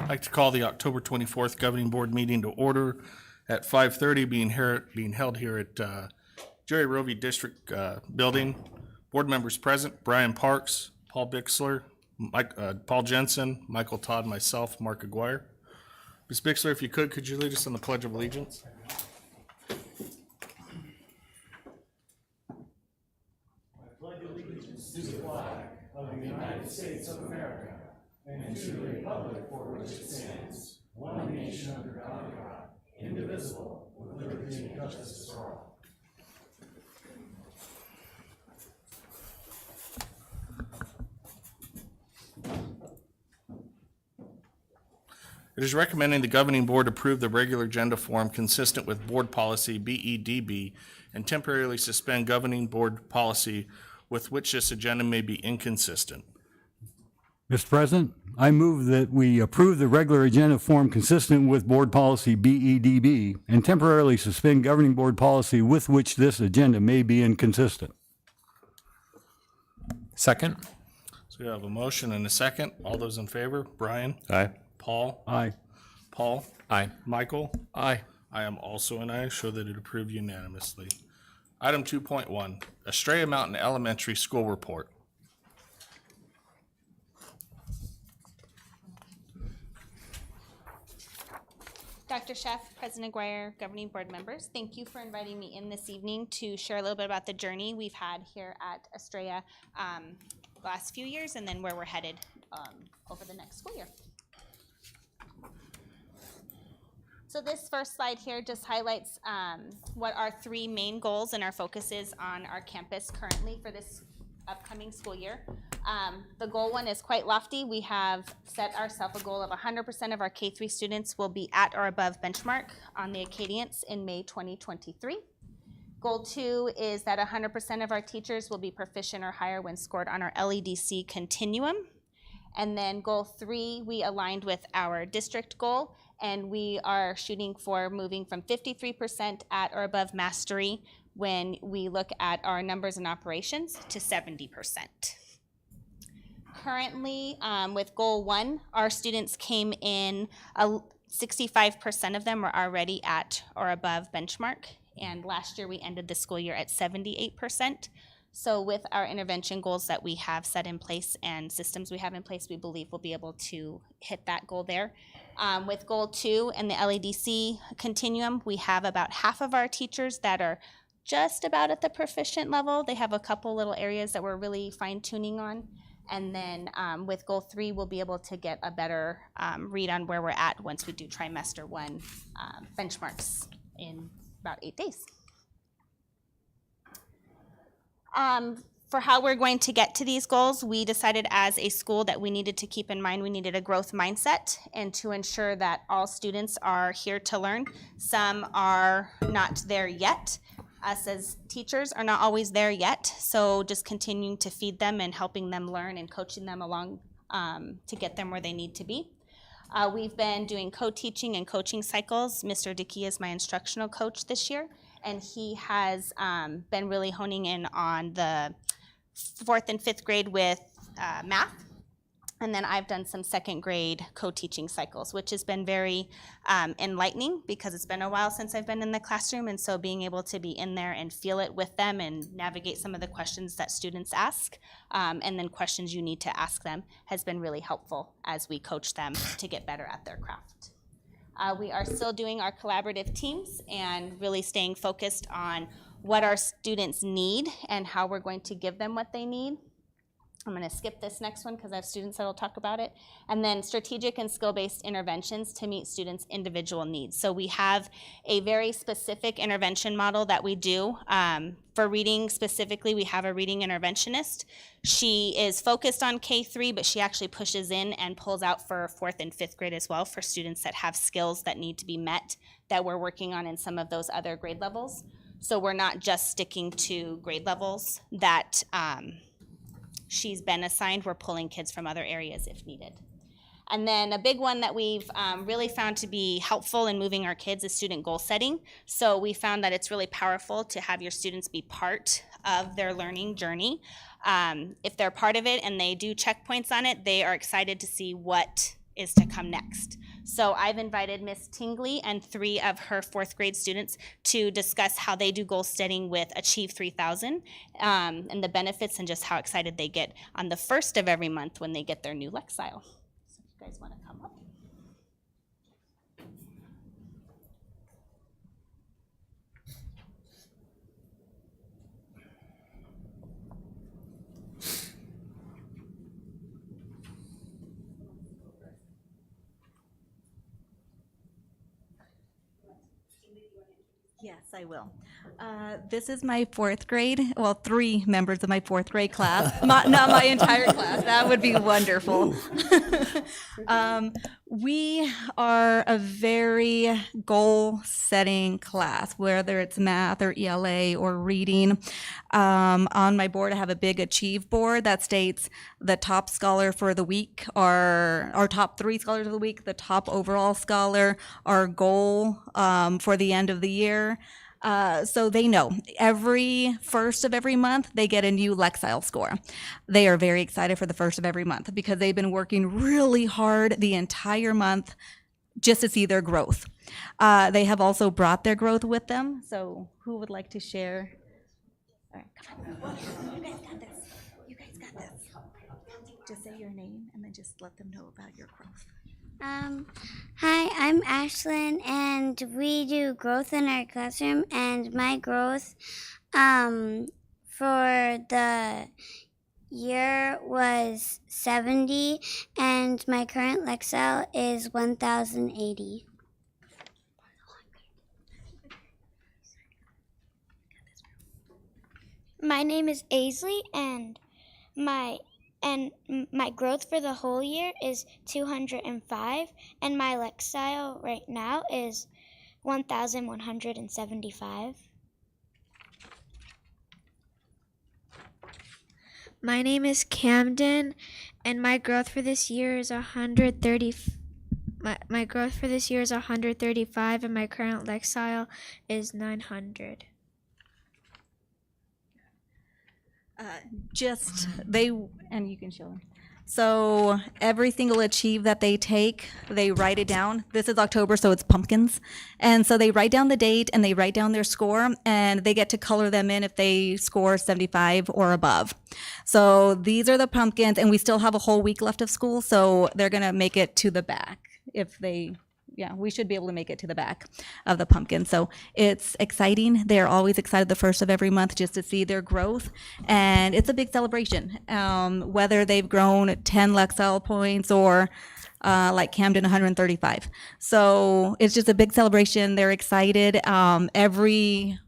I'd like to call the October 24th Governing Board meeting to order at 5:30, being held here at Jerry Rovey District Building. Board members present: Brian Parks, Paul Bixler, Paul Jensen, Michael Todd, myself, Mark Aguirre. Ms. Bixler, if you could you lead us in the Pledge of Allegiance? It is recommending the governing board approve the regular agenda form consistent with board policy BEDB and temporarily suspend governing board policy with which this agenda may be inconsistent. Mr. President, I move that we approve the regular agenda form consistent with board policy BEDB and temporarily suspend governing board policy with which this agenda may be inconsistent. Second. So we have a motion and a second. All those in favor? Brian? Aye. Paul? Aye. Paul? Aye. Michael? Aye. I am also an aye. Show that it approved unanimously. Item 2.1, Estrella Mountain Elementary School Report. Dr. Sheff, President Aguirre, governing board members, thank you for inviting me in this evening to share a little bit about the journey we've had here at Estrella the last few years and then where we're headed over the next school year. So this first slide here just highlights what our three main goals and our focus is on our campus currently for this upcoming school year. The goal one is quite lofty. We have set ourselves a goal of 100% of our K-3 students will be at or above benchmark on the Acadience in May 2023. Goal 2 is that 100% of our teachers will be proficient or higher when scored on our LEDC continuum. And then goal 3, we aligned with our district goal, and we are shooting for moving from 53% at or above mastery when we look at our numbers and operations to 70%. Currently, with goal 1, our students came in, 65% of them were already at or above benchmark, and last year we ended the school year at 78%. So with our intervention goals that we have set in place and systems we have in place, we believe we'll be able to hit that goal there. With goal 2 and the LEDC continuum, we have about half of our teachers that are just about at the proficient level. They have a couple little areas that we're really fine tuning on. And then with goal 3, we'll be able to get a better read on where we're at once we do trimester 1 benchmarks in about 8 days. For how we're going to get to these goals, we decided as a school that we needed to keep in mind we needed a growth mindset and to ensure that all students are here to learn. Some are not there yet. Us as teachers are not always there yet, so just continuing to feed them and helping them learn and coaching them along to get them where they need to be. We've been doing co-teaching and coaching cycles. Mr. Dickey is my instructional coach this year, and he has been really honing in on the 4th and 5th grade with math. And then I've done some 2nd grade co-teaching cycles, which has been very enlightening because it's been a while since I've been in the classroom. And so being able to be in there and feel it with them and navigate some of the questions that students ask and then questions you need to ask them has been really helpful as we coach them to get better at their craft. We are still doing our collaborative teams and really staying focused on what our students need and how we're going to give them what they need. I'm going to skip this next one because I have students that will talk about it. And then strategic and skill-based interventions to meet students' individual needs. So we have a very specific intervention model that we do. For reading specifically, we have a reading interventionist. She is focused on K-3, but she actually pushes in and pulls out for 4th and 5th grade as well for students that have skills that need to be met that we're working on in some of those other grade levels. So we're not just sticking to grade levels that she's been assigned. We're pulling kids from other areas if needed. And then a big one that we've really found to be helpful in moving our kids is student goal setting. So we found that it's really powerful to have your students be part of their learning journey. If they're part of it and they do checkpoints on it, they are excited to see what is to come next. So I've invited Miss Tingley and 3 of her 4th grade students to discuss how they do goal setting with Achieve 3000 and the benefits and just how excited they get on the 1st of every month when they get their new Lexile. So if you guys want to come up. Yes, I will. This is my 4th grade, well, 3 members of my 4th grade class, not my entire class. That would be wonderful. We are a very goal-setting class, whether it's math or ELA or reading. On my board, I have a big Achieve board that states the top scholar for the week, our top 3 scholars of the week, the top overall scholar, our goal for the end of the year. So they know every first of every month they get a new Lexile score. They are very excited for the first of every month because they've been working really hard the entire month just to see their growth. They have also brought their growth with them. So who would like to share? All right, come on. You guys got this. You guys got this. Just say your name and then just let them know about your growth. Hi, I'm Ashlyn, and we do growth in our classroom, and my growth for the year was 70, and my current Lexile is 1080. My name is Aisley, and my growth for the whole year is 205, and my Lexile right now is 1,175. My name is Camden, and my growth for this year is 130. My growth for this year is 135, and my current Lexile is 900. And you can show them. So every single Achieve that they take, they write it down. This is October, so it's pumpkins. And so they write down the date and they write down their score, and they get to color them in if they score 75 or above. So these are the pumpkins, and we still have a whole week left of school, so they're gonna make it to the back if they, yeah, we should be able to make it to the back of the pumpkin. So it's exciting. They're always excited the first of every month just to see their growth. And it's a big celebration. Whether they've grown 10 Lexile points or like Camden 135. So it's just a big celebration. They're excited. Every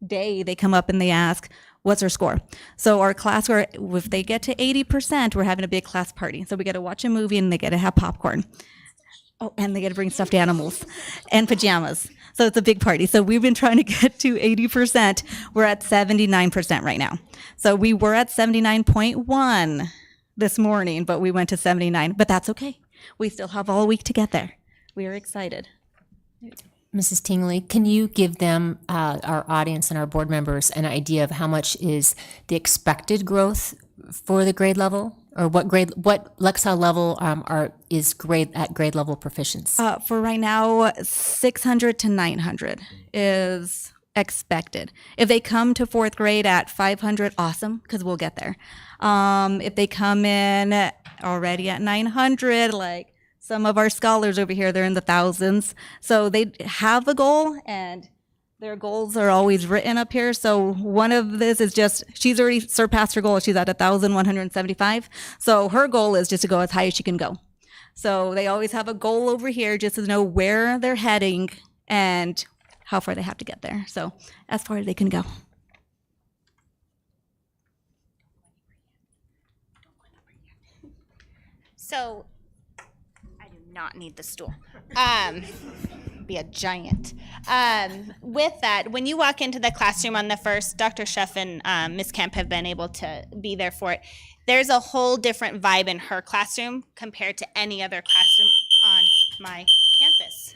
day they come up and they ask, what's our score? So our class, if they get to 80%, we're having a big class party. So we get to watch a movie and they get to have popcorn. Oh, and they got to bring stuffed animals and pajamas. So it's a big party. So we've been trying to get to 80%. We're at 79% right now. So we were at 79.1 this morning, but we went to 79. But that's okay. We still have all week to get there. We are excited. Mrs. Tingley, can you give them, our audience and our board members, an idea of how much is the expected growth for the grade level? Or what Lexile level is at grade level proficiency? For right now, 600 to 900 is expected. If they come to 4th grade at 500, awesome, because we'll get there. If they come in already at 900, like some of our scholars over here, they're in the thousands. So they have a goal, and their goals are always written up here. So one of this is just, she's already surpassed her goal. She's at 1,175. So her goal is just to go as high as she can go. So they always have a goal over here just to know where they're heading and how far they have to get there. So as far as they can go. So I do not need the stool. Be a giant. With that, when you walk into the classroom on the first, Dr. Schuff and Ms. Kemp have been able to be there for it. There's a whole different vibe in her classroom compared to any other classroom on my campus.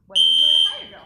What are we doing at Fire Drill?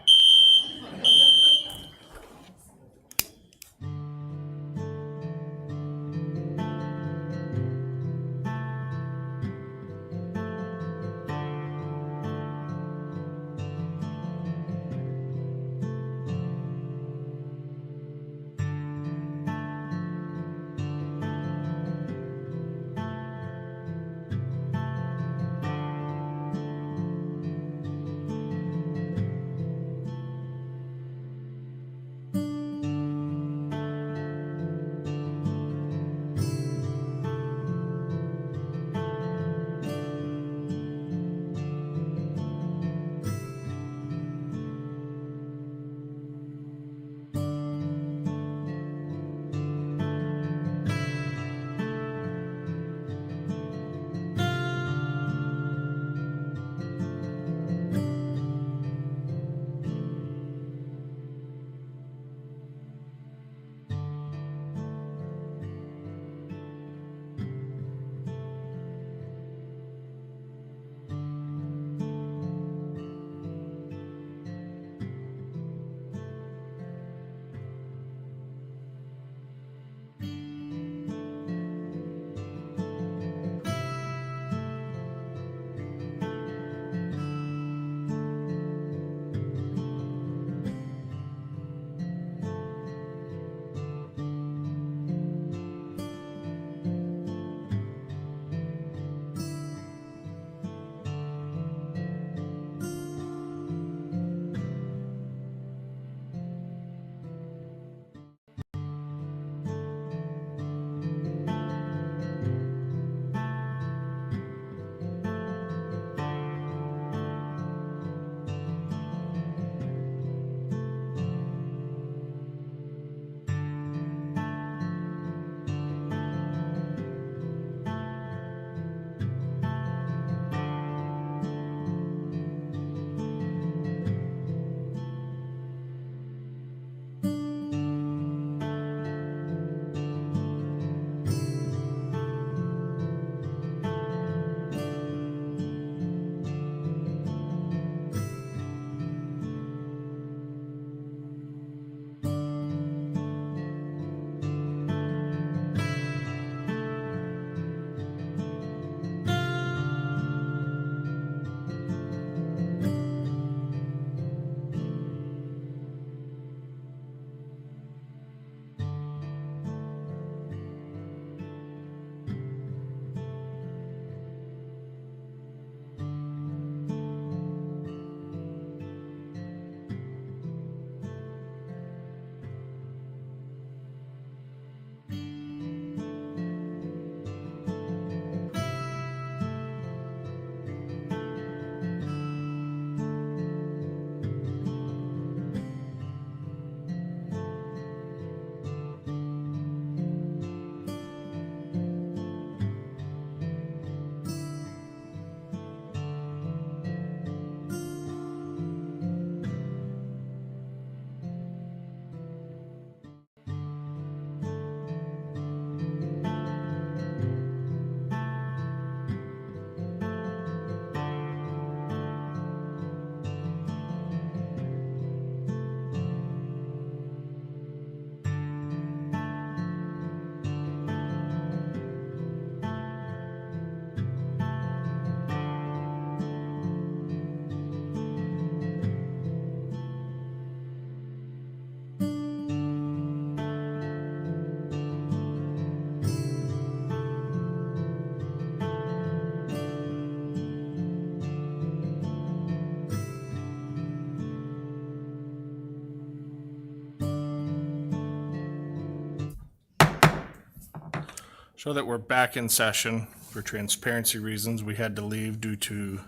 Show that we're back in session. For transparency reasons, we had to leave due to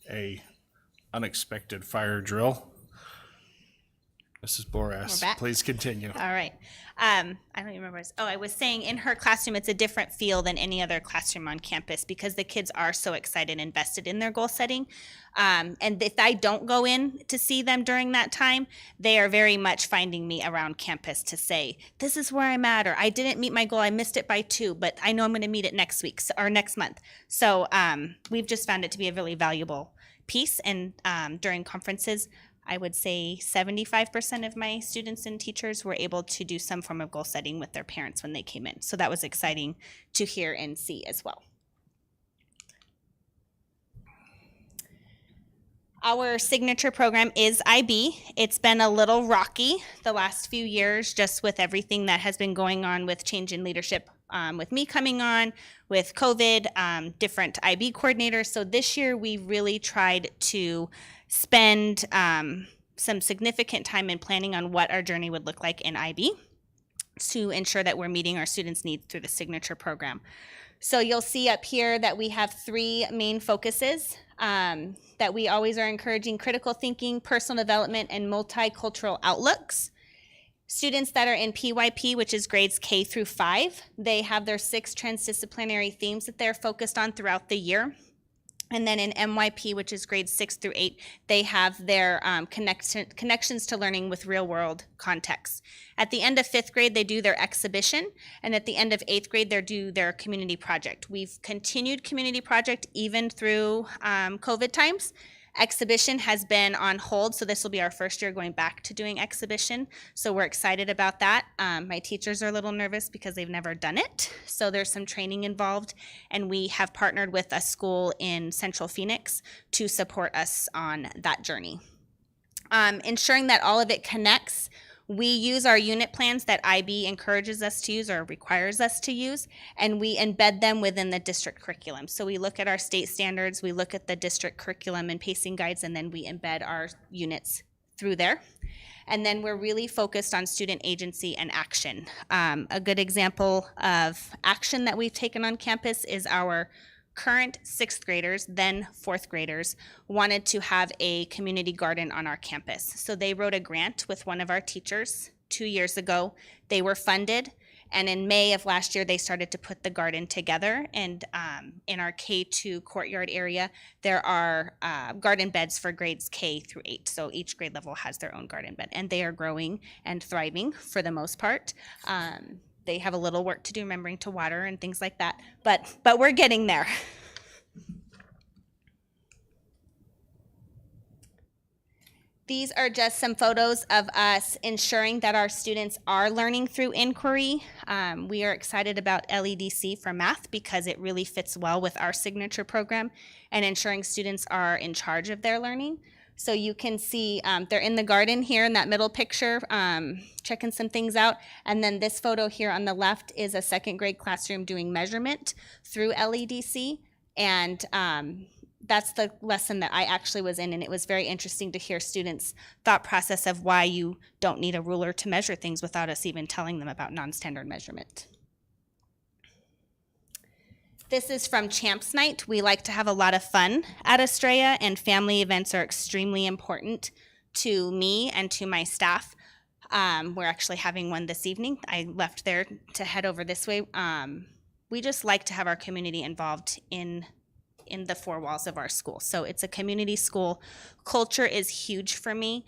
a unexpected fire drill. Mrs. Boras, back. please continue. All right. I don't even remember. I was saying in her classroom, it's a different feel than any other classroom on campus because the kids are so excited and invested in their goal setting. And if I don't go in to see them during that time, they are very much finding me around campus to say, this is where I'm at, or I didn't meet my goal. I missed it by 2, but I know I'm going to meet it next week or next month. So we've just found it to be a really valuable piece. And during conferences, I would say 75% of my students and teachers were able to do some form of goal setting with their parents when they came in. So that was exciting to hear and see as well. Our signature program is IB. It's been a little rocky the last few years just with everything that has been going on with change in leadership, with me coming on, with COVID, different IB coordinators. So this year we really tried to spend some significant time in planning on what our journey would look like in IB to ensure that we're meeting our students' needs through the signature program. So you'll see up here that we have 3 main focuses that we always are encouraging: critical thinking, personal development, and multicultural outlooks. Students that are in PYP, which is grades K through 5, they have their 6 transdisciplinary themes that they're focused on throughout the year. And then in MYP, which is grades 6 through 8, they have their connections to learning with real world context. At the end of 5th grade, they do their exhibition. And at the end of 8th grade, they do their community project. We've continued community project even through COVID times. Exhibition has been on hold, so this will be our first year going back to doing exhibition. So we're excited about that. My teachers are a little nervous because they've never done it. So there's some training involved, and we have partnered with a school in Central Phoenix to support us on that journey. Ensuring that all of it connects. We use our unit plans that IB encourages us to use or requires us to use, and we embed them within the district curriculum. So we look at our state standards, we look at the district curriculum and pacing guides, and then we embed our units through there. And then we're really focused on student agency and action. A good example of action that we've taken on campus is our current 6th graders, then 4th graders, wanted to have a community garden on our campus. So they wrote a grant with one of our teachers 2 years ago. They were funded, and in May of last year, they started to put the garden together. And in our K2 courtyard area, there are garden beds for grades K through 8. So each grade level has their own garden bed, and they are growing and thriving for the most part. They have a little work to do remembering to water and things like that, but we're getting there. These are just some photos of us ensuring that our students are learning through inquiry. We are excited about LEDC for math because it really fits well with our signature program and ensuring students are in charge of their learning. So you can see they're in the garden here in that middle picture, checking some things out. And then this photo here on the left is a 2nd grade classroom doing measurement through LEDC. And that's the lesson that I actually was in. And it was very interesting to hear students' thought process of why you don't need a ruler to measure things without us even telling them about non-standard measurement. This is from Champs Night. We like to have a lot of fun at Estrella, and family events are extremely important to me and to my staff. We're actually having one this evening. I left there to head over this way. We just like to have our community involved in the 4 walls of our school. So it's a community school. Culture is huge for me.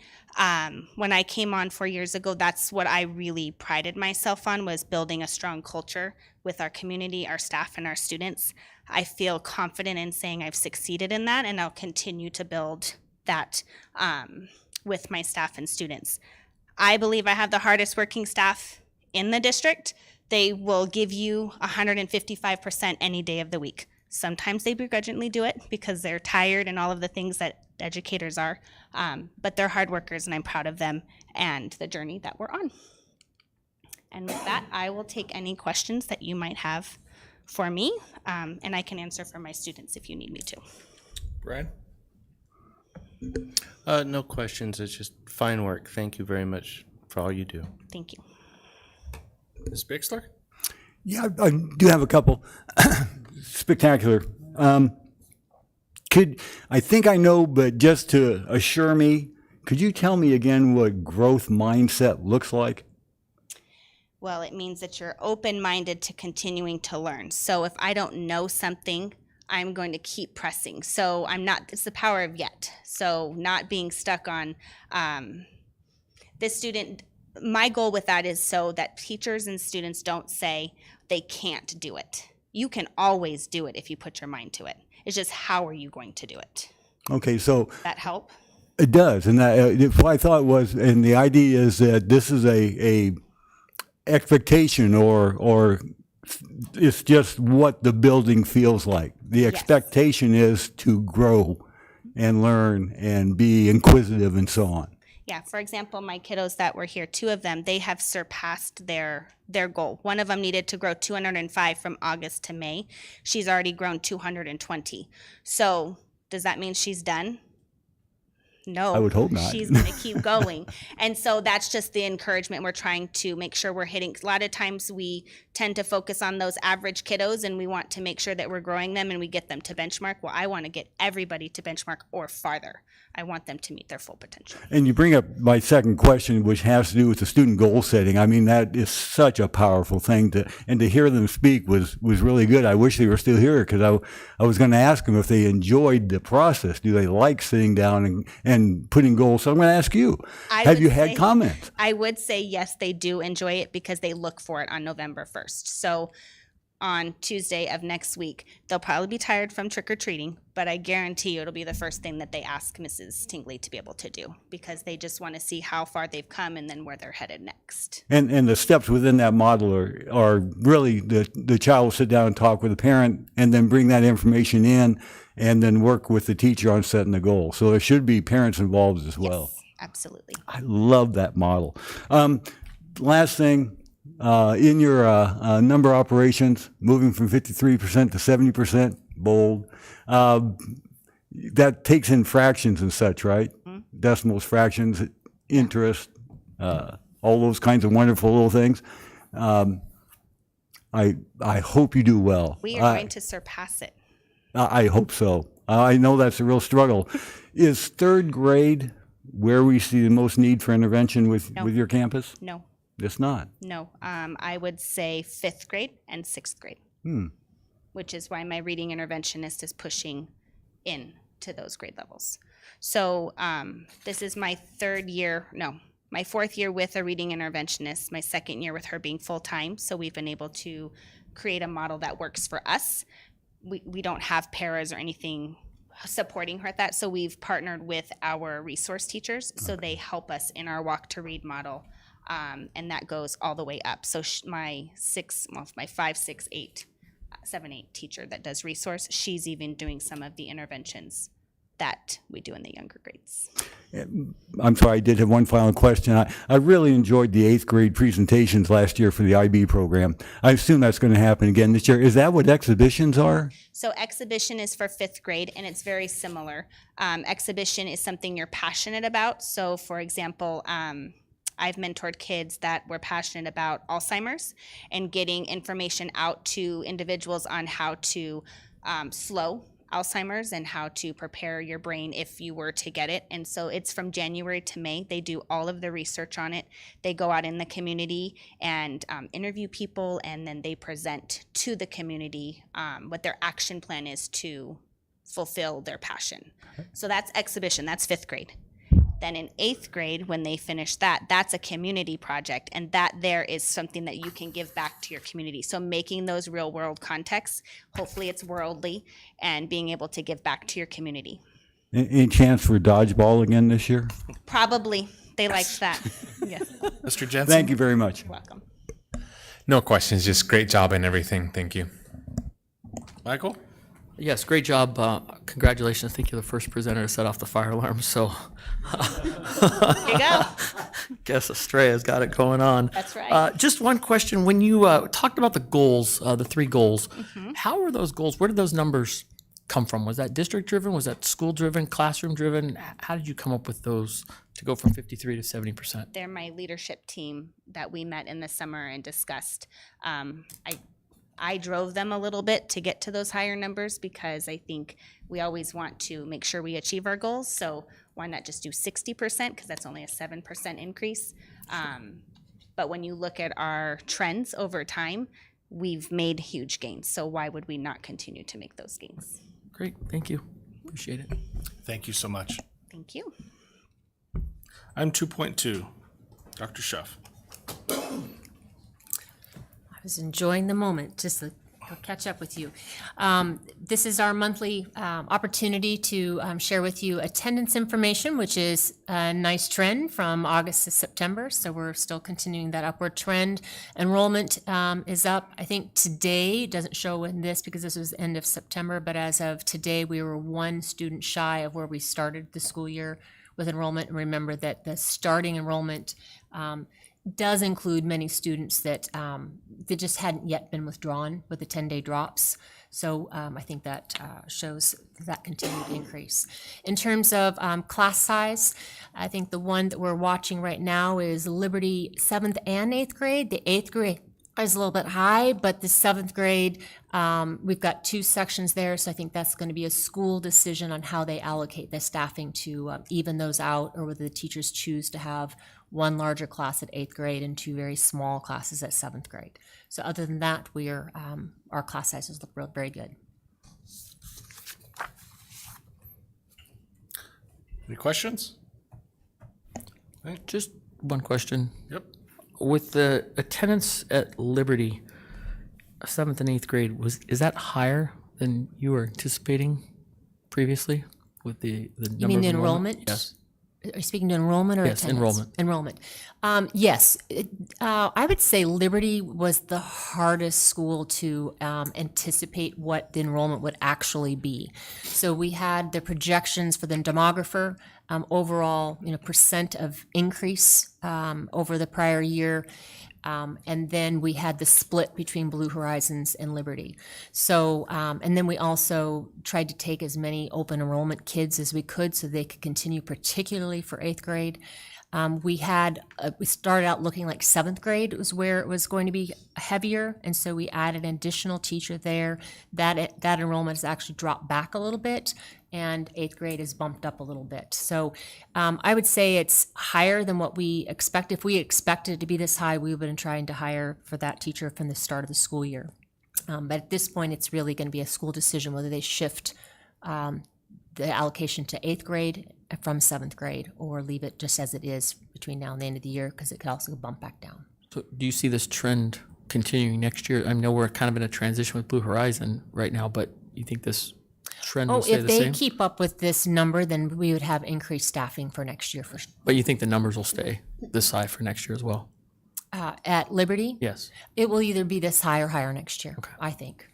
When I came on 4 years ago, that's what I really prided myself on, was building a strong culture with our community, our staff, and our students. I feel confident in saying I've succeeded in that, and I'll continue to build that with my staff and students. I believe I have the hardest working staff in the district. They will give you 155% any day of the week. Sometimes they begrudgingly do it because they're tired and all of the things that educators are, but they're hard workers, and I'm proud of them and the journey that we're on. And with that, I will take any questions that you might have for me, and I can answer for my students if you need me to. Brian? No questions. It's just fine work. Thank you very much for all you do. Thank you. Ms. Bixler? Yeah, I do have a couple. Spectacular. I think I know, but just to assure me, could you tell me again what growth mindset looks like? Well, it means that you're open-minded to continuing to learn. So if I don't know something, I'm going to keep pressing. So it's the power of yet. So not being stuck on this student. My goal with that is so that teachers and students don't say they can't do it. You can always do it if you put your mind to it. It's just how are you going to do it? Okay, so That help? it does, and what I thought was, and the idea is that this is a expectation, or it's just what the building feels like. The expectation is to grow and learn and be inquisitive and so on. Yeah, for example, my kiddos that were here, 2 of them, they have surpassed their goal. One of them needed to grow 205 from August to May. She's already grown 220. So does that mean she's done? No. I would hope not. She's going to keep going. And so that's just the encouragement. We're trying to make sure we're hitting. A lot of times we tend to focus on those average kiddos, and we want to make sure that we're growing them and we get them to benchmark. Well, I want to get everybody to benchmark or farther. I want them to meet their full potential. And you bring up my second question, which has to do with the student goal setting. I mean, that is such a powerful thing and to hear them speak was really good. I wish they were still here, because I was going to ask them if they enjoyed the process. Do they like sitting down and putting goals? So I'm going to ask you, have you had comments? I would say yes, they do enjoy it because they look for it on November 1st. So on Tuesday of next week, they'll probably be tired from trick-or-treating, but I guarantee you it'll be the first thing that they ask Mrs. Tingley to be able to do, because they just want to see how far they've come and then where they're headed next. And the steps within that model are really the child will sit down and talk with the parent and then bring that information in and then work with the teacher on setting the goal. So there should be parents involved as well. Yes, absolutely. I love that model. Last thing, in your number operations, moving from 53% to 70%, bold, that takes in fractions and such, right? Mm-hmm. Decimals, fractions, interest, all those kinds of wonderful little things. I hope you do well. We are going to surpass it. I hope so. I know that's a real struggle. Is third grade where we see the most need for intervention with your campus? No. It's not. No. I would say 5th grade and 6th grade, which is why my reading interventionist is pushing in to those grade levels. So this is my 4th year with a reading interventionist, my 2nd year with her being full-time. So we've been able to create a model that works for us. We don't have paras or anything supporting her at that. So we've partnered with our resource teachers. So they help us in our walk to read model. And that goes all the way up. So my 5, 6, 8, 7, 8 teacher that does resource, she's even doing some of the interventions that we do in the younger grades. I'm sorry, I did have one final question. I really enjoyed the 8th grade presentations last year for the IB program. I assume that's going to happen again this year. Is that what exhibitions are? So exhibition is for 5th grade, and it's very similar. Exhibition is something you're passionate about. So for example, I've mentored kids that were passionate about Alzheimer's and getting information out to individuals on how to slow Alzheimer's and how to prepare your brain if you were to get it. And so it's from January to May. They do all of the research on it. They go out in the community and interview people, and then they present to the community what their action plan is to fulfill their passion. So that's exhibition. That's 5th grade. Then in 8th grade, when they finish that, that's a community project, and that there is something that you can give back to your community. So making those real world contexts, hopefully it's worldly, and being able to give back to your community. Any chance for dodgeball again this year? Probably. They liked that. Yes. Mr. Jensen? Thank you very much. You're welcome. No questions, just great job and everything. Thank you. Michael? Yes, great job. Congratulations. I think you're the first presenter to set off the fire alarm. So, There you go. guess Estrella's got it going on. That's right. Just one question. When you talked about the goals, the 3 goals, how were those goals? Where did those numbers come from? Was that district driven? Was that school driven? Classroom driven? How did you come up with those to go from 53 to 70%? They're my leadership team that we met in the summer and discussed. I drove them a little bit to get to those higher numbers because I think we always want to make sure we achieve our goals. So why not just do 60%, because that's only a 7% increase. But when you look at our trends over time, we've made huge gains. So why would we not continue to make those gains? Great, thank you. Appreciate it. Thank you so much. Thank you. Item 2.2, Dr. Schuff. I was enjoying the moment, just to catch up with you. This is our monthly opportunity to share with you attendance information, which is a nice trend from August to September. So we're still continuing that upward trend. Enrollment is up. I think today, it doesn't show in this because this was the end of September, but as of today, we were one student shy of where we started the school year with enrollment. And remember that the starting enrollment does include many students that that just hadn't yet been withdrawn with the 10-day drops. So I think that shows that continued increase. In terms of class size, I think the one that we're watching right now is Liberty 7th and 8th grade. The 8th grade is a little bit high, but the 7th grade, we've got 2 sections there, so I think that's going to be a school decision on how they allocate the staffing to even those out, or whether the teachers choose to have one larger class at 8th grade and 2 very small classes at 7th grade. So other than that, we are our class sizes look very good. Any questions? Just one question. Yep. With the attendance at Liberty, 7th and 8th grade, is that higher than you were anticipating previously with the number You mean of the enrollment? Yes. Are you speaking to enrollment or Yes, attendance? Enrollment. Yes. I would say Liberty was the hardest school to anticipate what the enrollment would actually be. So we had the projections for the demographer, overall, percent of increase over the prior year. And then we had the split between Blue Horizons and Liberty. So, and then we also tried to take as many open enrollment kids as we could so they could continue, particularly for 8th grade. We started out looking like 7th grade was where it was going to be heavier, and so we added an additional teacher there. That enrollment has actually dropped back a little bit, and 8th grade is bumped up a little bit. So I would say it's higher than what we expect. If we expected it to be this high, we would have been trying to hire for that teacher from the start of the school year. But at this point, it's really going to be a school decision whether they shift the allocation to 8th grade from 7th grade or leave it just as it is between now and the end of the year, because it could also bump back down. So do you see this trend continuing next year? I know we're kind of in a transition with Blue Horizon right now, but you think this trend will stay If the they same? keep up with this number, then we would have increased staffing for next year for But you think the numbers will stay this high for next year as well? at Liberty. Yes. It will either be this high or higher next year, I think.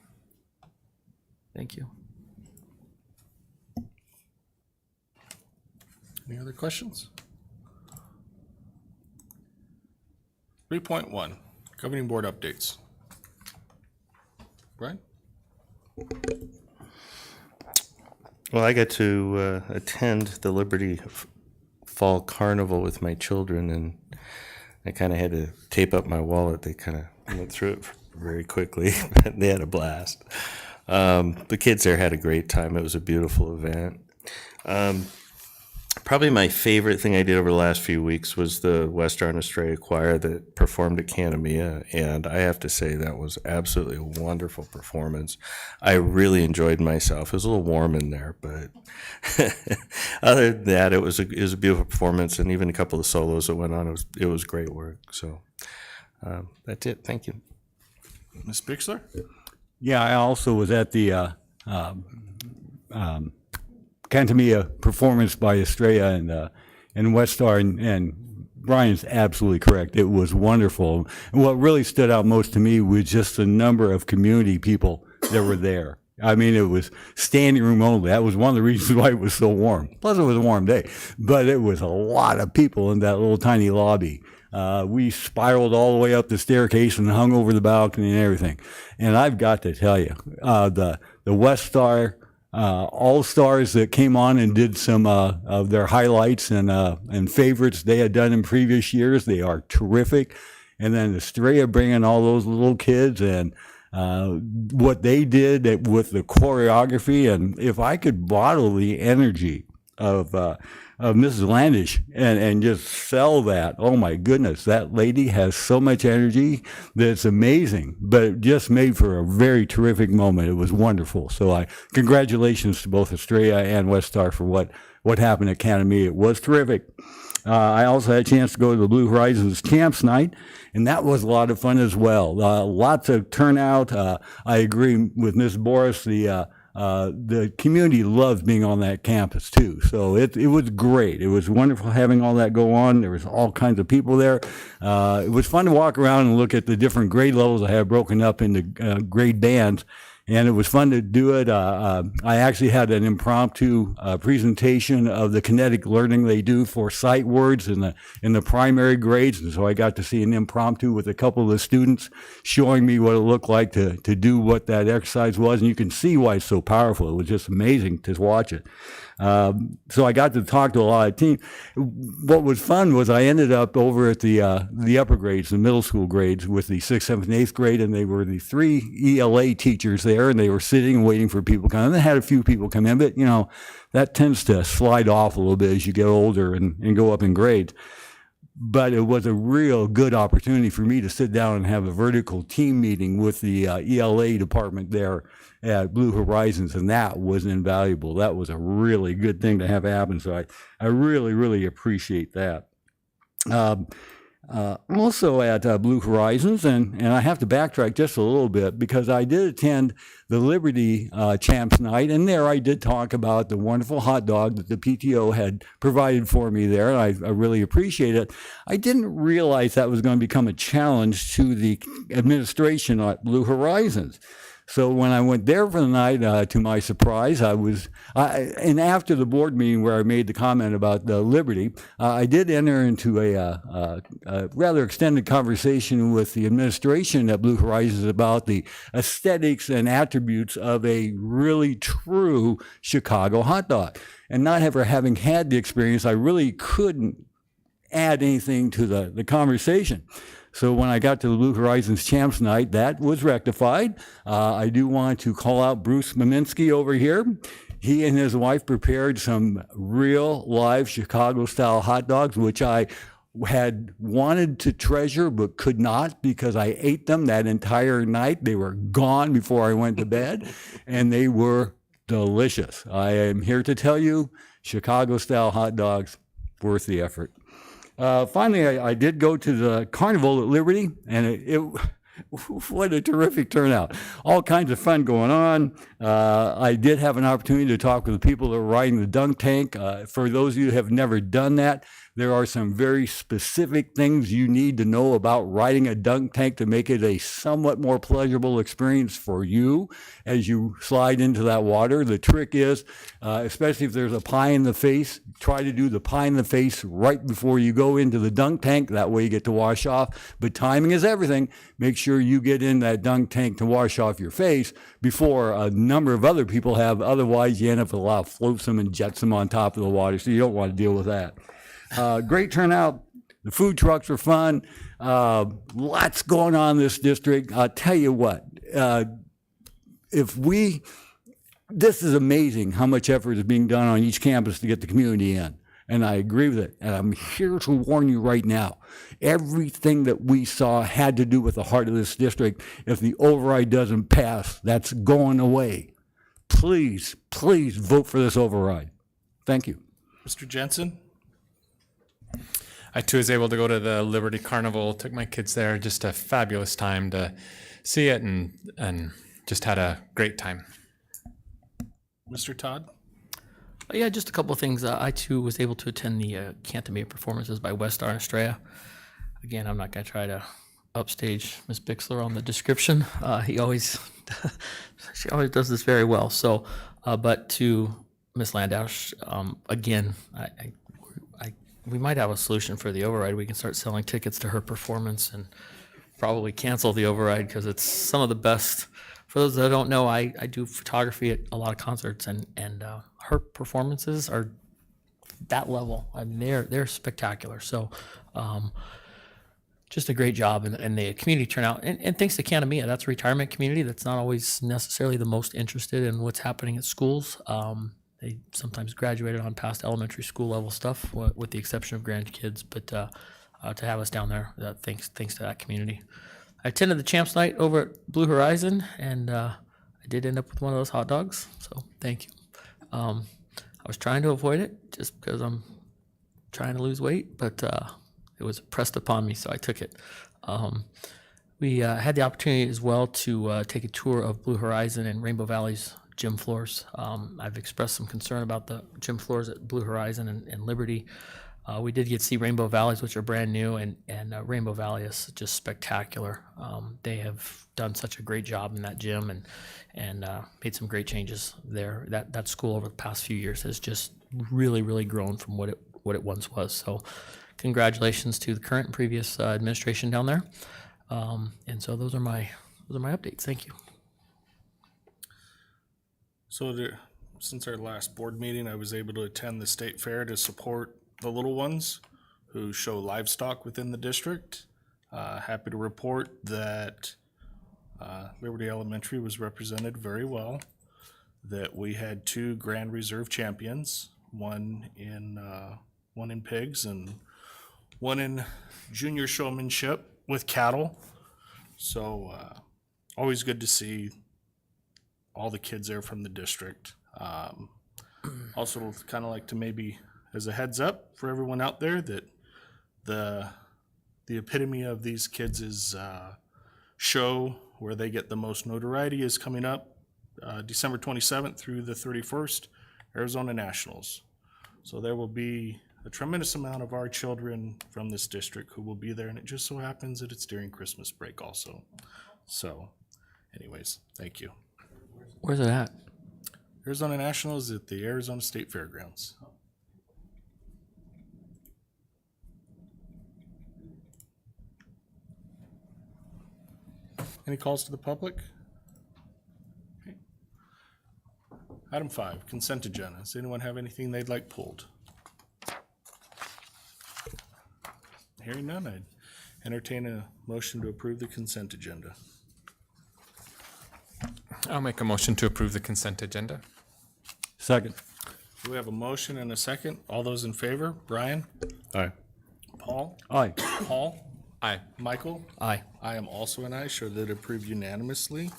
Thank you. Any other questions? 3.1, governing board updates. Brian? Well, I got to attend the Liberty Fall Carnival with my children, and I kind of had to tape up my wallet. They kind of went through it very quickly, but they had a blast. The kids there had a great time. It was a beautiful event. Probably my favorite thing I did over the last few weeks was the West Arn Estrella Choir that performed at Canamia, and I have to say that was absolutely a wonderful performance. I really enjoyed myself. It was a little warm in there, but other than that, it was a beautiful performance, and even a couple of solos that went on, it was great work. So that's it. Thank you. Ms. Bixler? Yeah, I also was at the Cantamia performance by Estrella and West Star, and Brian's absolutely correct. It was wonderful. And what really stood out most to me was just the number of community people that were there. I mean, it was standing room only. That was one of the reasons why it was so warm. Plus, it was a warm day, but it was a lot of people in that little tiny lobby. We spiraled all the way up the staircase and hung over the balcony and everything. And I've got to tell you, the West Star all-stars that came on and did some of their highlights and favorites they had done in previous years, they are terrific. And then Estrella bringing all those little kids, and what they did with the choreography, and if I could bottle the energy of Mrs. Landish and just sell that, oh my goodness, that lady has so much energy that's amazing. But it just made for a very terrific moment. It was wonderful. So congratulations to both Estrella and West Star for what happened at Canada. It was terrific. I also had a chance to go to the Blue Horizons Camps Night, and that was a lot of fun as well. Lots of turnout. I agree with Ms. Boris. The community loved being on that campus too. So it was great. It was wonderful having all that go on. There was all kinds of people there. It was fun to walk around and look at the different grade levels I have broken up into grade bands. And it was fun to do it. I actually had an impromptu presentation of the kinetic learning they do for sight words in the primary grades. And so I got to see an impromptu with a couple of the students showing me what it looked like to do what that exercise was. And you can see why it's so powerful. It was just amazing to watch it. So I got to talk to a lot of teams. What was fun was I ended up over at the upper grades, the middle school grades, with the 6th, 7th, and 8th grade, and they were the 3 ELA teachers there, and they were sitting and waiting for people to come in. They had a few people come in, but that tends to slide off a little bit as you get older and go up in grades. But it was a real good opportunity for me to sit down and have a vertical team meeting with the ELA department there at Blue Horizons, and that was invaluable. That was a really good thing to have happen, so I really, really appreciate that. Also at Blue Horizons, and I have to backtrack just a little bit because I did attend the Liberty Champs Night, and there I did talk about the wonderful hot dog that the PTO had provided for me there, and I really appreciate it. I didn't realize that was going to become a challenge to the administration at Blue Horizons. So when I went there for the night, to my surprise, and after the board meeting where I made the comment about the Liberty, I did enter into a rather extended conversation with the administration at Blue Horizons about the aesthetics and attributes of a really true Chicago hot dog. And not ever having had the experience, I really couldn't add anything to the conversation. So when I got to the Blue Horizons Champs Night, that was rectified. I do want to call out Bruce Maminsky over here. He and his wife prepared some real live Chicago-style hot dogs, which I had wanted to treasure but could not because I ate them that entire night. They were gone before I went to bed, and they were delicious. I am here to tell you, Chicago-style hot dogs, worth the effort. Finally, I did go to the carnival at Liberty, and it what a terrific turnout. All kinds of fun going on. I did have an opportunity to talk with the people that were riding the dunk tank. For those of you who have never done that, there are some very specific things you need to know about riding a dunk tank to make it a somewhat more pleasurable experience for you as you slide into that water. The trick is, especially if there's a pie in the face, try to do the pie in the face right before you go into the dunk tank. That way you get to wash off. But timing is everything. Make sure you get in that dunk tank to wash off your face before a number of other people have. Otherwise, you end up with a lot of flotsam and jetsam on top of the water, so you don't want to deal with that. Great turnout. The food trucks were fun. Lots going on in this district. I'll tell you what, this is amazing how much effort is being done on each campus to get the community in. And I agree with it. And I'm here to warn you right now. Everything that we saw had to do with the heart of this district. If the override doesn't pass, that's going away. Please, please vote for this override. Thank you. Mr. Jensen? I too was able to go to the Liberty Carnival, took my kids there, just a fabulous time to see it and just had a great time. Mr. Todd? Yeah, just a couple of things. I too was able to attend the Cantamia performances by West Star Estrella. Again, I'm not going to try to upstage Ms. Bixler on the description. She always does this very well. So, but to Ms. Landausch, again, we might have a solution for the override. We can start selling tickets to her performance and probably cancel the override because it's some of the best. For those that don't know, I do photography at a lot of concerts, and her performances are that level. I mean, they're spectacular. So, just a great job, and the community turnout. And thanks to Canamia, that's a retirement community that's not always necessarily the most interested in what's happening at schools. They sometimes graduated on past elementary school level stuff, with the exception of grandkids. But to have us down there, thanks to that community. I attended the Champs Night over at Blue Horizon, and I did end up with one of those hot dogs. So thank you. I was trying to avoid it just because I'm trying to lose weight, but it was pressed upon me, so I took it. We had the opportunity as well to take a tour of Blue Horizon and Rainbow Valley's gym floors. I've expressed some concern about the gym floors at Blue Horizon and Liberty. We did get to see Rainbow Valleys, which are brand new, and Rainbow Valley is just spectacular. They have done such a great job in that gym and made some great changes there. That school over the past few years has just really grown from what it once was. So congratulations to the current and previous administration down there. And so those are my updates. Thank you. So since our last board meeting, I was able to attend the state fair to support the little ones who show livestock within the district. Happy to report that Liberty Elementary was represented very well, that we had 2 Grand Reserve champions, one in pigs and one in junior showmanship with cattle. So always good to see all the kids there from the district. Also kind of like to maybe, as a heads up for everyone out there, that the epitome of these kids is show where they get the most notoriety is coming up December 27th through the 31st, Arizona Nationals. So there will be a tremendous amount of our children from this district who will be there, and it just so happens that it's during Christmas break also. So anyways, thank you. Where's it at? Arizona Nationals at the Arizona State Fairgrounds. Any calls to the public? Okay. Item 5, consent agenda. Does anyone have anything they'd like pulled? Hearing none, I'd entertain a motion to approve the consent agenda. I'll make a motion to approve the consent agenda. Second. We have a motion and a second. All those in favor? Brian? Aye. Paul? Aye. Paul? Aye. Michael? Aye. I am also an aye, show that approved unanimously.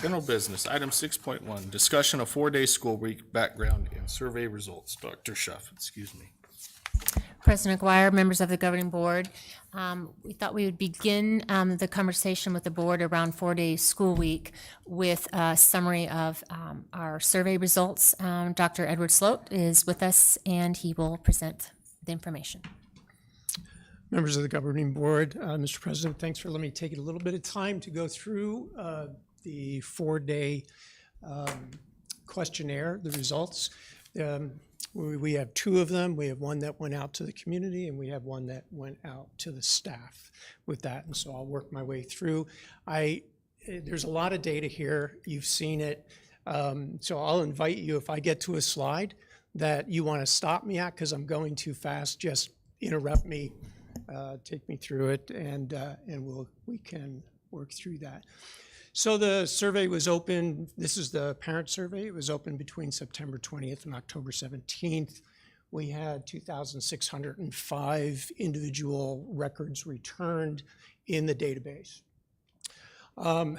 General business, item 6.1, discussion of 4-day school week background and survey results. Dr. Schuff, excuse me. President Aguirre, members of the governing board, we thought we would begin the conversation with the board around 4-day school week with a summary of our survey results. Dr. Edward Sloat is with us, and he will present the information. Members of the governing board, Mr. President, thanks for letting me take a little bit of time to go through the 4-day questionnaire, the results. We have 2 of them. We have one that went out to the community, and we have one that went out to the staff with that. And so I'll work my way through. There's a lot of data here. You've seen it. So I'll invite you, if I get to a slide that you want to stop me at because I'm going too fast, just interrupt me, take me through it, and we can work through that. So the survey was open. This is the parent survey. It was open between September 20th and October 17th. We had 2,605 individual records returned in the database.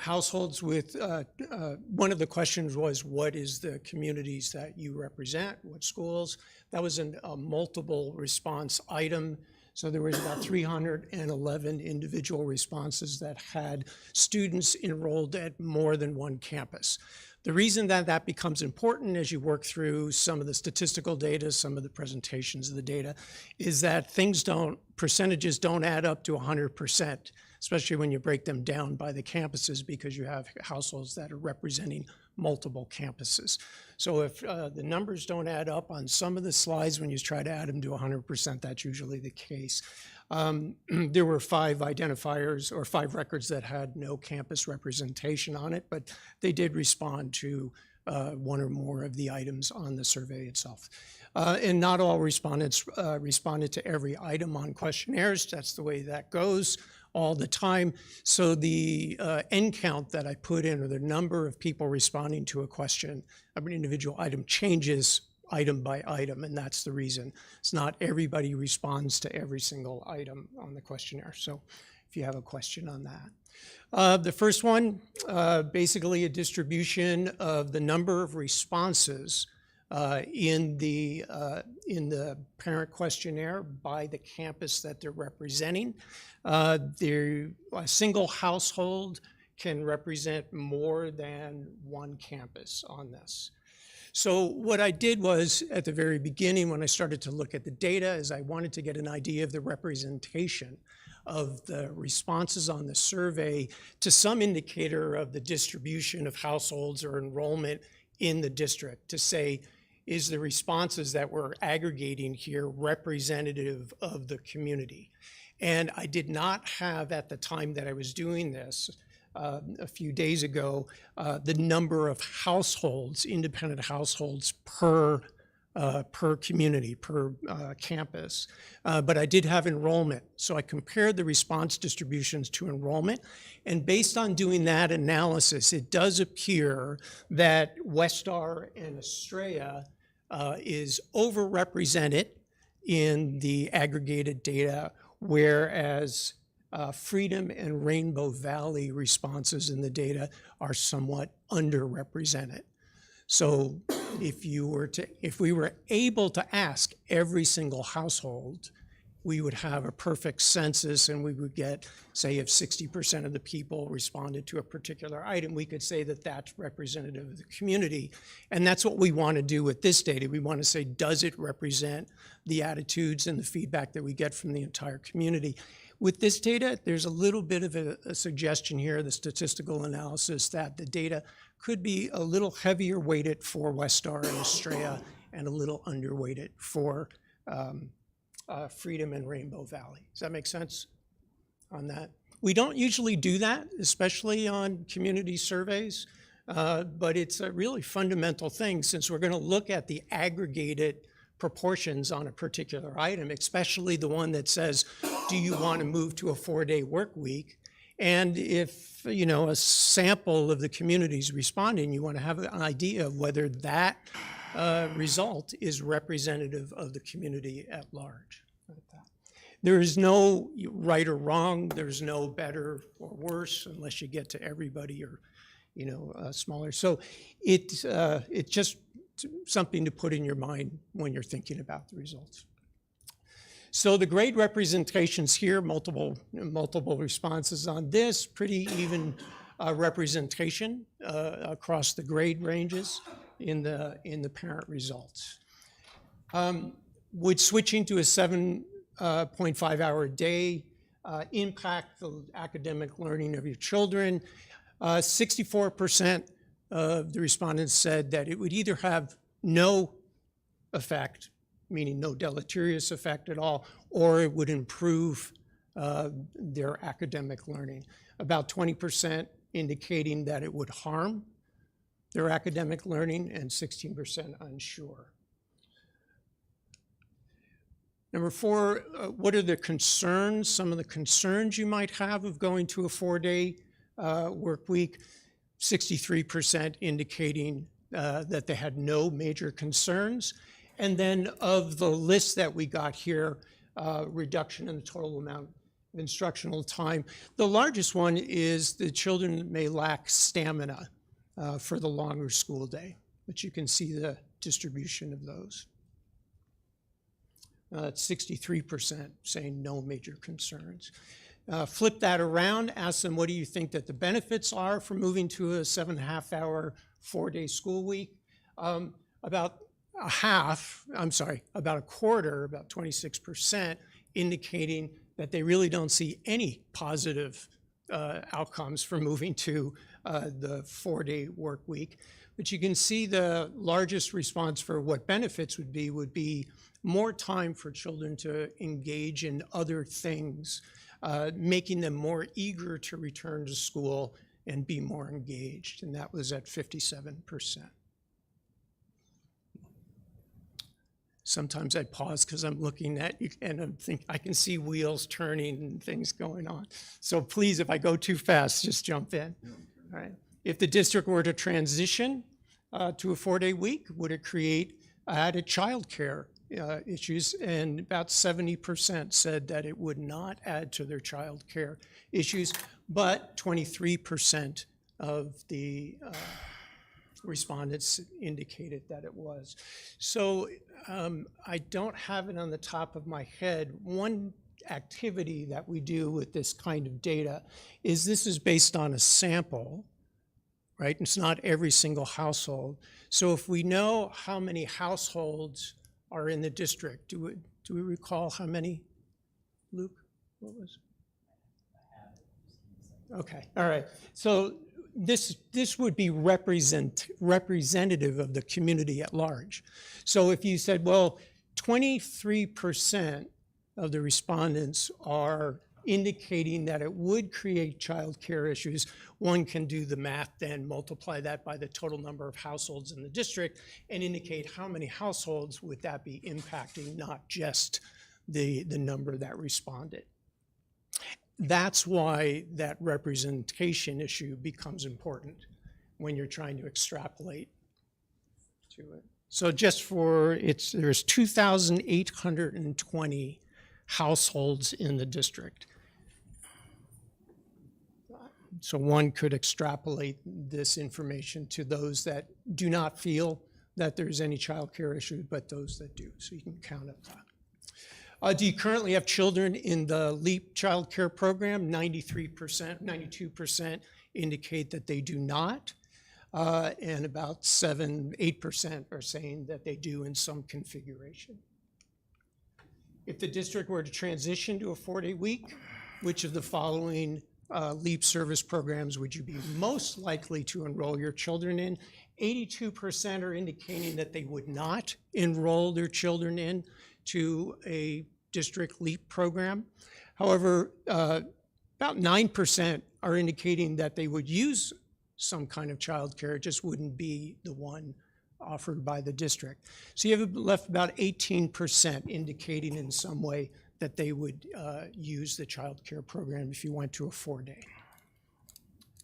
Households with, one of the questions was, what is the communities that you represent? What schools? That was a multiple response item. So there was about 311 individual responses that had students enrolled at more than one campus. The reason that that becomes important as you work through some of the statistical data, some of the presentations of the data, is that percentages don't add up to 100%, especially when you break them down by the campuses, because you have households that are representing multiple campuses. So if the numbers don't add up on some of the slides, when you try to add them to 100%, that's usually the case. There were 5 identifiers or 5 records that had no campus representation on it, but they did respond to one or more of the items on the survey itself. And not all respondents responded to every item on questionnaires. That's the way that goes all the time. So the end count that I put in, or the number of people responding to a question of an individual item, changes item by item, and that's the reason. It's not everybody responds to every single item on the questionnaire. So if you have a question on that. The first one, basically a distribution of the number of responses in the parent questionnaire by the campus that they're representing. A single household can represent more than one campus on this. So what I did was, at the very beginning, when I started to look at the data, is I wanted to get an idea of the representation of the responses on the survey to some indicator of the distribution of households or enrollment in the district, to say, is the responses that we're aggregating here representative of the community? And I did not have, at the time that I was doing this, a few days ago, the number of households, independent households per community, per campus. But I did have enrollment. So I compared the response distributions to enrollment. And based on doing that analysis, it does appear that Westar and Estrella is overrepresented in the aggregated data, whereas Freedom and Rainbow Valley responses in the data are somewhat underrepresented. So if we were able to ask every single household, we would have a perfect census, and we would get, say, if 60% of the people responded to a particular item, we could say that that's representative of the community. And that's what we want to do with this data. We want to say, does it represent the attitudes and the feedback that we get from the entire community? With this data, there's a little bit of a suggestion here, the statistical analysis, that the data could be a little heavier weighted for Westar and Estrella and a little underweighted for Freedom and Rainbow Valley. Does that make sense on that? We don't usually do that, especially on community surveys, but it's a really fundamental thing, since we're going to look at the aggregated proportions on a particular item, especially the one that says, do you want to move to a 4-day work week? And if, a sample of the community is responding, you want to have an idea of whether that result is representative of the community at large. There is no right or wrong. There's no better or worse, unless you get to everybody or, smaller. So it's just something to put in your mind when you're thinking about the results. So the grade representations here, multiple responses on this, pretty even representation across the grade ranges in the parent results. Would switching to a 7.5-hour day impact the academic learning of your children? 64% of the respondents said that it would either have no effect, meaning no deleterious effect at all, or it would improve their academic learning. About 20% indicating that it would harm their academic learning, and 16% unsure. Number 4, what are the concerns? Some of the concerns you might have of going to a 4-day work week. 63% indicating that they had no major concerns. And then of the list that we got here, reduction in the total amount of instructional time. The largest one is the children may lack stamina for the longer school day, but you can see the distribution of those. 63% saying no major concerns. Flip that around, ask them, what do you think that the benefits are for moving to a 7.5-hour 4-day school week? About a quarter, about 26%, indicating that they really don't see any positive outcomes for moving to the 4-day work week. But you can see the largest response for what benefits would be more time for children to engage in other things, making them more eager to return to school and be more engaged, and that was at 57%. sometimes I pause because I'm looking at you and I can see wheels turning and things going on. So please, if I go too fast, just jump in. All right. If the district were to transition to a 4-day week, would it create added childcare issues? And about 70% said that it would not add to their childcare issues, but 23% of the respondents indicated that it was. So I don't have it on the top of my head. One activity that we do with this kind of data is this is based on a sample, right? It's not every single household. So if we know how many households are in the district, do we recall how many? Luke, what was it? Okay, all right. So this would be representative of the community at large. So if you said, well, 23% of the respondents are indicating that it would create child care issues, one can do the math then, multiply that by the total number of households in the district and indicate how many households would that be impacting, not just the number that responded. That's why that representation issue becomes important when you're trying to extrapolate to it. So just for, there's 2,820 households in the district. So one could extrapolate this information to those that do not feel that there's any child care issue, but those that do. So you can count up that. Do you currently have children in the LEAP child care program? 93%, 92% indicate that they do not. And about 8% are saying that they do in some configuration. If the district were to transition to a 4-day week, which of the following LEAP service programs would you be most likely to enroll your children in? 82% are indicating that they would not enroll their children in to a district LEAP program. However, about 9% are indicating that they would use some kind of childcare, it just wouldn't be the one offered by the district. So you have left about 18% indicating in some way that they would use the child care program if you went to a 4-day.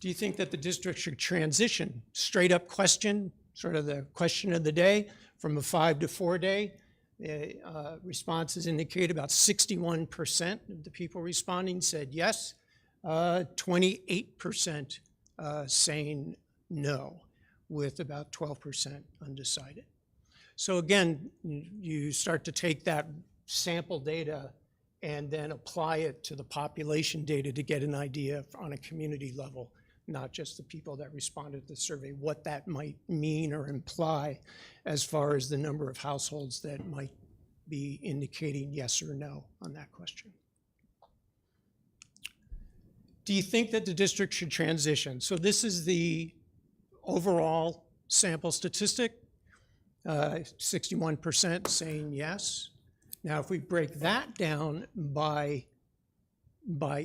Do you think that the district should transition? Straight up question, sort of the question of the day, from a 5 to 4-day. Responses indicate about 61% of the people responding said yes, 28% saying no, with about 12% undecided. So again, you start to take that sample data and then apply it to the population data to get an idea on a community level, not just the people that responded to the survey, what that might mean or imply as far as the number of households that might be indicating yes or no on that question. Do you think that the district should transition? So this is the overall sample statistic, 61% saying yes. Now, if we break that down by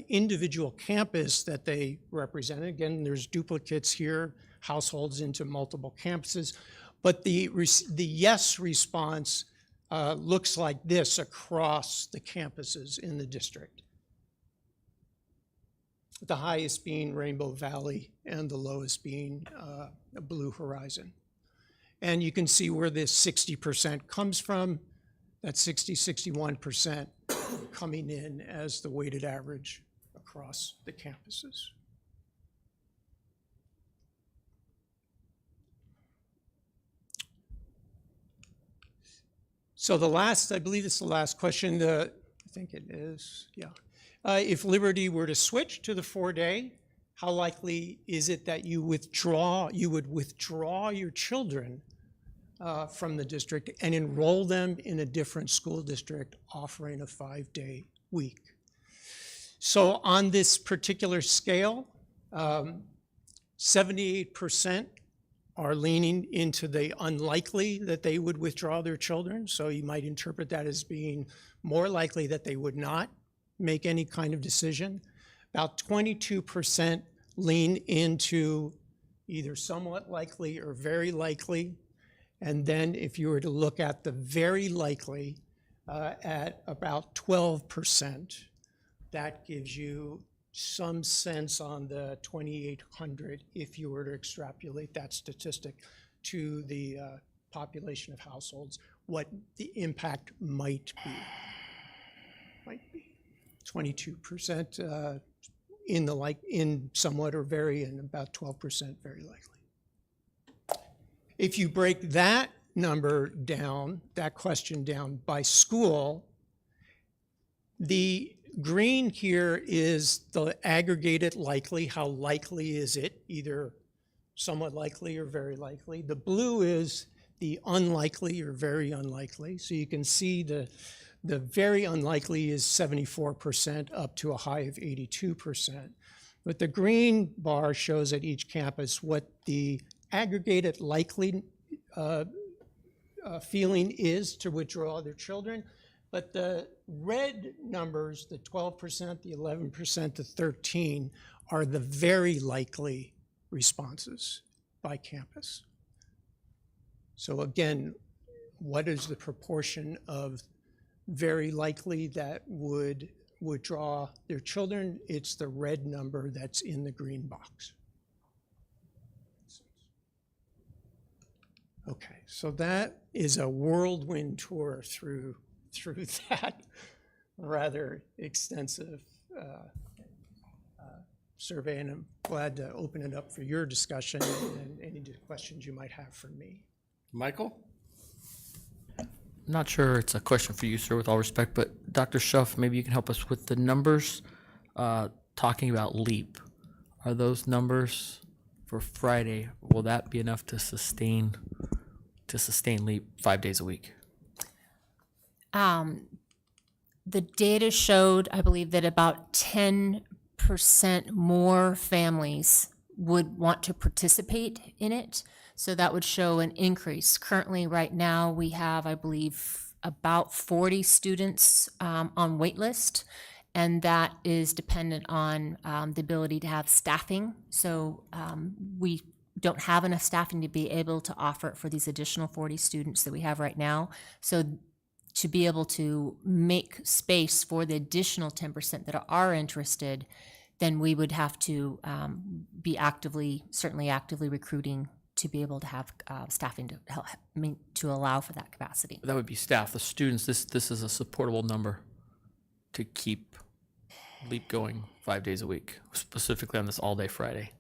individual campus that they represent, again, there's duplicates here, households into multiple campuses, but the yes response looks like this across the campuses in the district. The highest being Rainbow Valley and the lowest being Blue Horizon. And you can see where this 60% comes from. That's 61% coming in as the weighted average across the campuses. So the last, I believe it's the last question, I think it is, yeah. If Liberty were to switch to the 4-day, how likely is it that you would withdraw your children from the district and enroll them in a different school district offering a 5-day week? So on this particular scale, 78% are leaning into the unlikely that they would withdraw their children. So you might interpret that as being more likely that they would not make any kind of decision. About 22% lean into either somewhat likely or very likely. And then if you were to look at the very likely at about 12%, that gives you some sense on the 2,800 if you were to extrapolate that statistic to the population of households, what the impact might be. 22% in somewhat or very, and about 12% very likely. If you break that number down, that question down by school, the green here is the aggregated likely. How likely is it? Either somewhat likely or very likely. The blue is the unlikely or very unlikely. So you can see the very unlikely is 74% up to a high of 82%. But the green bar shows at each campus what the aggregated likely feeling is to withdraw their children. But the red numbers, the 12%, the 11%, the 13%, are the very likely responses by campus. So again, what is the proportion of very likely that would withdraw their children? It's the red number that's in the green box. Okay, so that is a whirlwind tour through that rather extensive survey, and I'm glad to open it up for your discussion and any questions you might have for me. Michael? I'm not sure it's a question for you, sir, with all respect, but Dr. Schuff, maybe you can help us with the numbers talking about LEAP. Are those numbers for Friday, will that be enough to sustain LEAP 5 days a week? The data showed, I believe, that about 10% more families would want to participate in it. So that would show an increase. Currently, right now, we have, I believe, about 40 students on wait list, and that is dependent on the ability to have staffing. So we don't have enough staffing to be able to offer it for these additional 40 students that we have right now. So to be able to make space for the additional 10% that are interested, then we would have to be certainly actively recruiting to be able to have staffing to help, to allow for that capacity. That would be staff. The students, this is a supportable number to keep LEAP going 5 days a week, specifically on this all-day Friday.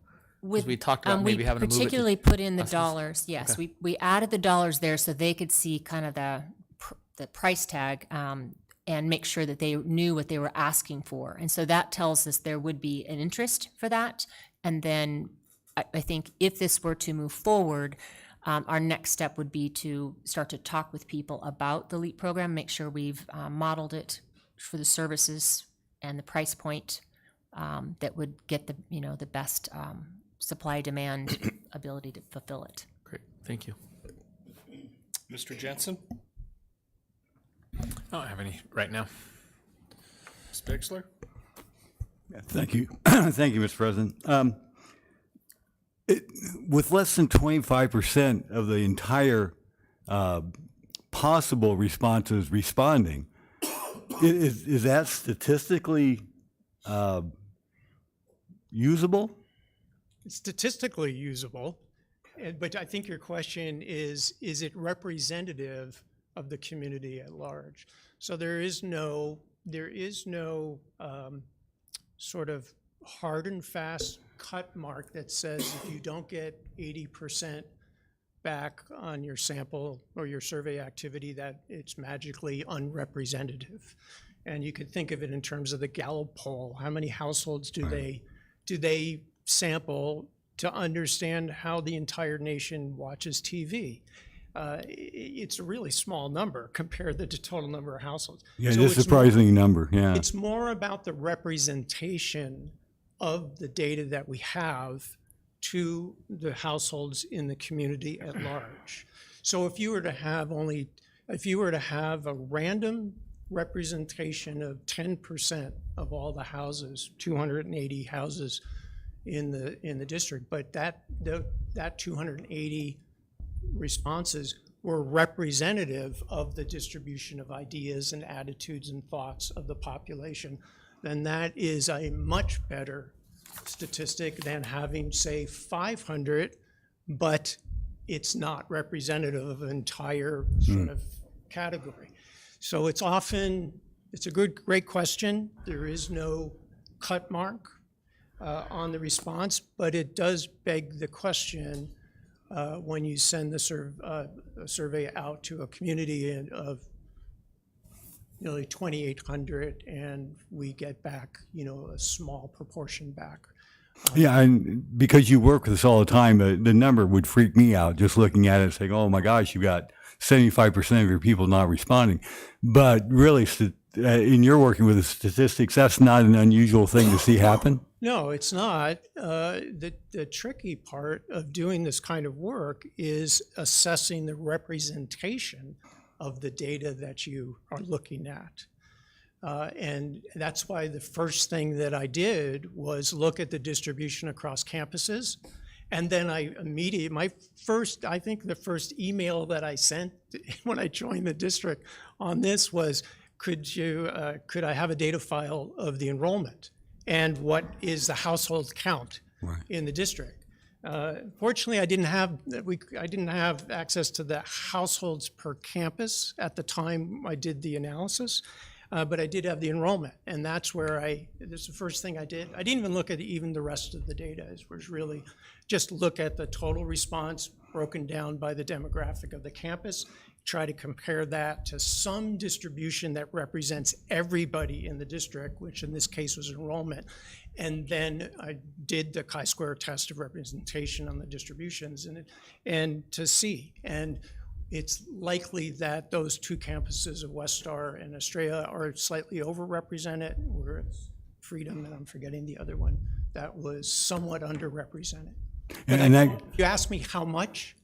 We talked about maybe having to move it. We particularly put in the dollars, yes. Okay. We added the dollars there so they could see kind of the price tag and make sure that they knew what they were asking for. And so that tells us there would be an interest for that. And then I think if this were to move forward, our next step would be to start to talk with people about the LEAP program, make sure we've modeled it for the services and the price point that would get the best supply-demand ability to fulfill it. Great, thank you. Mr. Jensen? I don't have any right now. Ms. Bixler? Thank you. Thank you, Mr. President. With less than 25% of the entire possible responses responding, is that statistically usable? It's statistically usable, but I think your question is it representative of the community at large? So there is no sort of hard and fast cut mark that says if you don't get 80% back on your sample or your survey activity that it's magically unrepresentative. And you could think of it in terms of the Gallup poll. How many households do they sample to understand how the entire nation watches TV? It's a really small number compared to the total number of households. Yeah, So it's a it's more- surprising number, yeah. It's more about the representation of the data that we have to the households in the community at large. So if you were to have a random representation of 10% of all the houses, 280 houses in the district, but that 280 responses were representative of the distribution of ideas and attitudes and thoughts of the population, then that is a much better statistic than having, say, 500, but it's not representative of an entire sort of category. So it's a great question. There is no cut mark on the response, but it does beg the question when you send the survey out to a community of nearly 2,800 and we get back, a small proportion back. Yeah, and because you work with us all the time, the number would freak me out just looking at it and saying, oh my gosh, you got 75% of your people not responding. But really, in your working with the statistics, that's not an unusual thing to see happen. No, it's not. The tricky part of doing this kind of work is assessing the representation of the data that you are looking at. And that's why the first thing that I did was look at the distribution across campuses. And then I think the first email that I sent when I joined the district on this was, could I have a data file of the enrollment? And what is the household count in the district? Fortunately, I didn't have access to the households per campus at the time I did the analysis, but I did have the enrollment, and that's where that's the first thing I did. I didn't even look at even the rest of the data. It was really just look at the total response broken down by the demographic of the campus, try to compare that to some distribution that represents everybody in the district, which in this case was enrollment. And then I did the chi-square test of representation on the distributions and to see. And it's likely that those two campuses of West Star and Estrella are slightly overrepresented, whereas Freedom, and I'm forgetting the other one, that was somewhat underrepresented. And if you ask me how much,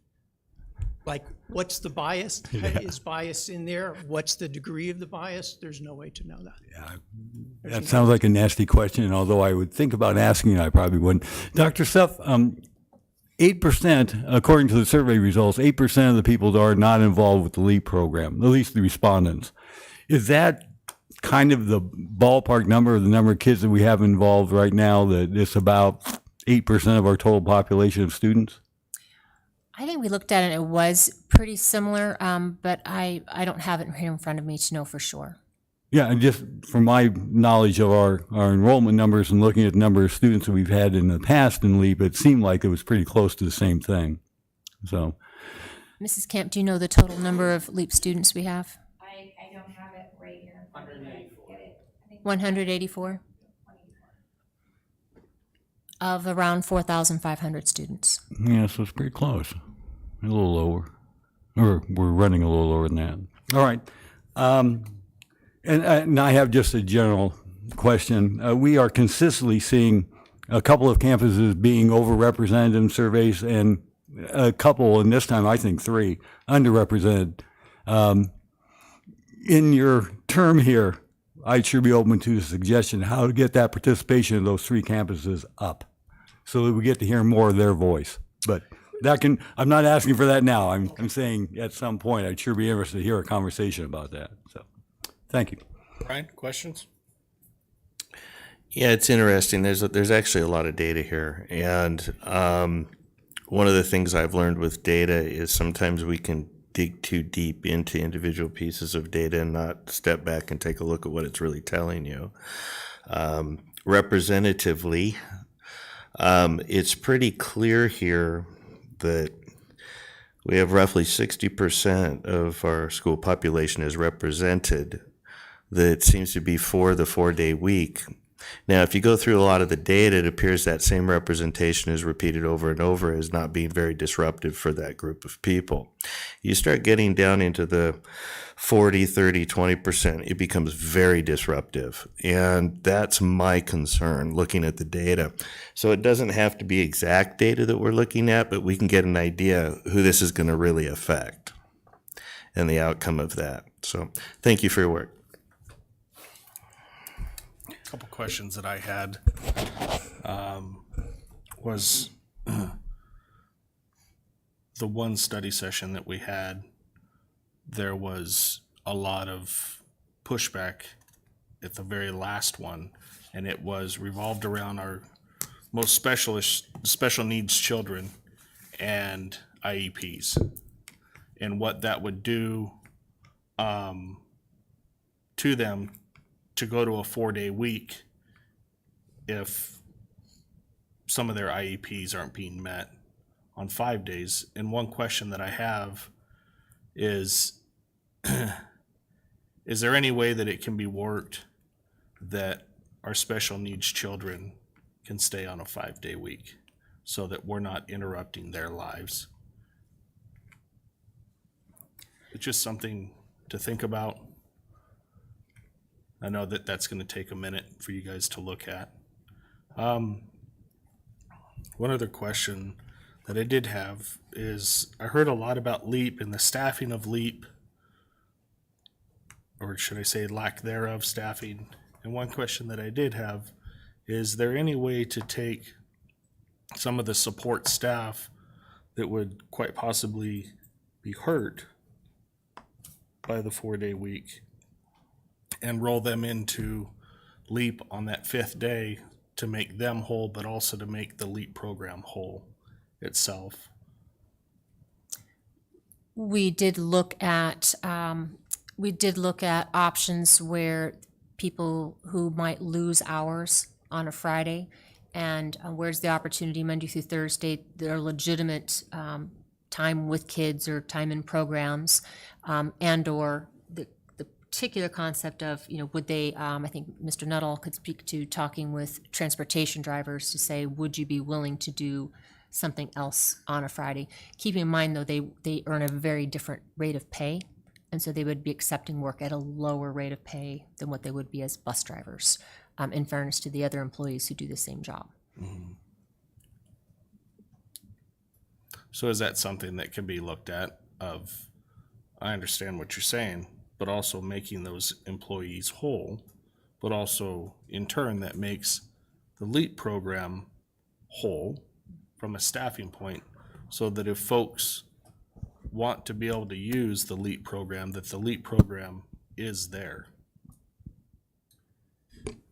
like what's the bias? Is bias in there? What's the degree of the bias? There's no way to know that. Yeah, that sounds like a nasty question, and although I would think about asking it, I probably wouldn't. Dr. Seff, 8%, according to the survey results, 8% of the people that are not involved with the LEAP program, at least the respondents. Is that kind of the ballpark number of the number of kids that we have involved right now, that it's about 8% of our total population of students? I think we looked at it, it was pretty similar, but I don't have it here in front of me to know for sure. Yeah, and just from my knowledge of our enrollment numbers and looking at the number of students that we've had in the past in LEAP, it seemed like it was pretty close to the same thing. So, Mrs. Camp, do you know the total number of LEAP students we have? I don't have it right here. 184? Of around 4,500 students. yeah, so it's pretty close. A little lower. Or we're running a little lower than that. All right. And I have just a general question. We are consistently seeing a couple of campuses being overrepresented in surveys and a couple, and this time I think 3, underrepresented. In your term here, I'd sure be open to the suggestion how to get that participation of those 3 campuses up so that we get to hear more of their voice. But I'm not asking for that now. I'm saying at some point I'd sure be interested to hear a conversation about that. So, thank you. Brian, questions? Yeah, it's interesting. There's actually a lot of data here, and one of the things I've learned with data is sometimes we can dig too deep into individual pieces of data and not step back and take a look at what it's really telling you. Representatively, it's pretty clear here that we have roughly 60% of our school population is represented. That seems to be for the 4-day week. Now, if you go through a lot of the data, it appears that same representation is repeated over and over as not being very disruptive for that group of people. You start getting down into the 40, 30, 20%, it becomes very disruptive. And that's my concern looking at the data. So it doesn't have to be exact data that we're looking at, but we can get an idea who this is going to really affect and the outcome of that. So thank you for your work. Couple questions that I had was the one study session that we had there was a lot of pushback at the very last one, and it was revolved around our most special needs children and IEPs, and what that would do to them to go to a 4-day week if some of their IEPs aren't being met on 5 days. And one question that I have is, is there any way that it can be worked that our special needs children can stay on a 5-day week so that we're not interrupting their lives? It's just something to think about. I know that that's going to take a minute for you guys to look at. One other question that I did have is, I heard a lot about LEAP and the staffing of LEAP, or should I say lack thereof staffing. And one question that I did have is there any way to take some of the support staff that would quite possibly be hurt by the 4-day week and roll them into LEAP on that 5th day to make them whole, but also to make the LEAP program whole itself? We did look at options where people who might lose hours on a Friday, and where's the opportunity Monday through Thursday, their legitimate time with kids or time in programs, and or the particular concept of, would they, I think Mr. Nuttall could speak to talking with transportation drivers to say, would you be willing to do something else on a Friday? Keeping in mind, though, they earn a very different rate of pay, and so they would be accepting work at a lower rate of pay than what they would be as bus drivers, in fairness to the other employees who do the same job. Mm-hmm. So is that something that can be looked at of, I understand what you're saying, but also making those employees whole, but also in turn that makes the LEAP program whole from a staffing point, so that if folks want to be able to use the LEAP program, that the LEAP program is there.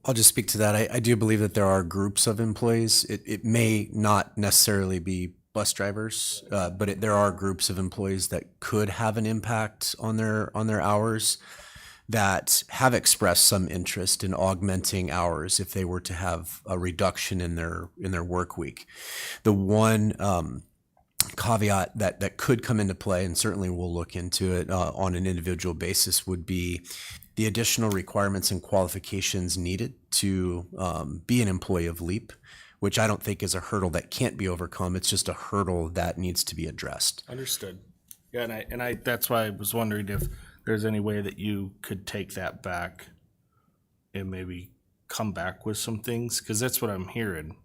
I'll just speak to that. I do believe that there are groups of employees. It may not necessarily be bus drivers, but there are groups of employees that could have an impact on their hours, that have expressed some interest in augmenting hours if they were to have a reduction in their work week. The one caveat that could come into play, and certainly we'll look into it on an individual basis, would be the additional requirements and qualifications needed to be an employee of LEAP, which I don't think is a hurdle that can't be overcome. It's just a hurdle that needs to be addressed. Understood. Yeah, and I that's why I was wondering if there's any way that you could take that back and maybe come back with some things, because that's what I'm hearing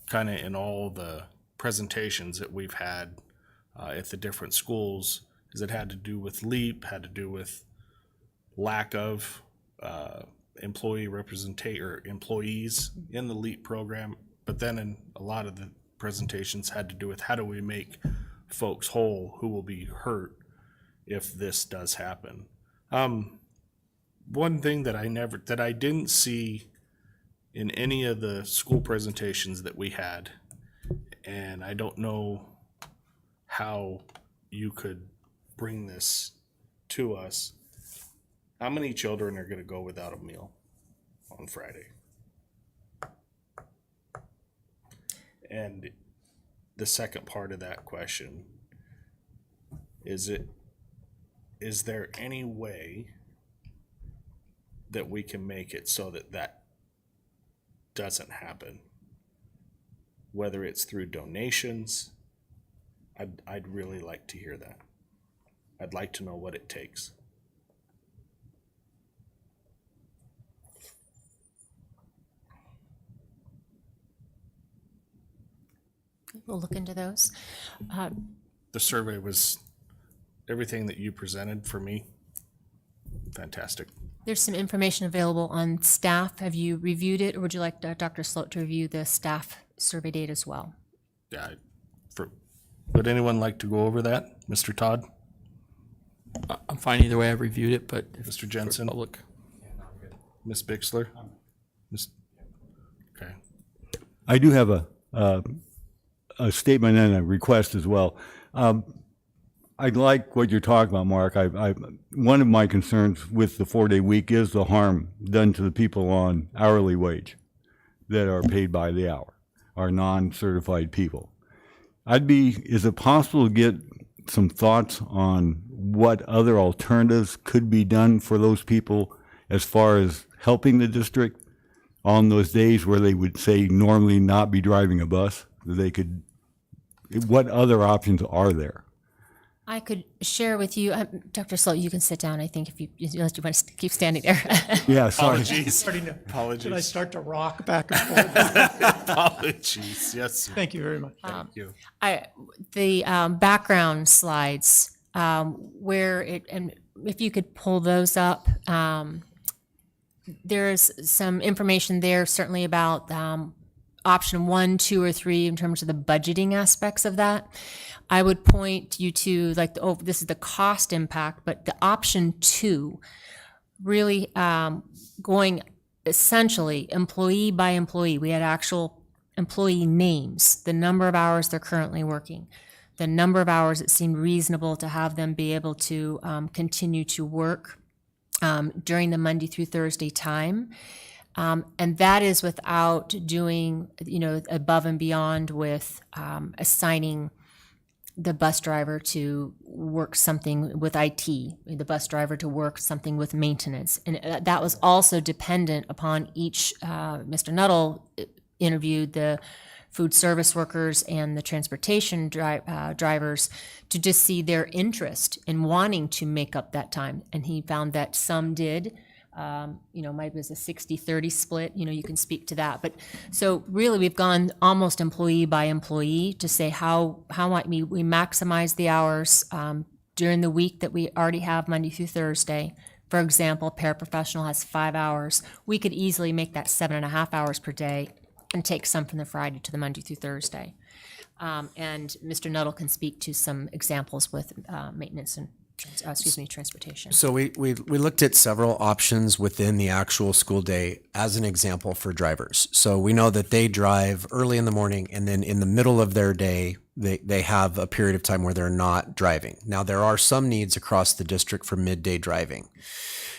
kind of in all the presentations that we've had at the different schools, is it had to do with LEAP, had to do with lack of employee representation or employees in the LEAP program, but then in a lot of the presentations had to do with how do we make folks whole who will be hurt if this does happen. One thing that I didn't see in any of the school presentations that we had, and I don't know how you could bring this to us, how many children are going to go without a meal on Friday? And the second part of that question, is there any way that we can make it so that doesn't happen? Whether it's through donations, I'd really like to hear that. I'd like to know what it takes. We'll look into those. The survey was everything that you presented for me. Fantastic. There's some information available on staff. Have you reviewed it, or would you like Dr. Sloat to review the staff survey data as well? Yeah. Would anyone like to go over that, Mr. Todd? I'm fine either way. I've reviewed it, but if Mr. Jensen? public. Ms. Bixler? Okay. I do have a statement and a request as well. I like what you're talking about, Mark. One of my concerns with the 4-day week is the harm done to the people on hourly wage that are paid by the hour, our non-certified people. Is it possible to get some thoughts on what other alternatives could be done for those people as far as helping the district on those days where they would say normally not be driving a bus? What other options are there? I could share with you, Dr. Sloat, you can sit down, I think, unless you want to keep standing there. Yeah, sorry. Apologies. Should I Apologies. start to rock back and forth? Apologies. Yes. sir. Thank you very much. Thank you. The background slides, where and if you could pull those up, there's some information there certainly about option 1, 2, or 3 in terms of the budgeting aspects of that. I would point you to this is the cost impact, but the option 2, really going essentially employee by employee. We had actual employee names, the number of hours they're currently working, the number of hours it seemed reasonable to have them be able to continue to work during the Monday through Thursday time. And that is without doing, above and beyond with assigning the bus driver to work something with IT, the bus driver to work something with maintenance. And that was also dependent upon each, Mr. Nuttall interviewed the food service workers and the transportation drivers to just see their interest in wanting to make up that time. And he found that some did. Maybe it was a 60-30 split, you can speak to that. But so really we've gone almost employee by employee to say how might we maximize the hours during the week that we already have Monday through Thursday. For example, paraprofessional has 5 hours. We could easily make that 7.5 hours per day and take some from the Friday to the Monday through Thursday. And Mr. Nuttall can speak to some examples with maintenance and transportation. So we looked at several options within the actual school day as an example for drivers. So we know that they drive early in the morning, and then in the middle of their day, they have a period of time where they're not driving. Now, there are some needs across the district for midday driving.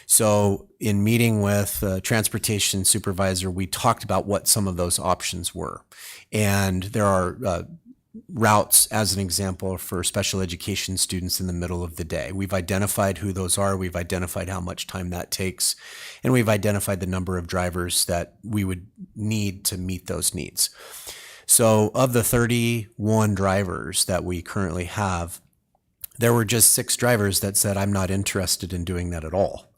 So in meeting with a transportation supervisor, we talked about what some of those options were. And there are routes, as an example, for special education students in the middle of the day. We've identified who those are. We've identified how much time that takes. And we've identified the number of drivers that we would need to meet those needs. So of the 31 drivers that we currently have, there were just 6 drivers that said, I'm not interested in doing that at all.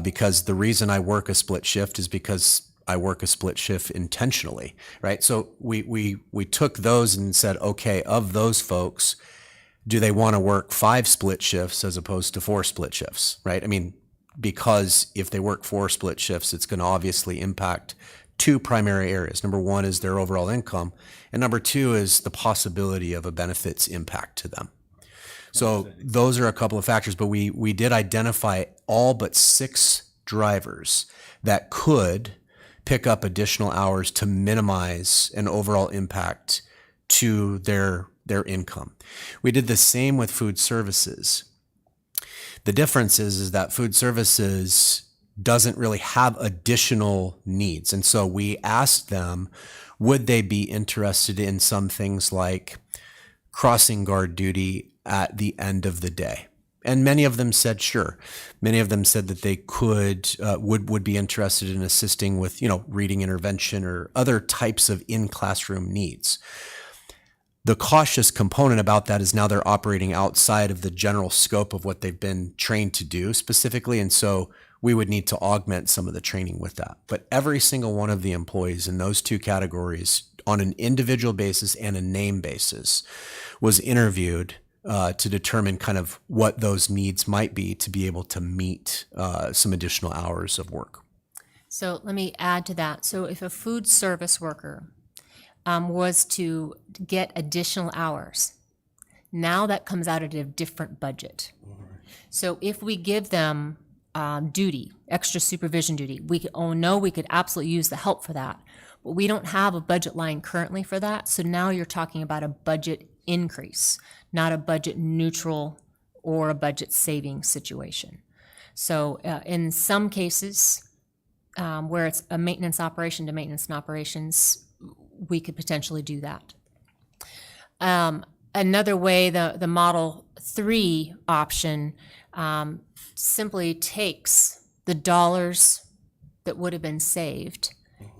Because the reason I work a split shift is because I work a split shift intentionally, right? So we took those and said, okay, of those folks, do they want to work 5 split shifts as opposed to 4 split shifts, right? I mean, because if they work 4 split shifts, it's going to obviously impact 2 primary areas. Number 1 is their overall income, and number 2 is the possibility of a benefits impact to them. So those are a couple of factors, but we did identify all but 6 drivers that could pick up additional hours to minimize an overall impact to their income. We did the same with food services. The difference is that food services doesn't really have additional needs. And so we asked them, would they be interested in some things like crossing guard duty at the end of the day? And many of them said sure. Many of them said that they would be interested in assisting with, reading intervention or other types of in-classroom needs. The cautious component about that is now they're operating outside of the general scope of what they've been trained to do specifically, and so we would need to augment some of the training with that. But every single one of the employees in those 2 categories on an individual basis and a name basis was interviewed to determine kind of what those needs might be to be able to meet some additional hours of work. So let me add to that. So if a food service worker was to get additional hours, now that comes out of a different budget. So if we give them duty, extra supervision duty, we could, oh no, we could absolutely use the help for that. But we don't have a budget line currently for that. So now you're talking about a budget increase, not a budget neutral or a budget saving situation. So in some cases, where it's a maintenance operation to maintenance and operations, we could potentially do that. Another way, the Model 3 option simply takes the dollars that would have been saved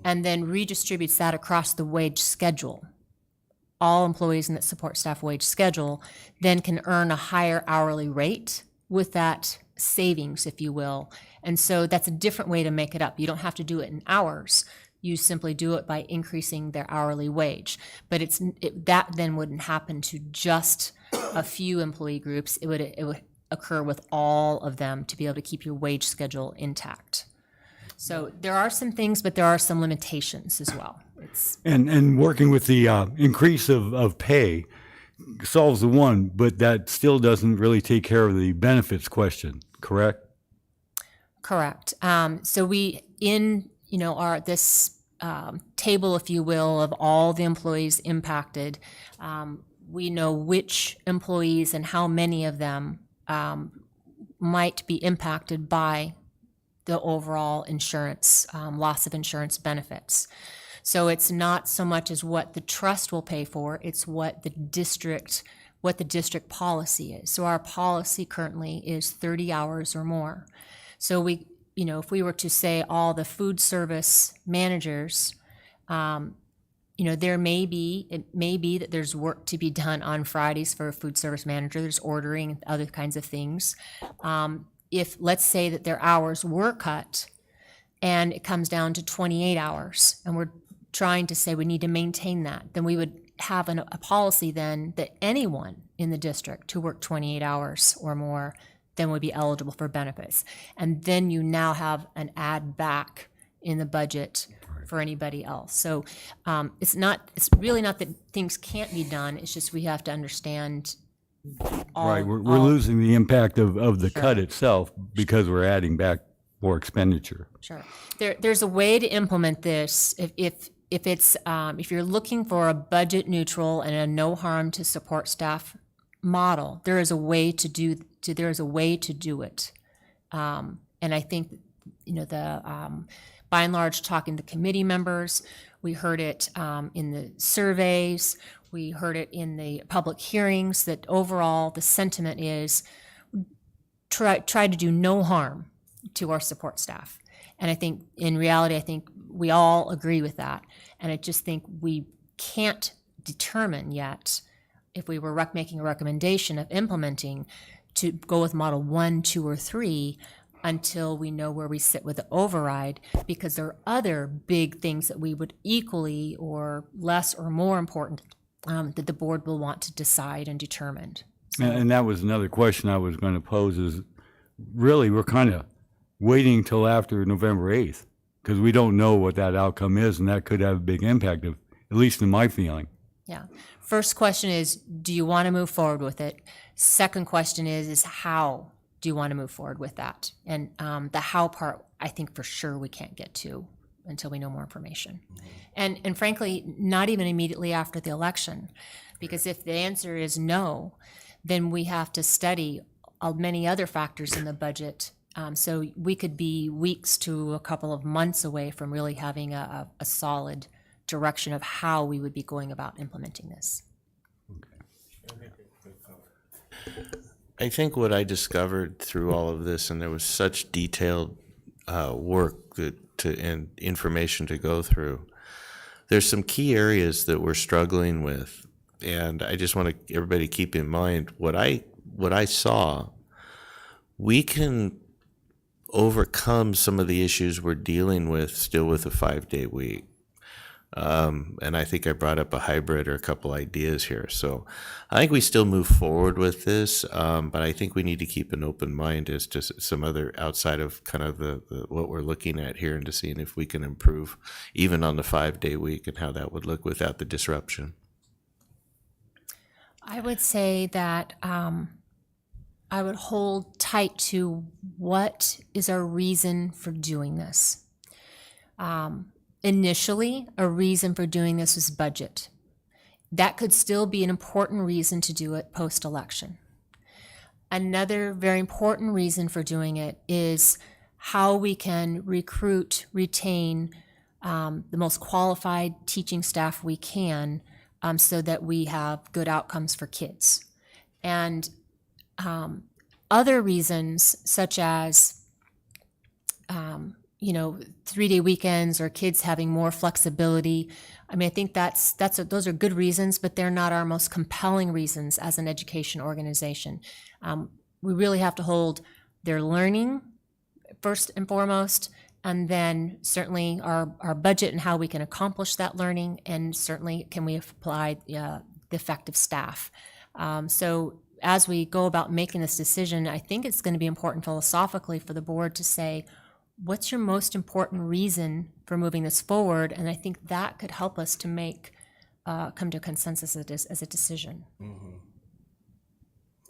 and then redistributes that across the wage schedule. All employees in that support staff wage schedule then can earn a higher hourly rate with that savings, if you will. And so that's a different way to make it up. You don't have to do it in hours. You simply do it by increasing their hourly wage. But that then wouldn't happen to just a few employee groups. It would occur with all of them to be able to keep your wage schedule intact. So there are some things, but there are some limitations as well. And working with the increase of pay solves the one, but that still doesn't really take care of the benefits question, correct? Correct. So we, in this table, if you will, of all the employees impacted, we know which employees and how many of them might be impacted by the overall insurance, loss of insurance benefits. So it's not so much as what the trust will pay for, it's what the district policy is. So our policy currently is 30 hours or more. So if we were to say all the food service managers, it may be that there's work to be done on Fridays for a food service manager, there's ordering and other kinds of things. If let's say that their hours were cut and it comes down to 28 hours and we're trying to say we need to maintain that, then we would have a policy then that anyone in the district who worked 28 hours or more then would be eligible for benefits. And then you now have an add back in the budget for anybody else. So it's really not that things can't be done, it's just we have to understand Right, we're losing the impact of the cut itself because we're adding back more expenditure. Sure. There's a way to implement this if you're looking for a budget neutral and a no harm to support staff model. There is a way to do it, and I think by and large, talking to committee members, we heard it in the surveys. We heard it in the public hearings that overall the sentiment is try to do no harm to our support staff. And I think in reality, we all agree with that. And I just think we can't determine yet if we were making a recommendation of implementing to go with Model 1, 2, or 3 until we know where we sit with the override, because there are other big things that we would equally or less or more important that the board will want to decide and determine. So, And that was another question I was going to pose is really we're kind of waiting till after November 8th because we don't know what that outcome is, and that could have a big impact, at least in my feeling. yeah. First question is, do you want to move forward with it? Second question is how do you want to move forward with that? And the how part, I think for sure we can't get to until we know more information. And frankly, not even immediately after the election, because if the answer is no, then we have to study many other factors in the budget. So we could be weeks to a couple of months away from really having a solid direction of how we would be going about implementing this. I think what I discovered through all of this, and there was such detailed work and information to go through, there's some key areas that we're struggling with, and I just want everybody to keep in mind what I saw. We can overcome some of the issues we're dealing with still with a 5-day week. And I think I brought up a hybrid or a couple ideas here. So I think we still move forward with this, but I think we need to keep an open mind as to some other outside of kind of the what we're looking at here and to seeing if we can improve even on the 5-day week and how that would look without the disruption. I would say that I would hold tight to what is our reason for doing this. Initially, a reason for doing this was budget. That could still be an important reason to do it post-election. Another very important reason for doing it is how we can recruit, retain the most qualified teaching staff we can so that we have good outcomes for kids. And other reasons, such as 3-day weekends or kids having more flexibility. I mean, I think those are good reasons, but they're not our most compelling reasons as an education organization. We really have to hold their learning first and foremost, and then certainly our budget and how we can accomplish that learning, and certainly can we apply the effective staff. So as we go about making this decision, I think it's going to be important philosophically for the board to say, what's your most important reason for moving this forward? And I think that could help us to come to a consensus as a decision. Mm-hmm.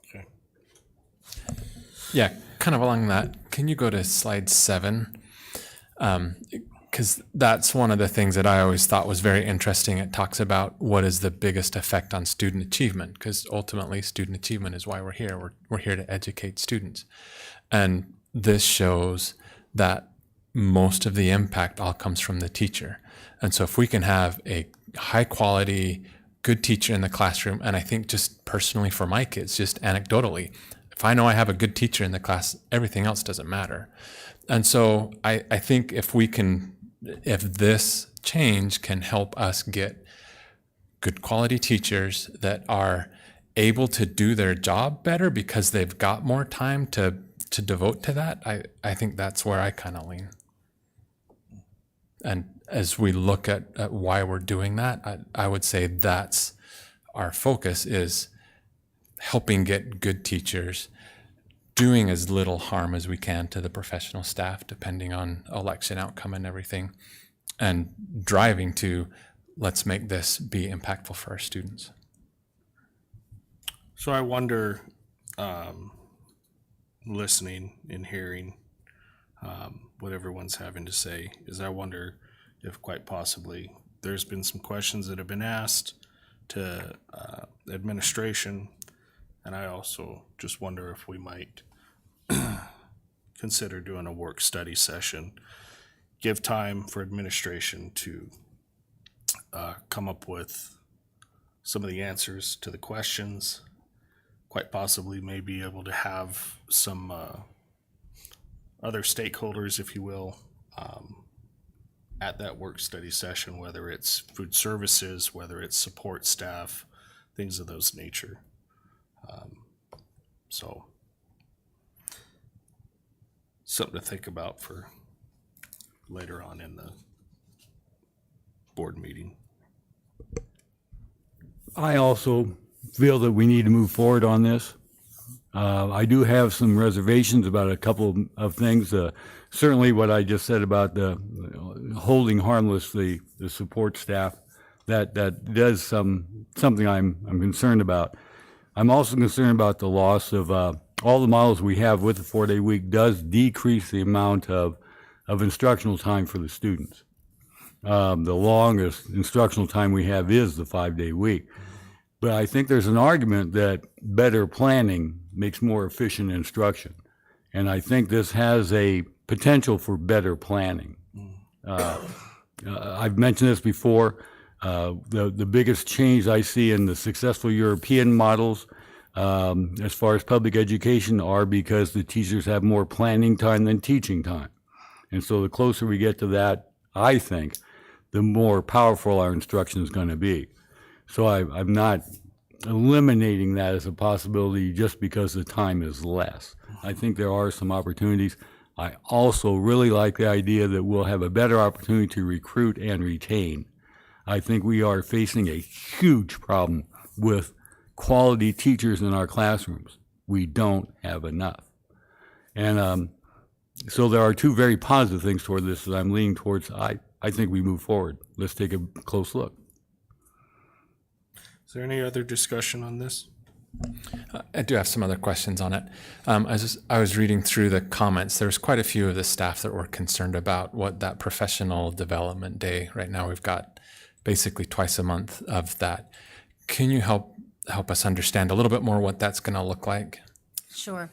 Okay. Yeah, kind of along that, can you go to slide 7? Because that's one of the things that I always thought was very interesting. It talks about what is the biggest effect on student achievement, because ultimately student achievement is why we're here. We're here to educate students. And this shows that most of the impact all comes from the teacher. And so if we can have a high quality, good teacher in the classroom, and I think just personally for my kids, just anecdotally, if I know I have a good teacher in the class, everything else doesn't matter. And so I think if this change can help us get good quality teachers that are able to do their job better because they've got more time to devote to that, I think that's where I kind of lean. And as we look at why we're doing that, I would say that's our focus, is helping get good teachers, doing as little harm as we can to the professional staff, depending on election outcome and everything, and driving to, let's make this be impactful for our students. So I wonder, listening and hearing what everyone's having to say, is I wonder if quite possibly there's been some questions that have been asked to administration, and I also just wonder if we might consider doing a work study session, give time for administration to come up with some of the answers to the questions, quite possibly may be able to have some other stakeholders, if you will, at that work study session, whether it's food services, whether it's support staff, things of those nature. So something to think about for later on in the board meeting. I also feel that we need to move forward on this. I do have some reservations about a couple of things. Certainly what I just said about the holding harmless the support staff, that does something I'm concerned about. I'm also concerned about the loss of all the models we have with the 4-day week does decrease the amount of instructional time for the students. The longest instructional time we have is the 5-day week. But I think there's an argument that better planning makes more efficient instruction. And I think this has a potential for better planning. I've mentioned this before. The biggest change I see in the successful European models as far as public education are because the teachers have more planning time than teaching time. And so the closer we get to that, I think, the more powerful our instruction is going to be. So I'm not eliminating that as a possibility just because the time is less. I think there are some opportunities. I also really like the idea that we'll have a better opportunity to recruit and retain. I think we are facing a huge problem with quality teachers in our classrooms. We don't have enough. And so there are two very positive things toward this that I'm leaning towards. I think we move forward. Let's take a close look. Is there any other discussion on this? I do have some other questions on it. I was reading through the comments. There was quite a few of the staff that were concerned about what that professional development day. Right now, we've got basically twice a month of that. Can you help us understand a little bit more what that's going to look like? Sure.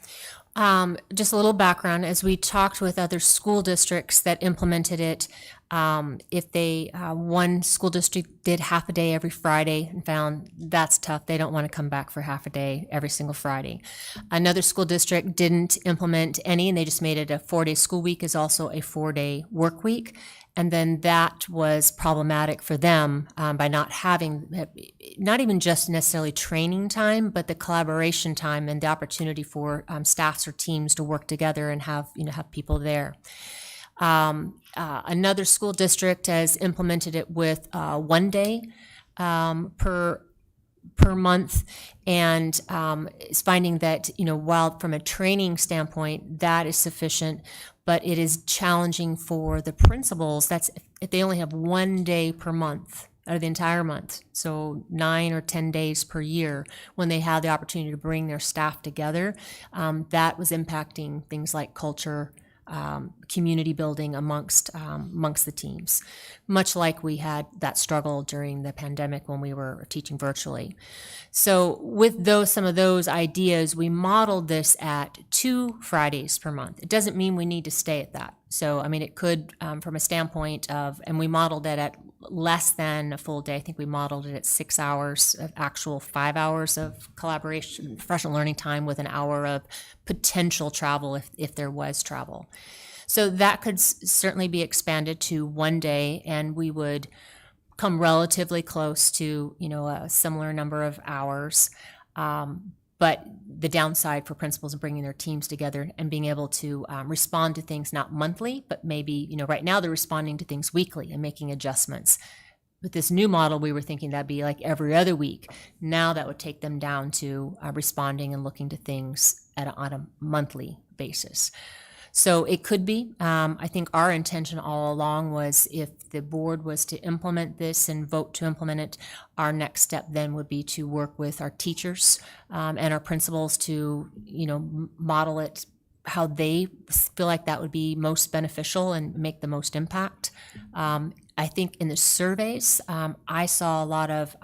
Just a little background, as we talked with other school districts that implemented it, if they, one school district did half a day every Friday and found that's tough, they don't want to come back for half a day every single Friday. Another school district didn't implement any, and they just made it a 4-day school week is also a 4-day work week. And then that was problematic for them by not having, not even just necessarily training time, but the collaboration time and the opportunity for staffs or teams to work together and have people there. Another school district has implemented it with 1 day per month, and is finding that, while from a training standpoint, that is sufficient, but it is challenging for the principals. That's if they only have 1 day per month out of the entire month, so 9 or 10 days per year, when they have the opportunity to bring their staff together. That was impacting things like culture, community building amongst the teams, much like we had that struggle during the pandemic when we were teaching virtually. So with some of those ideas, we modeled this at 2 Fridays per month. It doesn't mean we need to stay at that. So, it could, from a standpoint of, and we modeled it at less than a full day. I think we modeled it at 6 hours of actual 5 hours of collaboration, professional learning time with an hour of potential travel if there was travel. So that could certainly be expanded to 1 day, and we would come relatively close to, a similar number of hours. But the downside for principals of bringing their teams together and being able to respond to things not monthly, but maybe, right now they're responding to things weekly and making adjustments. With this new model, we were thinking that'd be like every other week. Now that would take them down to responding and looking to things on a monthly basis. So it could be. I think our intention all along was if the board was to implement this and vote to implement it, our next step then would be to work with our teachers and our principals to, model it how they feel like that would be most beneficial and make the most impact. I think in the surveys, I saw a lot of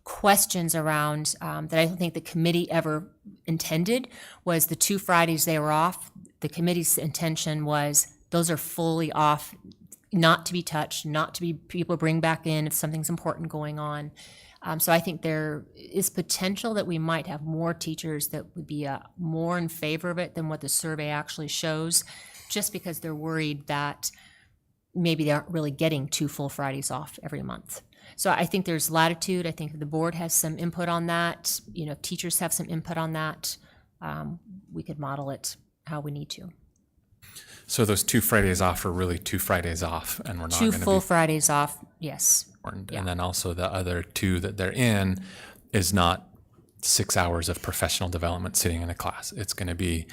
questions around that I don't think the committee ever intended was the 2 Fridays they were off. The committee's intention was those are fully off, not to be touched, not to be people bring back in if something's important going on. So I think there is potential that we might have more teachers that would be more in favor of it than what the survey actually shows, just because they're worried that maybe they aren't really getting 2 full Fridays off every month. So I think there's latitude. I think the board has some input on that. If teachers have some input on that, we could model it how we need to. So those 2 Fridays off are really 2 Fridays off, and we're not 2 going to full be Fridays off, yes. important. Yeah. And then also the other 2 that they're in is not 6 hours of professional development sitting in a class. It's going to be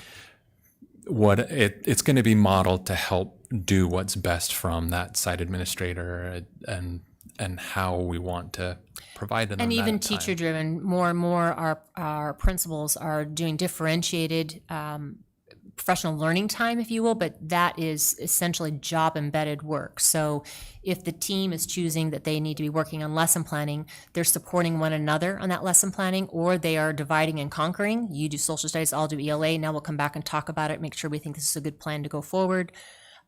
it's going to be modeled to help do what's best from that site administrator and how we want to provide them. And even that time. teacher driven, more and more our principals are doing differentiated professional learning time, if you will, but that is essentially job embedded work. So if the team is choosing that they need to be working on lesson planning, they're supporting one another on that lesson planning, or they are dividing and conquering. You do social studies, I'll do ELA. Now we'll come back and talk about it, make sure we think this is a good plan to go forward.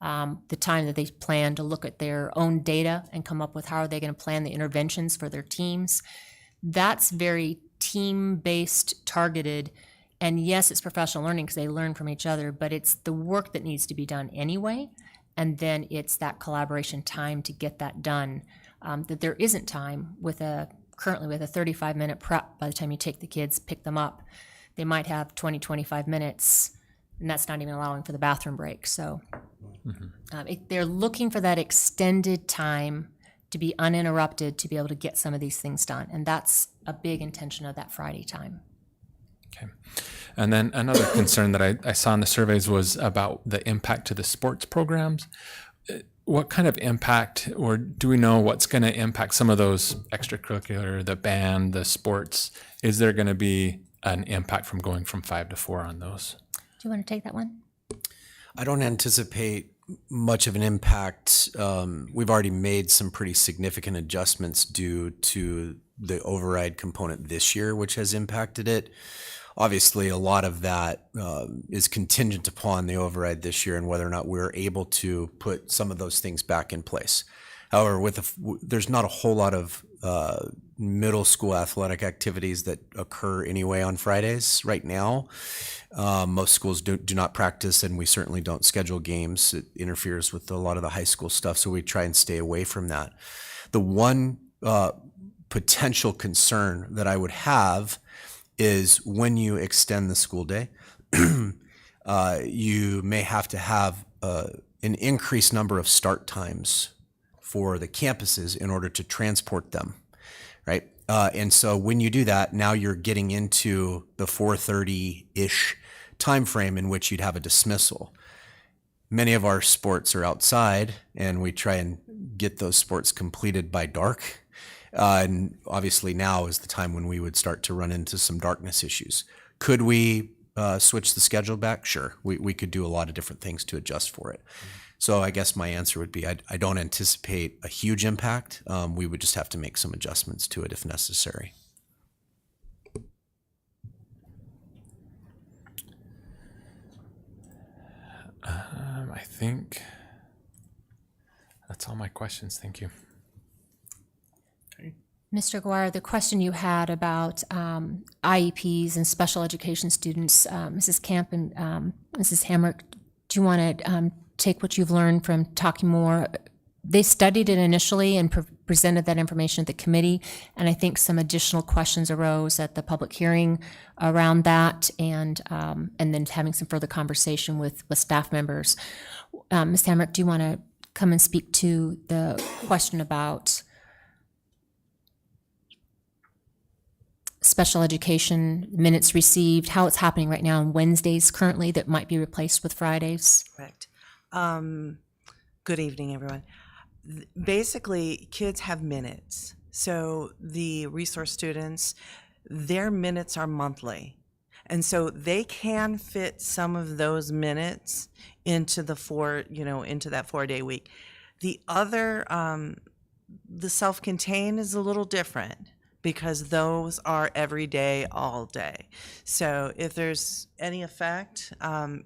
The time that they plan to look at their own data and come up with how are they going to plan the interventions for their teams. That's very team-based, targeted. And yes, it's professional learning because they learn from each other, but it's the work that needs to be done anyway. And then it's that collaboration time to get that done. That there isn't time currently with a 35-minute prep by the time you take the kids, pick them up. They might have 20, 25 minutes, and that's not even allowing for the bathroom break. So they're looking for that extended time to be uninterrupted to be able to get some of these things done. And that's a big intention of that Friday time. Okay. And then another concern that I saw in the surveys was about the impact to the sports programs. what kind of impact, or do we know what's going to impact some of those extracurricular, the band, the sports? Is there going to be an impact from going from 5 to 4 on those? Do you want to take that one? I don't anticipate much of an impact. We've already made some pretty significant adjustments due to the override component this year, which has impacted it. Obviously, a lot of that is contingent upon the override this year and whether or not we're able to put some of those things back in place. However, there's not a whole lot of middle school athletic activities that occur anyway on Fridays right now. Most schools do not practice, and we certainly don't schedule games. It interferes with a lot of the high school stuff, so we try and stay away from that. The one potential concern that I would have is when you extend the school day, you may have to have an increased number of start times for the campuses in order to transport them, right? And so when you do that, now you're getting into the 4:30-ish time frame in which you'd have a dismissal. Many of our sports are outside, and we try and get those sports completed by dark. And obviously now is the time when we would start to run into some darkness issues. Could we switch the schedule back? Sure. We could do a lot of different things to adjust for it. So I guess my answer would be I don't anticipate a huge impact. We would just have to make some adjustments to it if necessary. I think that's all my questions. Thank you. Mr. Guar, the question you had about IEPs and special education students, Mrs. Camp and Mrs. Hamrick, do you want to take what you've learned from talking more? They studied it initially and presented that information at the committee, and I think some additional questions arose at the public hearing around that, and then having some further conversation with staff members. Ms. Hamrick, do you want to come and speak to the question about special education minutes received, how it's happening right now on Wednesdays currently that might be replaced with Fridays? Correct. Good evening, everyone. Basically, kids have minutes. So the resource students, their minutes are monthly. And so they can fit some of those minutes into the into that 4-day week. The other, the self-contained is a little different, because those are every day, all day. So if there's any effect,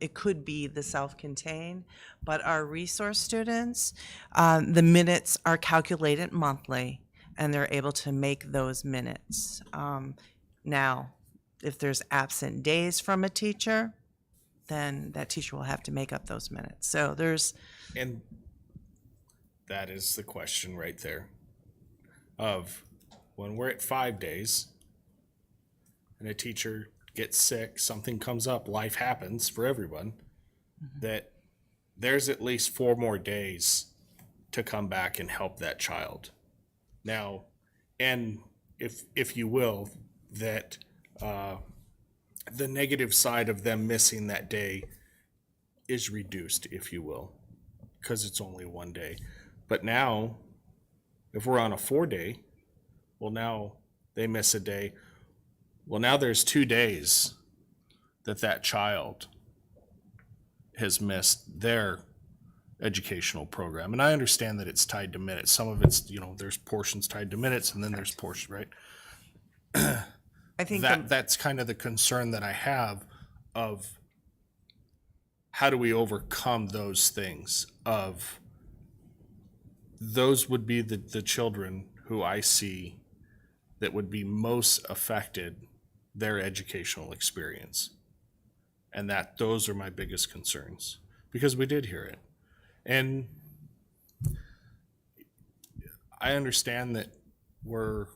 it could be the self-contained, but our resource students, the minutes are calculated monthly, and they're able to make those minutes. Now, if there's absent days from a teacher, then that teacher will have to make up those minutes. So And that is the question right there of, when we're at 5 days and a teacher gets sick, something comes up, life happens for everyone, that there's at least 4 more days to come back and help that child. Now, and if you will, that the negative side of them missing that day is reduced, if you will, because it's only 1 day. But now, if we're on a 4-day, well, now they miss a day. Well, now there's 2 days that child has missed their educational program. And I understand that it's tied to minutes. Some of it's, there's portions tied to minutes, and then there's portions, right? I think that's kind of the concern that I have of how do we overcome those things. Of those would be the children who I see that would be most affected, their educational experience. And those are my biggest concerns, because we did hear it. And I understand that we're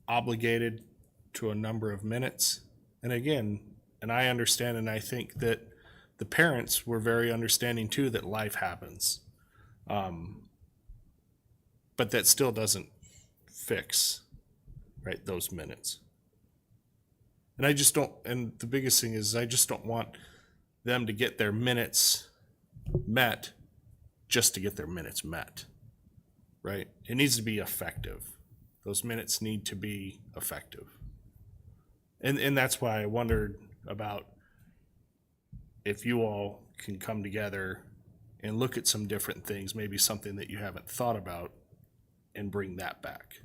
obligated to a number of minutes. And again, and I understand, and I think that the parents were very understanding too, that life happens. But that still doesn't fix, right, those minutes. And I just don't, and the biggest thing is I just don't want them to get their minutes met just to get their minutes met, right? It needs to be effective. Those minutes need to be effective. And that's why I wondered about if you all can come together and look at some different things, maybe something that you haven't thought about, and bring that back.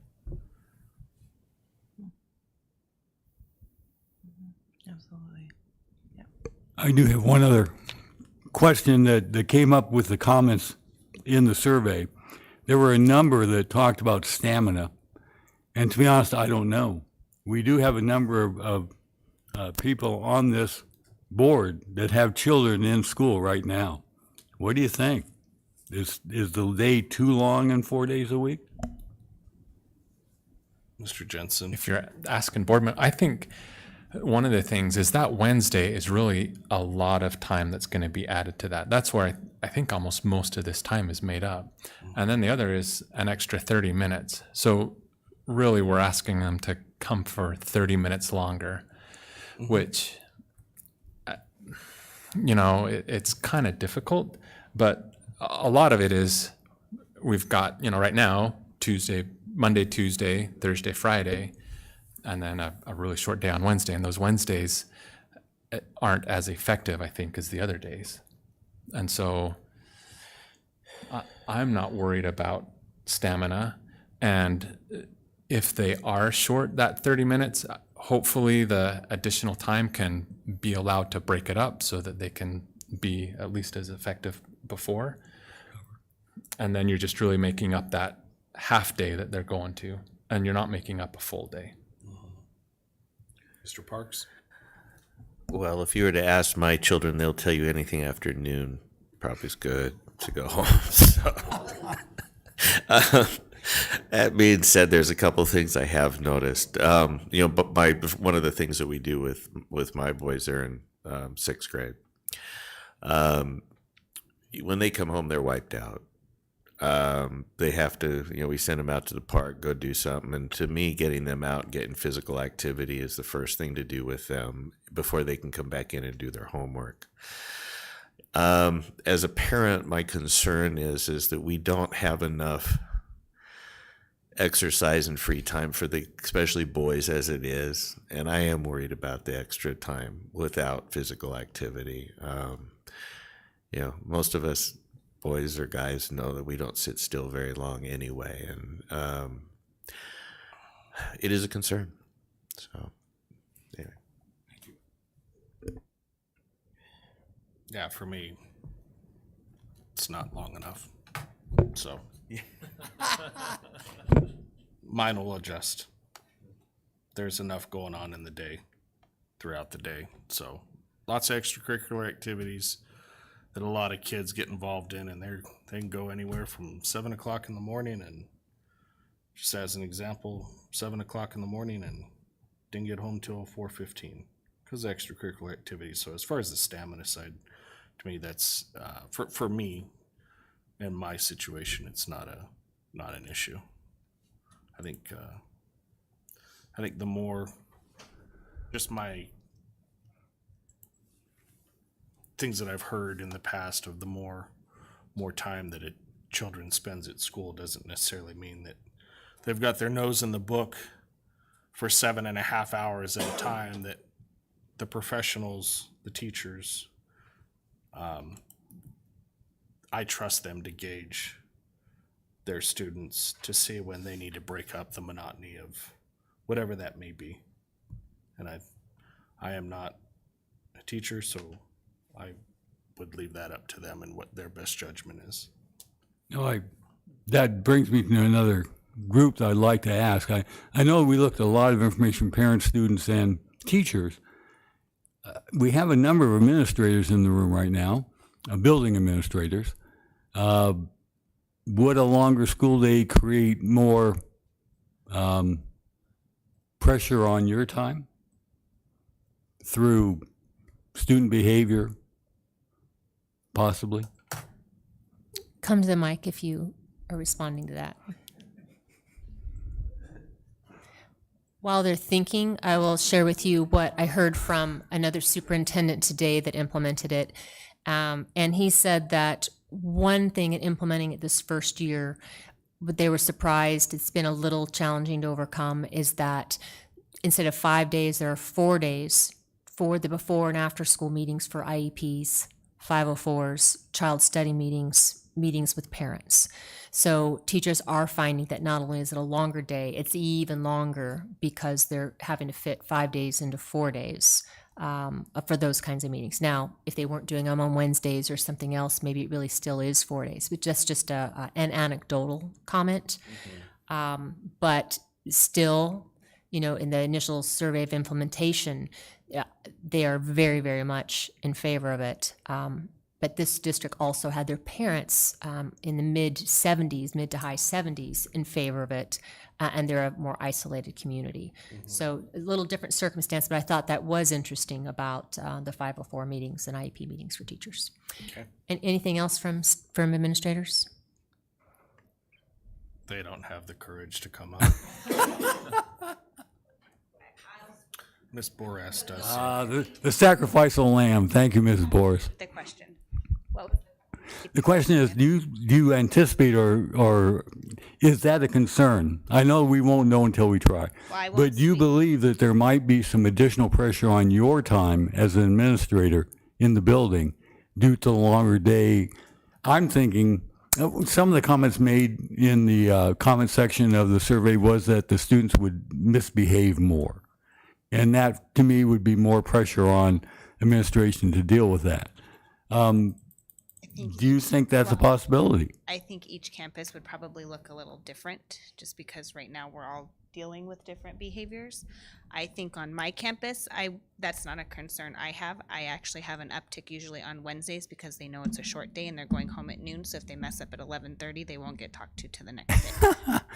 Absolutely. I do have one other question that came up with the comments in the survey. There were a number that talked about stamina. And to be honest, I don't know. We do have a number of people on this board that have children in school right now. What do you think? Is the day too long and 4 days a week? Mr. Jensen? If you're asking board members, I think one of the things is that Wednesday is really a lot of time that's going to be added to that. That's where I think almost most of this time is made up. And then the other is an extra 30 minutes. So really we're asking them to come for 30 minutes longer, which, it's kind of difficult, but a lot of it is we've got, right now, Monday, Tuesday, Thursday, Friday, and then a really short day on Wednesday. And those Wednesdays aren't as effective, I think, as the other days. And so I'm not worried about stamina. And if they are short that 30 minutes, hopefully the additional time can be allowed to break it up so that they can be at least as effective before. And then you're just really making up that half day that they're going to, and you're not making up a full day. Mr. Parks? Well, if you were to ask my children, they'll tell you anything after noon probably is good to go home. So, that being said, there's a couple of things I have noticed. But one of the things that we do with my boys, they're in 6th grade. When they come home, they're wiped out. They have to, we send them out to the park, go do something. And to me, getting them out, getting physical activity is the first thing to do with them before they can come back in and do their homework. As a parent, my concern is that we don't have enough exercise and free time for especially boys as it is. And I am worried about the extra time without physical activity. Most of us boys or guys know that we don't sit still very long anyway. And it is a concern. So, anyway. Yeah, for me, it's not long enough. So mine will adjust. There's enough going on in the day, throughout the day. So lots of extracurricular activities that a lot of kids get involved in, and they can go anywhere from 7 o'clock in the morning, and just as an example, 7 o'clock in the morning and didn't get home till 4:15 because of extracurricular activities. So as far as the stamina side, to me, that's for me in my situation, it's not an issue. I think the more, just my things that I've heard in the past of the more time that children spends at school doesn't necessarily mean that they've got their nose in the book for 7.5 hours at a time, that the professionals, the teachers, I trust them to gauge their students to see when they need to break up the monotony of whatever that may be. And I am not a teacher, so I would leave that up to them and what their best judgment is. That brings me to another group that I'd like to ask. I know we looked at a lot of information, parents, students, and teachers. We have a number of administrators in the room right now, building administrators. Would a longer school day create more pressure on your time through student behavior, possibly? Come to the mic if you are responding to that. While they're thinking, I will share with you what I heard from another superintendent today that implemented it. And he said that one thing in implementing it this first year, but they were surprised, it's been a little challenging to overcome, is that instead of 5 days, there are 4 days for the before and after school meetings for IEPs, 504s, child study meetings, meetings with parents. So teachers are finding that not only is it a longer day, it's even longer because they're having to fit 5 days into 4 days for those kinds of meetings. Now, if they weren't doing them on Wednesdays or something else, maybe it really still is 4 days, but just an anecdotal comment. But still, you know, in the initial survey of implementation, they are very, very much in favor of it. But this district also had their parents in the mid to high 70s in favor of it, and they're a more isolated community. So a little different circumstance, but I thought that was interesting about the 504 meetings and IEP meetings for teachers. Okay. And anything else from administrators? They don't have the courage to come up. Ms. Boras does. The sacrificial lamb. Thank you, Mrs. Boris. The question. The question is, do you anticipate or is that a concern? I know we won't know until we try. But do you believe that there might be some additional pressure on your time as an administrator in the building due to the longer day? I'm thinking some of the comments made in the comment section of the survey was that the students would misbehave more. And that, to me, would be more pressure on administration to deal with that. Do you think that's a possibility? I think each campus would probably look a little different, just because right now we're all dealing with different behaviors. I think on my campus, that's not a concern I have. I actually have an uptick usually on Wednesdays because they know it's a short day and they're going home at noon. So if they mess up at 11:30, they won't get talked to the next day.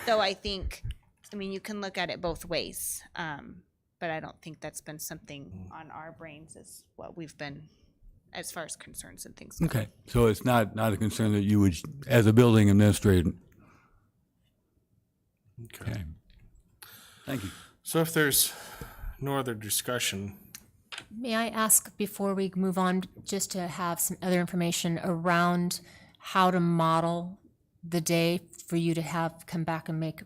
So I think, you can look at it both ways. But I don't think that's been something on our brains as what we've been as far as concerns and things go. Okay, so it's not a concern that you would, as a building administrator. Okay. Thank you. So if there's no other discussion, May I ask before we move on, just to have some other information around how to model the day for you to have come back and make,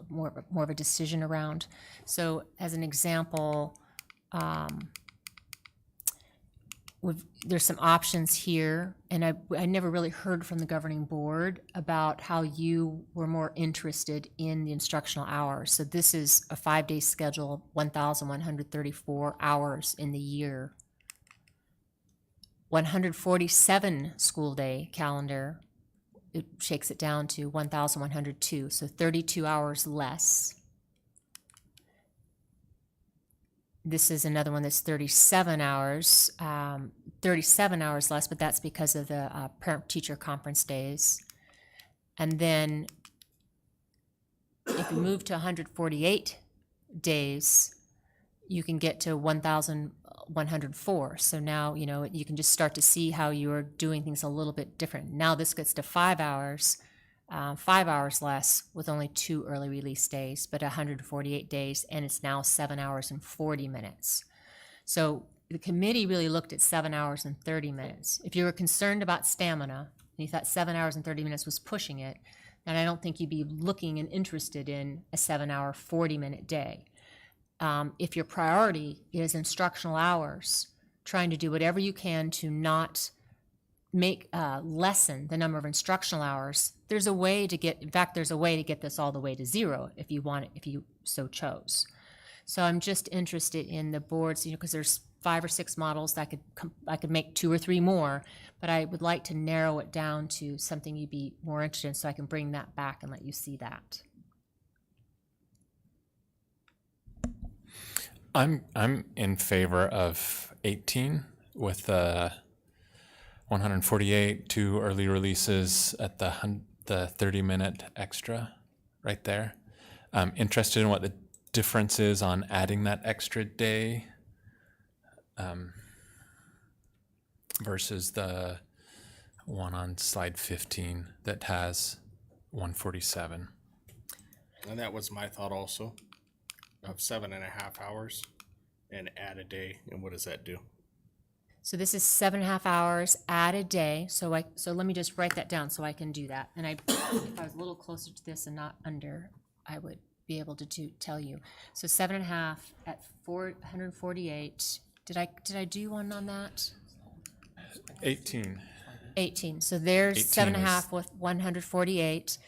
more of a decision around. So as an example, there's some options here, and I never really heard from the governing board about how you were more interested in the instructional hours. So this is a 5-day schedule, 1,134 hours in the year. 147 school day calendar, it shakes it down to 1,102, so 32 hours less. This is another one that's 37 hours, 37 hours less, but that's because of the parent-teacher conference days. And then if you move to 148 days, you can get to 1,104. So now, you can just start to see how you're doing things a little bit different. Now this gets to 5 hours. 5 hours less with only 2 early release days, but 148 days, and it's now 7 hours and 40 minutes. So the committee really looked at 7 hours and 30 minutes. If you were concerned about stamina, and you thought 7 hours and 30 minutes was pushing it, then I don't think you'd be looking and interested in a 7-hour, 40-minute day. If your priority is instructional hours, trying to do whatever you can to not lessen the number of instructional hours, there's a way to get this all the way to 0 if you want it, if you so chose. So I'm just interested in the boards, because there's 5 or 6 models that I could make 2 or 3 more, but I would like to narrow it down to something you'd be more interested in, so I can bring that back and let you see that. I'm in favor of 18 with 148, 2 early releases at the 30-minute extra right there. I'm interested in what the difference is on adding that extra day versus the one on slide 15 that has 147. and that was my thought also, of 7.5 hours and add a day, and what does that do? So this is 7.5 hours at a day. So let me just write that down so I can do that. And if I was a little closer to this and not under, I would be able to tell you. So 7.5 at 148. Did I do one on that? 18. 18. So there's 18 7.5 with 148.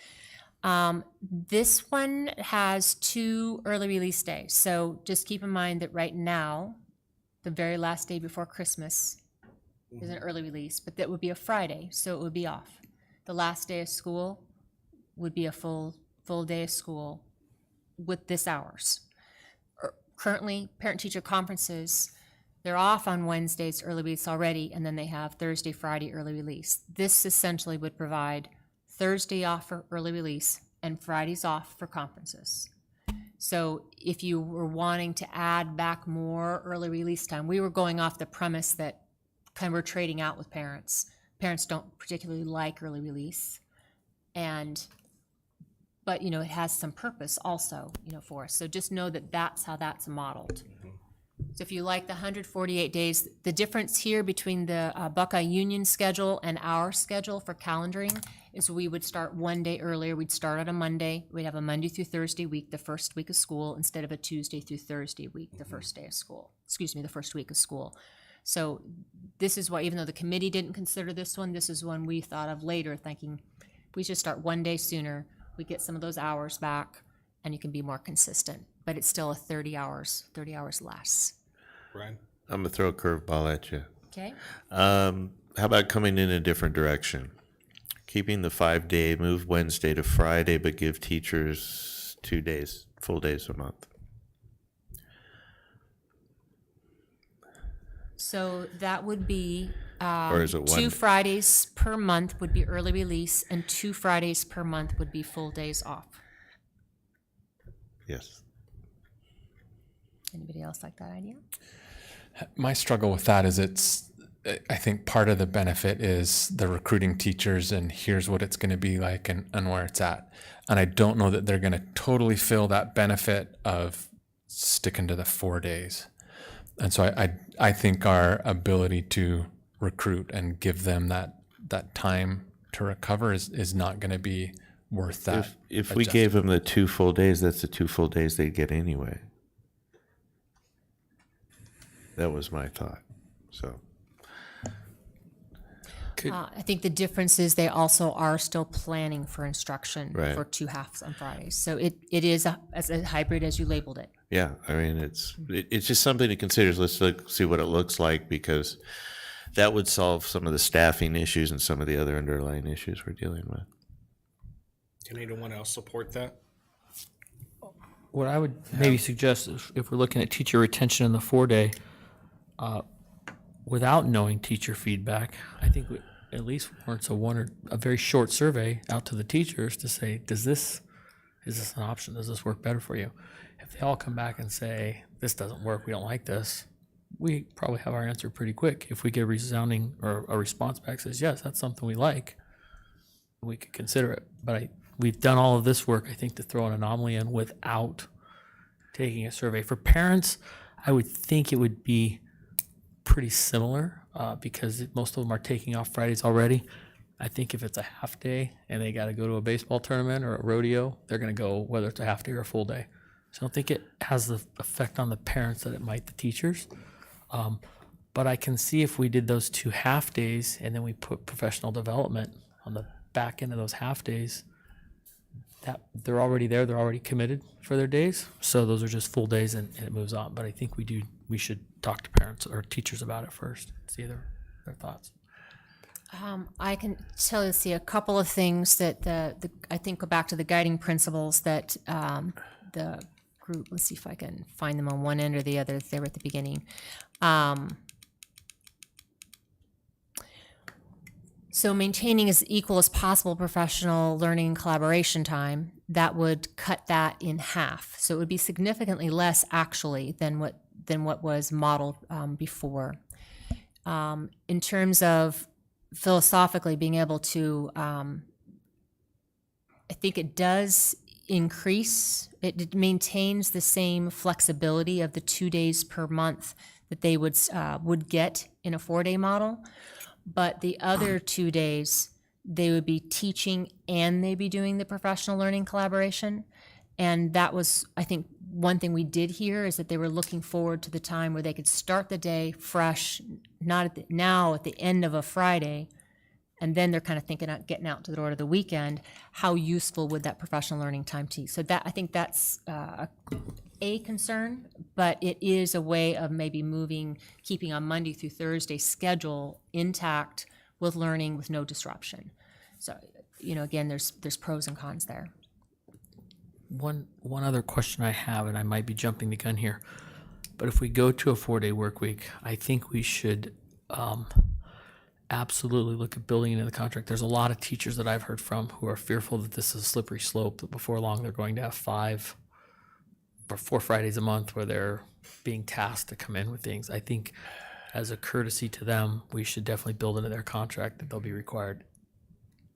This one has 2 early release days. So just keep in mind that right now, the very last day before Christmas is an early release, but that would be a Friday, so it would be off. The last day of school would be a full day of school with this hours. Currently, parent-teacher conferences, they're off on Wednesdays early release already, and then they have Thursday, Friday early release. This essentially would provide Thursday off for early release and Fridays off for conferences. So if you were wanting to add back more early release time, we were going off the premise that kind of we're trading out with parents. Parents don't particularly like early release. But it has some purpose also, for us. So just know that that's how that's modeled. So if you like the 148 days, the difference here between the Buckeye Union schedule and our schedule for calendaring is we would start one day earlier. We'd start on a Monday. We'd have a Monday through Thursday week, the first week of school, instead of a Tuesday through Thursday week, the first day of school. The first week of school. So this is why, even though the committee didn't consider this one, this is one we thought of later, thinking we should start one day sooner. We get some of those hours back, and you can be more consistent. But it's still a 30 hours less. Brian? I'm going to throw a curveball at you. Okay. How about coming in a different direction? Keeping the 5-day, move Wednesday to Friday, but give teachers 2 days, full days a month. So that would be Or is it 2 one? Fridays per month would be early release, and 2 Fridays per month would be full days off. Yes. Anybody else like that idea? My struggle with that is I think part of the benefit is the recruiting teachers and here's what it's going to be like and where it's at. And I don't know that they're going to totally feel that benefit of sticking to the 4 days. And so I think our ability to recruit and give them that time to recover is not going to be worth that. If we gave them the 2 full days, that's the 2 full days they'd get anyway. That was my thought. So I think the difference is they also are still planning for instruction Right. for 2 halves on Fridays. So it is as a hybrid as you labeled it. yeah, I mean it's just something to consider. Let's see what it looks like, because that would solve some of the staffing issues and some of the other underlying issues we're dealing with. Can anyone else support that? What I would maybe suggest is if we're looking at teacher retention in the 4-day, without knowing teacher feedback, I think at least warrants a very short survey out to the teachers to say, is this an option? Does this work better for you? If they all come back and say, this doesn't work, we don't like this, we probably have our answer pretty quick. If we get a resounding or a response back says, yes, that's something we like, we could consider it. But we've done all of this work, I think, to throw an anomaly in without taking a survey. For parents, I would think it would be pretty similar because most of them are taking off Fridays already. I think if it's a half day and they got to go to a baseball tournament or a rodeo, they're going to go whether it's a half day or a full day. So I don't think it has the effect on the parents that it might the teachers. But I can see if we did those 2 half days and then we put professional development on the back end of those half days, that they're already there, they're already committed for their days. So those are just full days and it moves on. But I think we should talk to parents or teachers about it first, see their thoughts. I can see a couple of things that I think go back to the guiding principles that the group, let's see if I can find them on one end or the other. They were at the beginning. So maintaining as equal as possible professional learning and collaboration time, that would cut that in half. So it would be significantly less actually than what was modeled before. In terms of philosophically being able to, I think it does increase, it maintains the same flexibility of the 2 days per month that they would get in a 4-day model. But the other 2 days, they would be teaching and they'd be doing the professional learning collaboration. And that was, I think, one thing we did hear is that they were looking forward to the time where they could start the day fresh, not at now at the end of a Friday, and then they're kind of thinking about getting out to the door to the weekend. How useful would that professional learning time be? So that, I think that's a concern, but it is a way of maybe keeping a Monday through Thursday schedule intact with learning with no disruption. So, again, there's pros and cons there. One other question I have, and I might be jumping the gun here, but if we go to a 4-day work week, I think we should absolutely look at building into the contract. There's a lot of teachers that I've heard from who are fearful that this is a slippery slope, that before long they're going to have 5 or 4 Fridays a month where they're being tasked to come in with things. I think as a courtesy to them, we should definitely build into their contract that they'll be required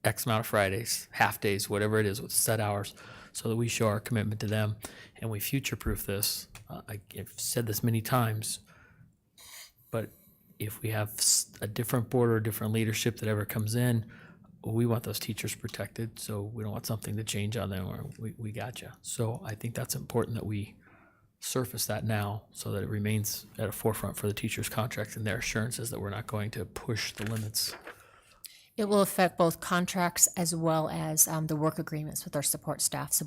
X amount of Fridays, half days, whatever it is, with set hours, so that we show our commitment to them and we future-proof this. I've said this many times, but if we have a different board or a different leadership that ever comes in, we want those teachers protected, so we don't want something to change on them, or we got you. So I think that's important that we surface that now so that it remains at a forefront for the teachers' contracts and their assurances that we're not going to push the limits. It will affect both contracts as well as the work agreements with our support staff. So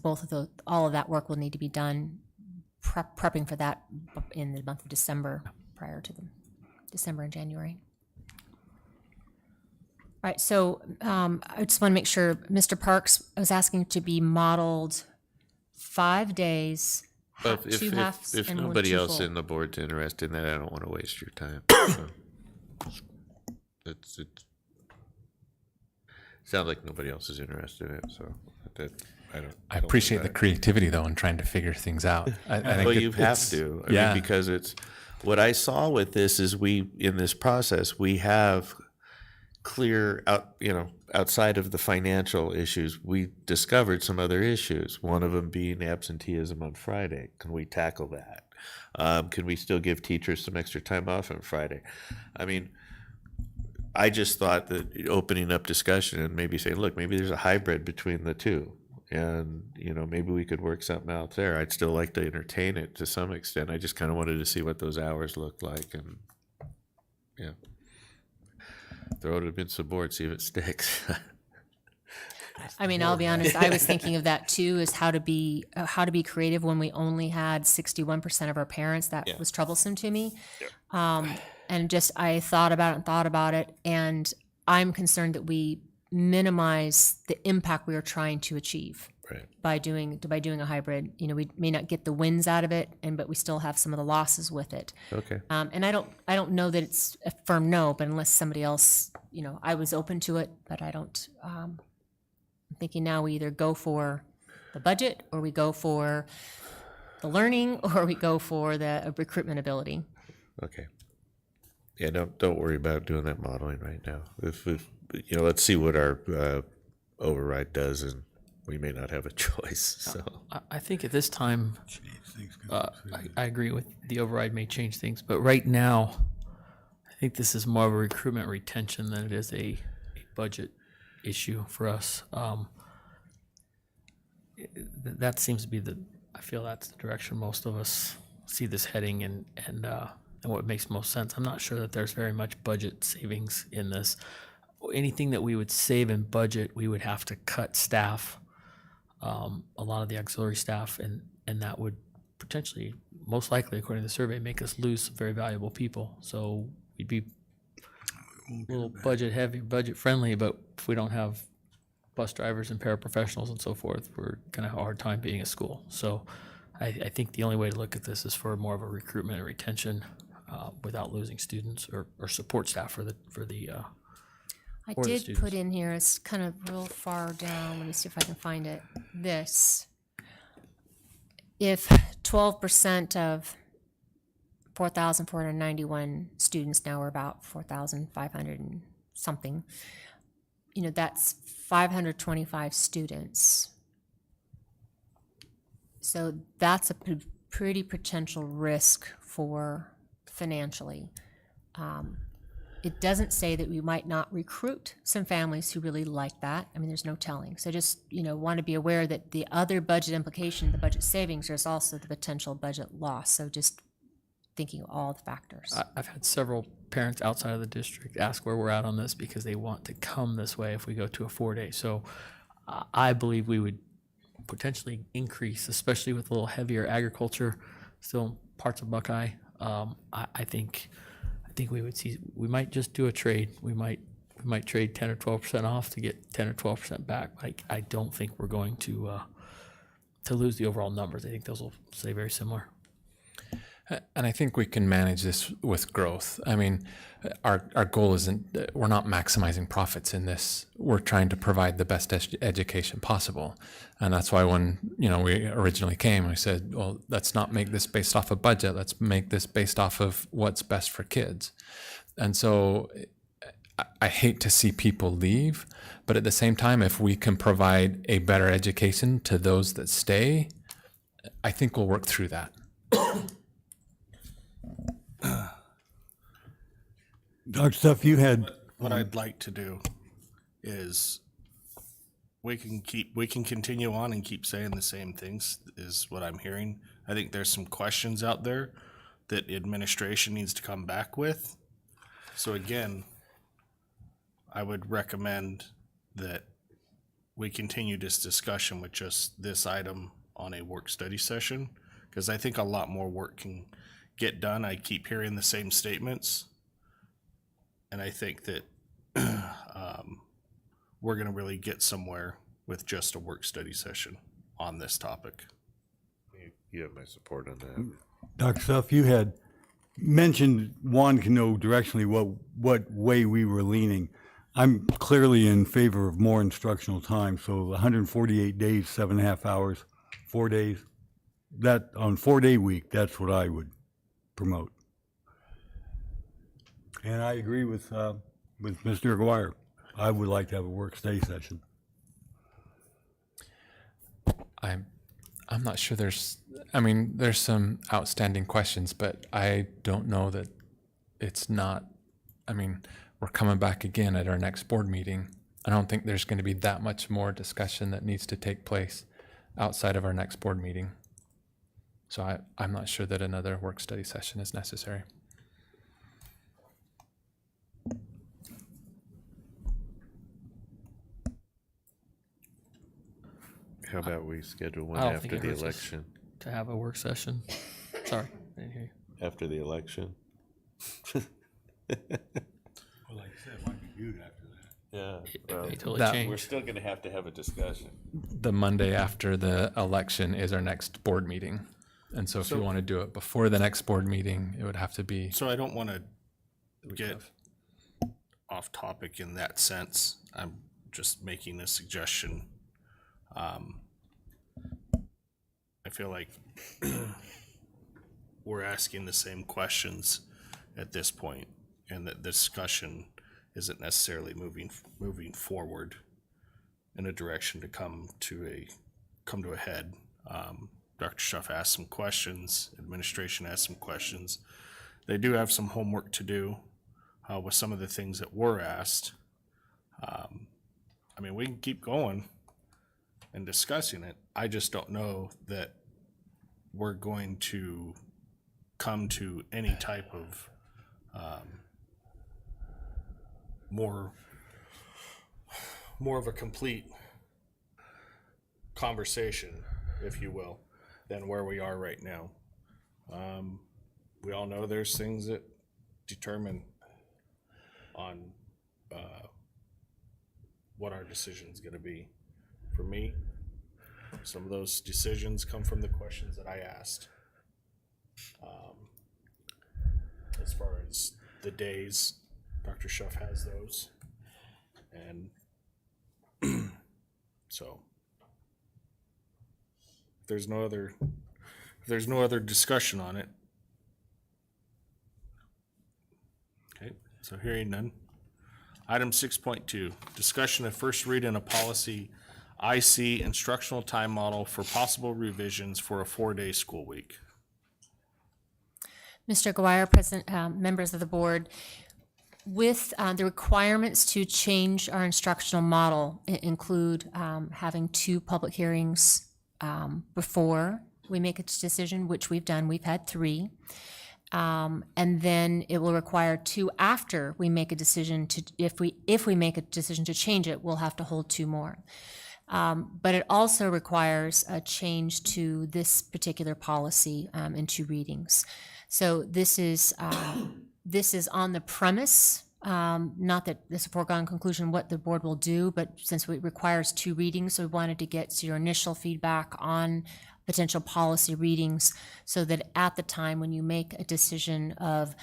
all of that work will need to be done, prepping for that in the month of December, prior to December and January. All right, so I just want to make sure, Mr. Parks, I was asking to be modeled 5 days, But two halves, if and nobody two else full. in the board's interested in that, I don't want to waste your time. So, it's sounds like nobody else is interested in it, so I don't. I appreciate the creativity though in trying to figure things out. I think Well, you have to. I mean, because it's what I saw with this is in this process we have clear outside of the financial issues, we discovered some other issues. One of them being absenteeism on Friday. Can we tackle that? Can we still give teachers some extra time off on Friday? I mean, I just thought that opening up discussion and maybe saying, look, maybe there's a hybrid between the two. And, maybe we could work something out there. I'd still like to entertain it to some extent. I just kind of wanted to see what those hours looked like. And, yeah. Throw it against the board, see if it sticks. I mean, I'll be honest, I was thinking of that too, is how to be creative when we only had 61% of our parents. That was troublesome to me. And just, I thought about it, and I'm concerned that we minimize the impact we are trying to achieve by doing a hybrid. We may not get the wins out of it, but we still have some of the losses with it. Okay. And I don't know that it's a firm no, but unless somebody else, I was open to it, but I don't. I'm thinking now we either go for the budget, or we go for the learning, or we go for the recruitment ability. Okay. Yeah, don't worry about doing that modeling right now. If let's see what our override does, and we may not have a choice. So I think at this time, I agree with the override may change things, but right now, I think this is more of a recruitment retention than it is a budget issue for us. That seems to be I feel that's the direction most of us see this heading, and what makes most sense. I'm not sure that there's very much budget savings in this. Anything that we would save in budget, we would have to cut staff, a lot of the auxiliary staff, and that would potentially, most likely, according to the survey, make us lose some very valuable people. So we'd be a little budget heavy, budget friendly, but if we don't have bus drivers and paraprofessionals and so forth, we're going to have a hard time being a school. So I think the only way to look at this is for more of a recruitment and retention without losing students or support staff for the I or the did students. put in here, it's kind of real far down, let me see if I can find it, this. If 12% of 4,491 students, now we're about 4,500 and something, that's 525 students. So that's a pretty potential risk for financially. It doesn't say that we might not recruit some families who really like that. I mean, there's no telling. So just, want to be aware that the other budget implication, the budget savings, there's also the potential budget loss. So just thinking of all the factors. I've had several parents outside of the district ask where we're at on this because they want to come this way if we go to a 4-day. So I believe we would potentially increase, especially with a little heavier agriculture still in parts of Buckeye. I think we might just do a trade. We might trade 10 or 12% off to get 10 or 12% back. I don't think we're going to lose the overall numbers. I think those will stay very similar. And I think we can manage this with growth. I mean, our goal isn't, we're not maximizing profits in this. We're trying to provide the best education possible. And that's why when, we originally came, we said, well, let's not make this based off a budget. Let's make this based off of what's best for kids. And so I hate to see people leave, but at the same time, if we can provide a better education to those that stay, I think we'll work through that. Dr. Stuff, you had. What I'd like to do is we can continue on and keep saying the same things is what I'm hearing. I think there's some questions out there that administration needs to come back with. So again, I would recommend that we continue this discussion with just this item on a work study session, because I think a lot more work can get done. I keep hearing the same statements. And I think that we're going to really get somewhere with just a work study session on this topic. You have my support on that. Dr. Stuff, you had mentioned wanting to know directionally what way we were leaning. I'm clearly in favor of more instructional time. So 148 days, 7.5 hours, 4 days. That on 4-day week, that's what I would promote. And I agree with Mr. Aguirre. I would like to have a work study session. I'm not sure there's some outstanding questions, but I don't know that it's not, we're coming back again at our next board meeting. I don't think there's going to be that much more discussion that needs to take place outside of our next board meeting. So I'm not sure that another work study session is necessary. How about we schedule one I don't think after it the hurts us election? to have a work session. Sorry, I didn't hear you. After the election? Well, like I said, it might be good after that. Yeah. It may totally that- change. We're still going to have a discussion. The Monday after the election is our next board meeting. And so if you want to do it before the next board meeting, it would have to be. So I don't want to get off topic in that sense. I'm just making a suggestion. I feel like we're asking the same questions at this point, and that the discussion isn't necessarily moving forward in a direction to come to a head. Dr. Schuff asked some questions, administration asked some questions. They do have some homework to do with some of the things that were asked. We can keep going and discussing it. I just don't know that we're going to come to any type of more of a complete conversation, if you will, than where we are right now. We all know there's things that determine on what our decision's going to be. For me, some of those decisions come from the questions that I asked. As far as the days, Dr. Schuff has those. And so if there's no other discussion on it. Okay, so hearing none. Item 6.2, discussion of first reading of policy IC instructional time model for possible revisions for a 4-day school week. Mr. Aguirre, President, members of the board, with the requirements to change our instructional model include having 2 public hearings before we make a decision, which we've done. We've had 3. And then it will require 2 after we make a decision to, if we make a decision to change it, we'll have to hold 2 more. But it also requires a change to this particular policy in 2 readings. So this is on the premise, not that it's a foregone conclusion what the board will do, but since it requires 2 readings, so we wanted to get your initial feedback on potential policy readings so that at the time when you make a decision of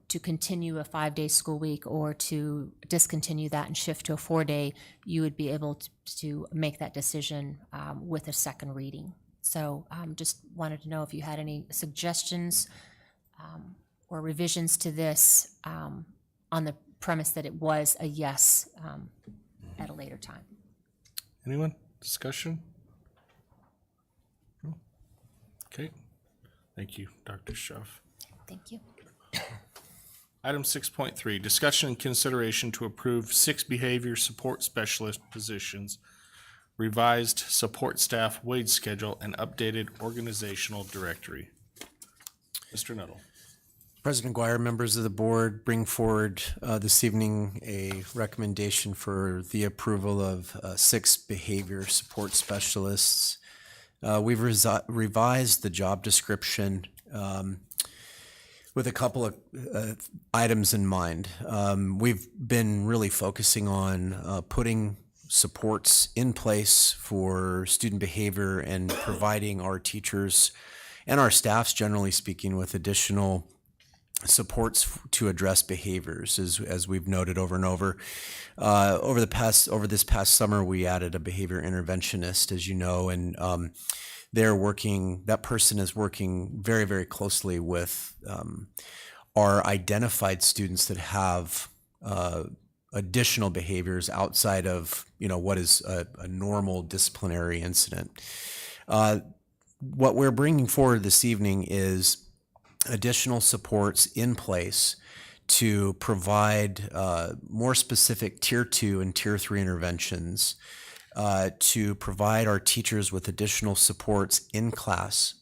to continue a 5-day school week or to discontinue that and shift to a 4-day, you would be able to make that decision with a second reading. So just wanted to know if you had any suggestions or revisions to this on the premise that it was a yes at a later time. Anyone? Discussion? No? Okay. Thank you, Dr. Schuff. Thank you. Item 6.3, discussion and consideration to approve 6 behavior support specialist positions, revised support staff wage schedule, and updated organizational directory. Mr. Nuttall. President Aguirre, members of the board, bring forward this evening a recommendation for the approval of 6 behavior support specialists. We've revised the job description with a couple of items in mind. We've been really focusing on putting supports in place for student behavior and providing our teachers and our staffs, generally speaking, with additional supports to address behaviors, as we've noted over and over. Over this past summer, we added a behavior interventionist, as you know, and that person is working very, very closely with our identified students that have additional behaviors outside of, what is a normal disciplinary incident. What we're bringing forward this evening is additional supports in place to provide more specific Tier 2 and Tier 3 interventions, to provide our teachers with additional supports in class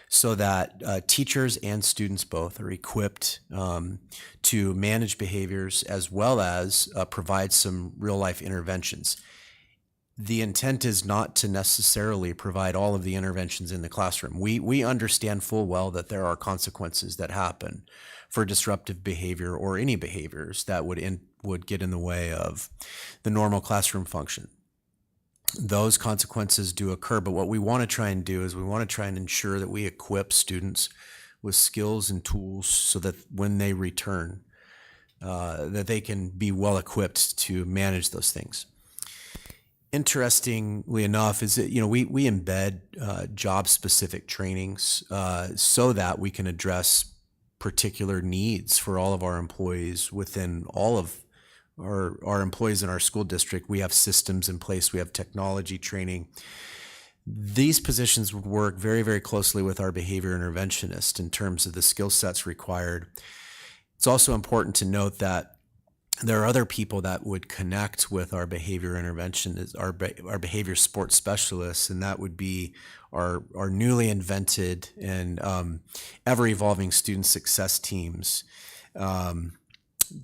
so that teachers and students both are equipped to manage behaviors as well as provide some real-life interventions. The intent is not to necessarily provide all of the interventions in the classroom. We understand full well that there are consequences that happen for disruptive behavior or any behaviors that would get in the way of the normal classroom function. Those consequences do occur, but what we want to try and do is we want to try and ensure that we equip students with skills and tools so that when they return, that they can be well equipped to manage those things. Interestingly enough, is that we embed job-specific trainings so that we can address particular needs for all of our employees within all of our employees in our school district. We have systems in place. We have technology training. These positions would work very, very closely with our behavior interventionist in terms of the skill sets required. It's also important to note that there are other people that would connect with our behavior intervention, our behavior support specialists, and that would be our newly invented and ever-evolving student success teams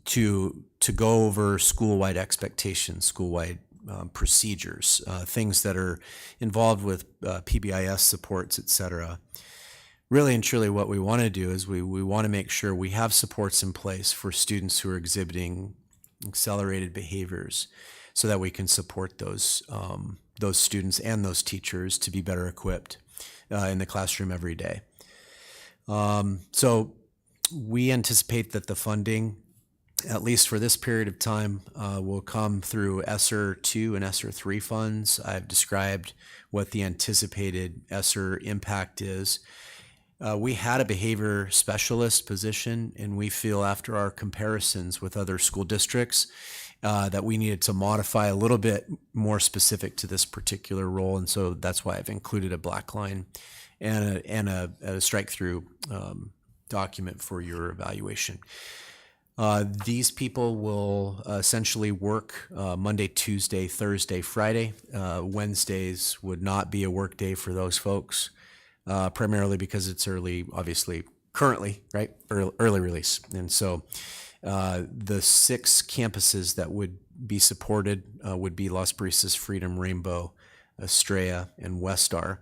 to go over school-wide expectations, school-wide procedures, things that are involved with PBIS supports, et cetera. Really and truly what we want to do is we want to make sure we have supports in place for students who are exhibiting accelerated behaviors so that we can support those students and those teachers to be better equipped in the classroom every day. So we anticipate that the funding, at least for this period of time, will come through ESSER 2 and ESSER 3 funds. I've described what the anticipated ESSER impact is. We had a behavior specialist position, and we feel after our comparisons with other school districts that we needed to modify a little bit more specific to this particular role, and so that's why I've included a black line and a strike-through document for your evaluation. These people will essentially work Monday, Tuesday, Thursday, Friday. Wednesdays would not be a work day for those folks, primarily because it's early, obviously, currently, right? Early release. And so the 6 campuses that would be supported would be Las Brisas, Freedom, Rainbow, Estrella, and Westar.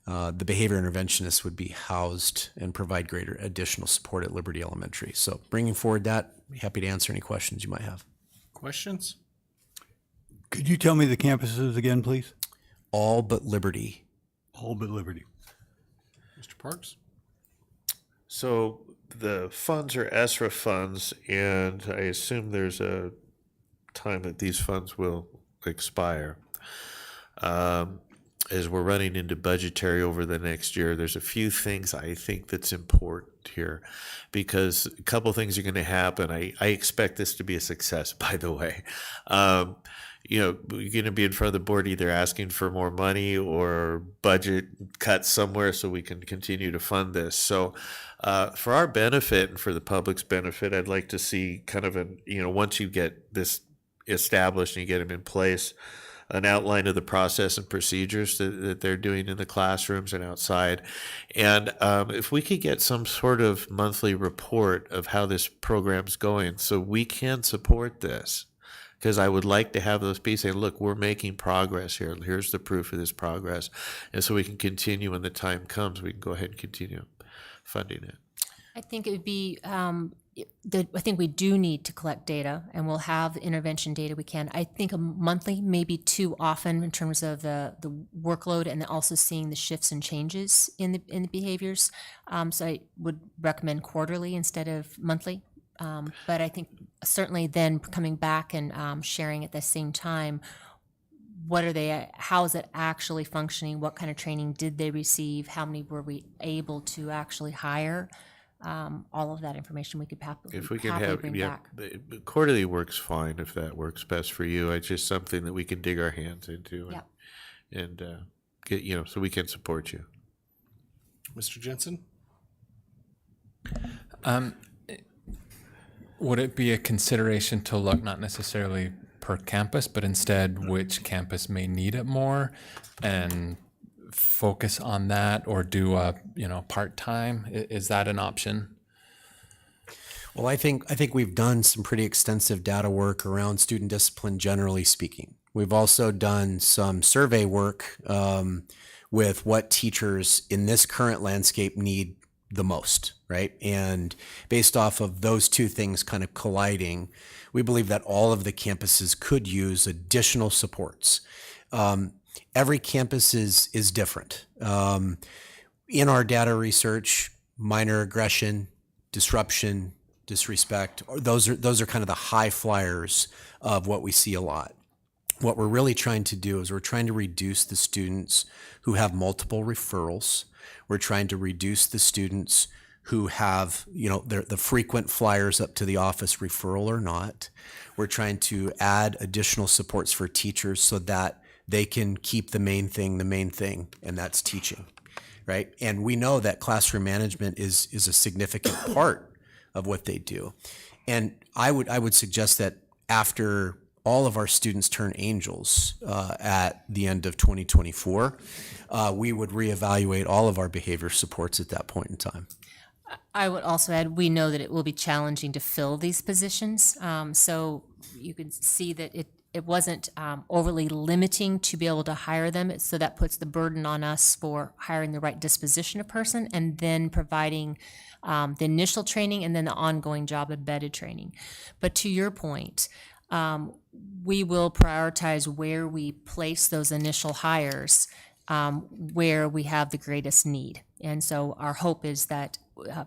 The behavior interventionists would be housed and provide greater additional support at Liberty Elementary. So bringing forward that, be happy to answer any questions you might have. Questions? Could you tell me the campuses again, please? All but Liberty. All but Liberty. Mr. Parks? So the funds are ESRA funds, and I assume there's a time that these funds will expire. As we're running into budgetary over the next year, there's a few things I think that's important here, because a couple things are going to happen. I expect this to be a success, by the way. You're going to be in front of the board either asking for more money or budget cuts somewhere so we can continue to fund this. So for our benefit and for the public's benefit, I'd like to see kind of once you get this established and you get them in place, an outline of the process and procedures that they're doing in the classrooms and outside. And if we could get some sort of monthly report of how this program's going so we can support this, because I would like to have those pieces saying, look, we're making progress here. Here's the proof of this progress. And so we can continue when the time comes, we can go ahead and continue funding it. I think it would be, I think we do need to collect data, and we'll have the intervention data we can. I think a monthly may be too often in terms of the workload, and also seeing the shifts and changes in the behaviors. So I would recommend quarterly instead of monthly. But I think certainly then coming back and sharing at the same time, what are they, how is it actually functioning? What kind of training did they receive? How many were we able to actually hire? All of that information we could if we can happily have, bring yeah, back. quarterly works fine if that works best for you. It's just something that we can dig our hands into and get, so we can support you. Mr. Jensen? Would it be a consideration to look not necessarily per campus, but instead which campus may need it more, and focus on that, or do a part-time? Is that an option? Well, I think we've done some pretty extensive data work around student discipline, generally speaking. We've also done some survey work with what teachers in this current landscape need the most, right? And based off of those two things kind of colliding, we believe that all of the campuses could use additional supports. Every campus is different. In our data research, minor aggression, disruption, disrespect, those are kind of the high flyers of what we see a lot. What we're really trying to do is we're trying to reduce the students who have multiple referrals. We're trying to reduce the students who have, the frequent flyers up to the office, referral or not. We're trying to add additional supports for teachers so that they can keep the main thing, and that's teaching, right? And we know that classroom management is a significant part of what they do. And I would suggest that after all of our students turn angels at the end of 2024, we would reevaluate all of our behavior supports at that point in time. I would also add, we know that it will be challenging to fill these positions. So you can see that it wasn't overly limiting to be able to hire them. So that puts the burden on us for hiring the right disposition of person, and then providing the initial training and then the ongoing job embedded training. But to your point, we will prioritize where we place those initial hires, where we have the greatest need. And so our hope is that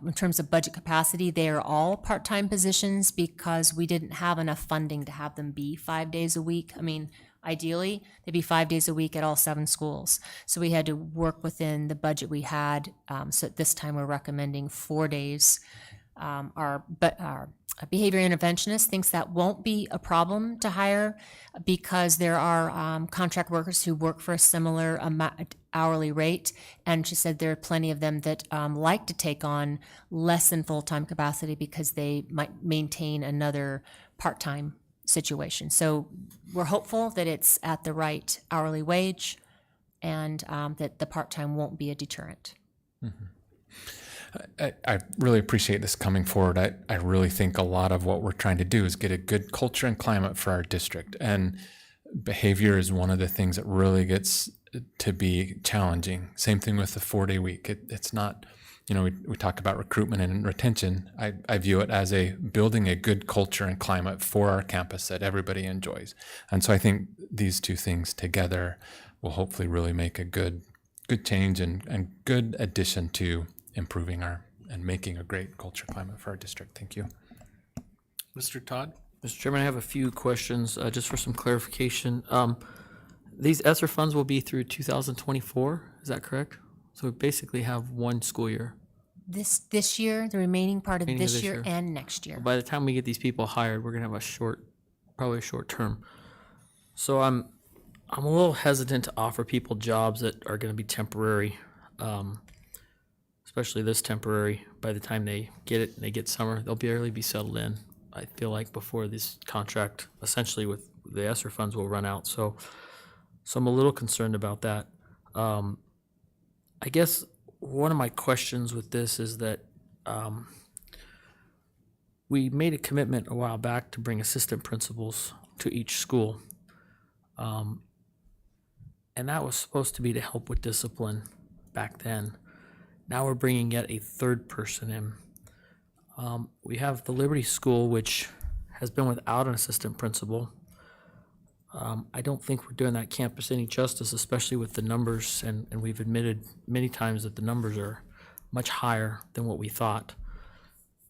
in terms of budget capacity, they are all part-time positions because we didn't have enough funding to have them be 5 days a week. I mean, ideally, they'd be 5 days a week at all 7 schools. So we had to work within the budget we had. So at this time, we're recommending 4 days our behavior interventionist thinks that won't be a problem to hire because there are contract workers who work for a similar hourly rate. And she said there are plenty of them that like to take on less than full-time capacity because they might maintain another part-time situation. So we're hopeful that it's at the right hourly wage and that the part-time won't be a deterrent. I really appreciate this coming forward. I really think a lot of what we're trying to do is get a good culture and climate for our district. And behavior is one of the things that really gets to be challenging. Same thing with the 4-day week. It's not, we talk about recruitment and retention. I view it as building a good culture and climate for our campus that everybody enjoys. And so I think these two things together will hopefully really make a good change and good addition to improving and making a great culture climate for our district. Thank you. Mr. Todd? Mr. Chairman, I have a few questions just for some clarification. These ESSER funds will be through 2024, is that correct? So we basically have one school year. This year, the remaining part of Remaining of this this year year. and next year. By the time we get these people hired, we're gonna have probably a short term. So I'm a little hesitant to offer people jobs that are gonna be temporary, especially this temporary. By the time they get it and they get summer, they'll barely be settled in. I feel like before this contract, essentially with the ESSER funds, will run out. So I'm a little concerned about that. I guess one of my questions with this is that we made a commitment a while back to bring assistant principals to each school. And that was supposed to be to help with discipline back then. Now we're bringing yet a third person in. We have the Liberty School, which has been without an assistant principal. I don't think we're doing that campus any justice, especially with the numbers, and we've admitted many times that the numbers are much higher than what we thought.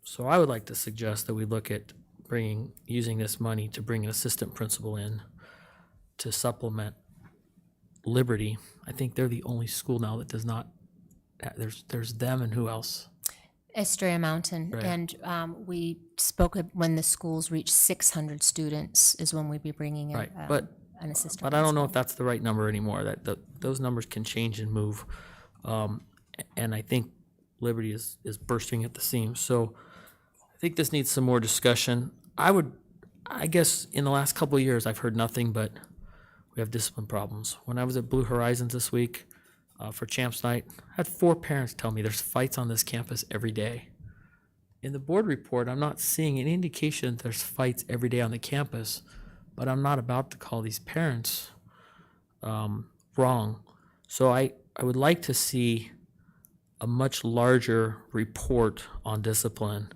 So I would like to suggest that we look at using this money to bring an assistant principal in to supplement Liberty. I think they're the only school now that does not. There's them and who else? Estrella Mountain, Right. and we spoke when the schools reach 600 students is when we'd be bringing in Right, but an assistant. But I don't know principal. if that's the right number anymore. Those numbers can change and move, and I think Liberty is bursting at the seams. So I think this needs some more discussion. I guess in the last couple of years, I've heard nothing but we have discipline problems. When I was at Blue Horizons this week for Champs Night, I had 4 parents tell me there's fights on this campus every day. In the board report, I'm not seeing any indication that there's fights every day on the campus, but I'm not about to call these parents wrong. So I would like to see a much larger report on discipline,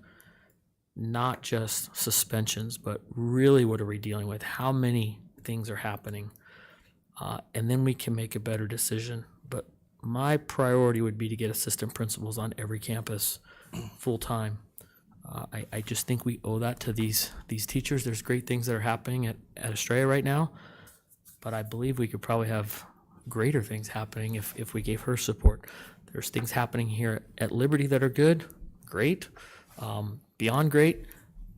not just suspensions, but really what are we dealing with? How many things are happening? And then we can make a better decision. But my priority would be to get assistant principals on every campus full-time. I just think we owe that to these teachers. There's great things that are happening at Estrella right now, but I believe we could probably have greater things happening if we gave her support. There's things happening here at Liberty that are good, great, beyond great,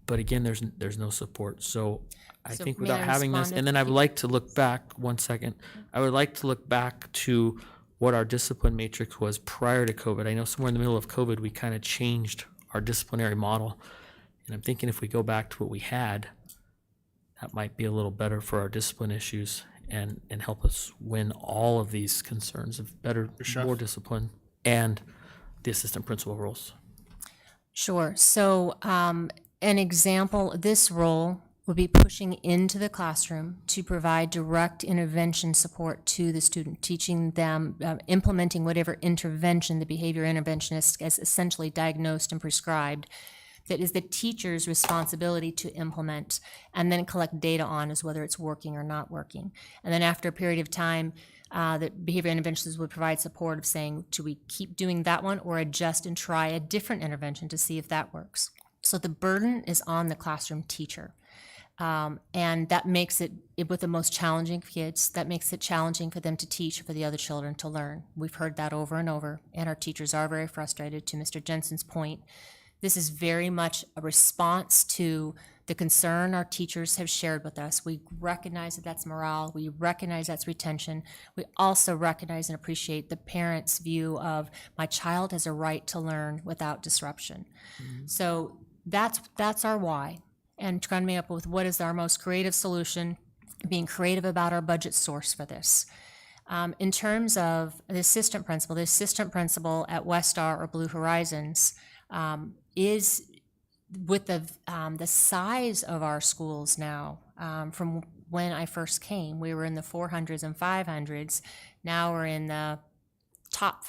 but again, there's no support. So I So think may without I having this, respond and then I would like to look back, 1 second. I would like to look back to what our discipline matrix was prior to COVID. I know somewhere in the middle of COVID, we kind of changed our disciplinary model. And I'm thinking if we go back to what we had, that might be a little better for our discipline issues and help us win all of these concerns of better, more discipline and the assistant principal roles. Sure. So an example, this role would be pushing into the classroom to provide direct intervention support to the student, teaching them, implementing whatever intervention the behavior interventionist has essentially diagnosed and prescribed that is the teacher's responsibility to implement and then collect data on as whether it's working or not working. And then after a period of time, the behavior interventionists would provide support of saying, do we keep doing that one or adjust and try a different intervention to see if that works? So the burden is on the classroom teacher. And that makes it, with the most challenging kids, that makes it challenging for them to teach, for the other children to learn. We've heard that over and over, and our teachers are very frustrated, to Mr. Jensen's point, This is very much a response to the concern our teachers have shared with us. We recognize that that's morale. We recognize that's retention. We also recognize and appreciate the parents' view of my child has a right to learn without disruption. So that's our why. And coming up with what is our most creative solution, being creative about our budget source for this. In terms of the assistant principal at West Star or Blue Horizons is with the size of our schools now. From when I first came, we were in the 400s and 500s. Now we're in the top,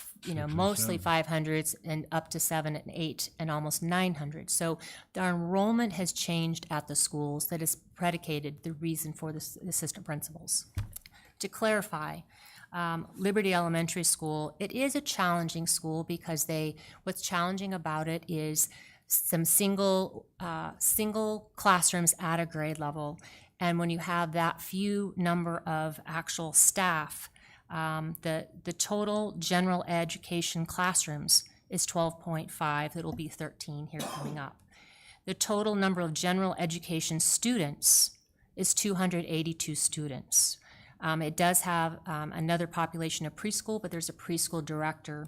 mostly 500s and up to 7 and 8 and almost 900. So our enrollment has changed at the schools. That has predicated the reason for the assistant principals. To clarify, Liberty Elementary School, it is a challenging school because what's challenging about it is some single classrooms at a grade level. And when you have that few number of actual staff, the total general education classrooms is 12.5. It'll be 13 here coming up. The total number of general education students is 282 students. It does have another population of preschool, but there's a preschool director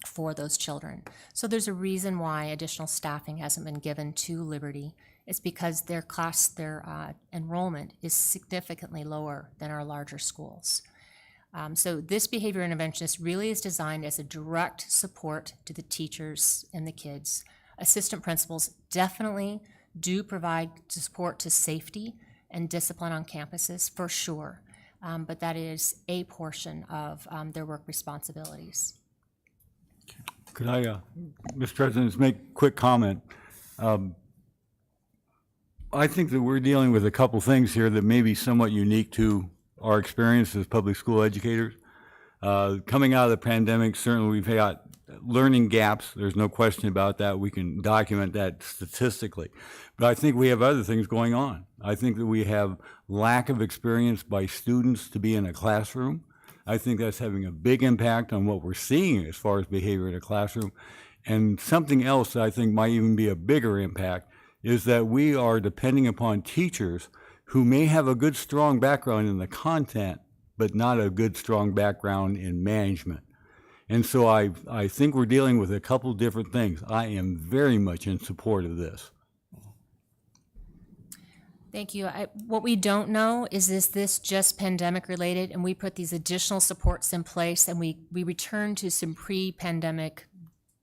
for those children. So there's a reason why additional staffing hasn't been given to Liberty. It's because their enrollment is significantly lower than our larger schools. So this behavior interventionist really is designed as a direct support to the teachers and the kids. Assistant principals definitely do provide support to safety and discipline on campuses, for sure. But that is a portion of their work responsibilities. Could I, Mr. President, just make a quick comment? I think that we're dealing with a couple things here that may be somewhat unique to our experience as public school educators. Coming out of the pandemic, certainly we've got learning gaps. There's no question about that. We can document that statistically. But I think we have other things going on. I think that we have lack of experience by students to be in a classroom. I think that's having a big impact on what we're seeing as far as behavior in a classroom. And something else that I think might even be a bigger impact is that we are depending upon teachers who may have a good, strong background in the content, but not a good, strong background in management. And so I think we're dealing with a couple different things. I am very much in support of this. Thank you. What we don't know is this just pandemic related, and we put these additional supports in place, and we return to some pre-pandemic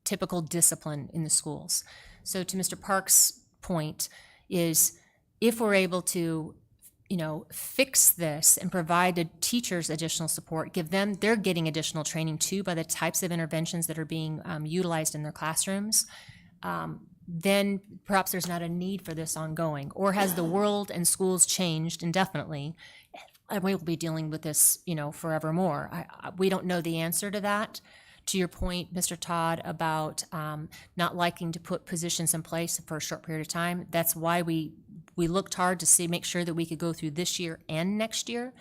typical discipline in the schools. So to Mr. Park's point is, if we're able to, fix this and provide the teachers additional support, they're getting additional training too by the types of interventions that are being utilized in their classrooms, then perhaps there's not a need for this ongoing. Or has the world and schools changed indefinitely, and we will be dealing with this, forevermore? We don't know the answer to that. To your point, Mr. Todd, about not liking to put positions in place for a short period of time, that's why we looked hard to make sure that we could go through this year and next year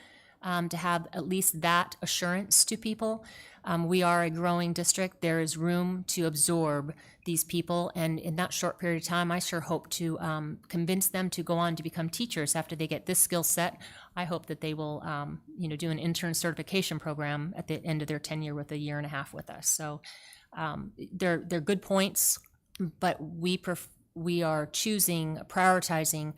to have at least that assurance to people. We are a growing district. There is room to absorb these people, and in that short period of time, I sure hope to convince them to go on to become teachers after they get this skill set. I hope that they will, do an intern certification program at the end of their tenure with 1.5 years with us. So they're good points, but we are prioritizing.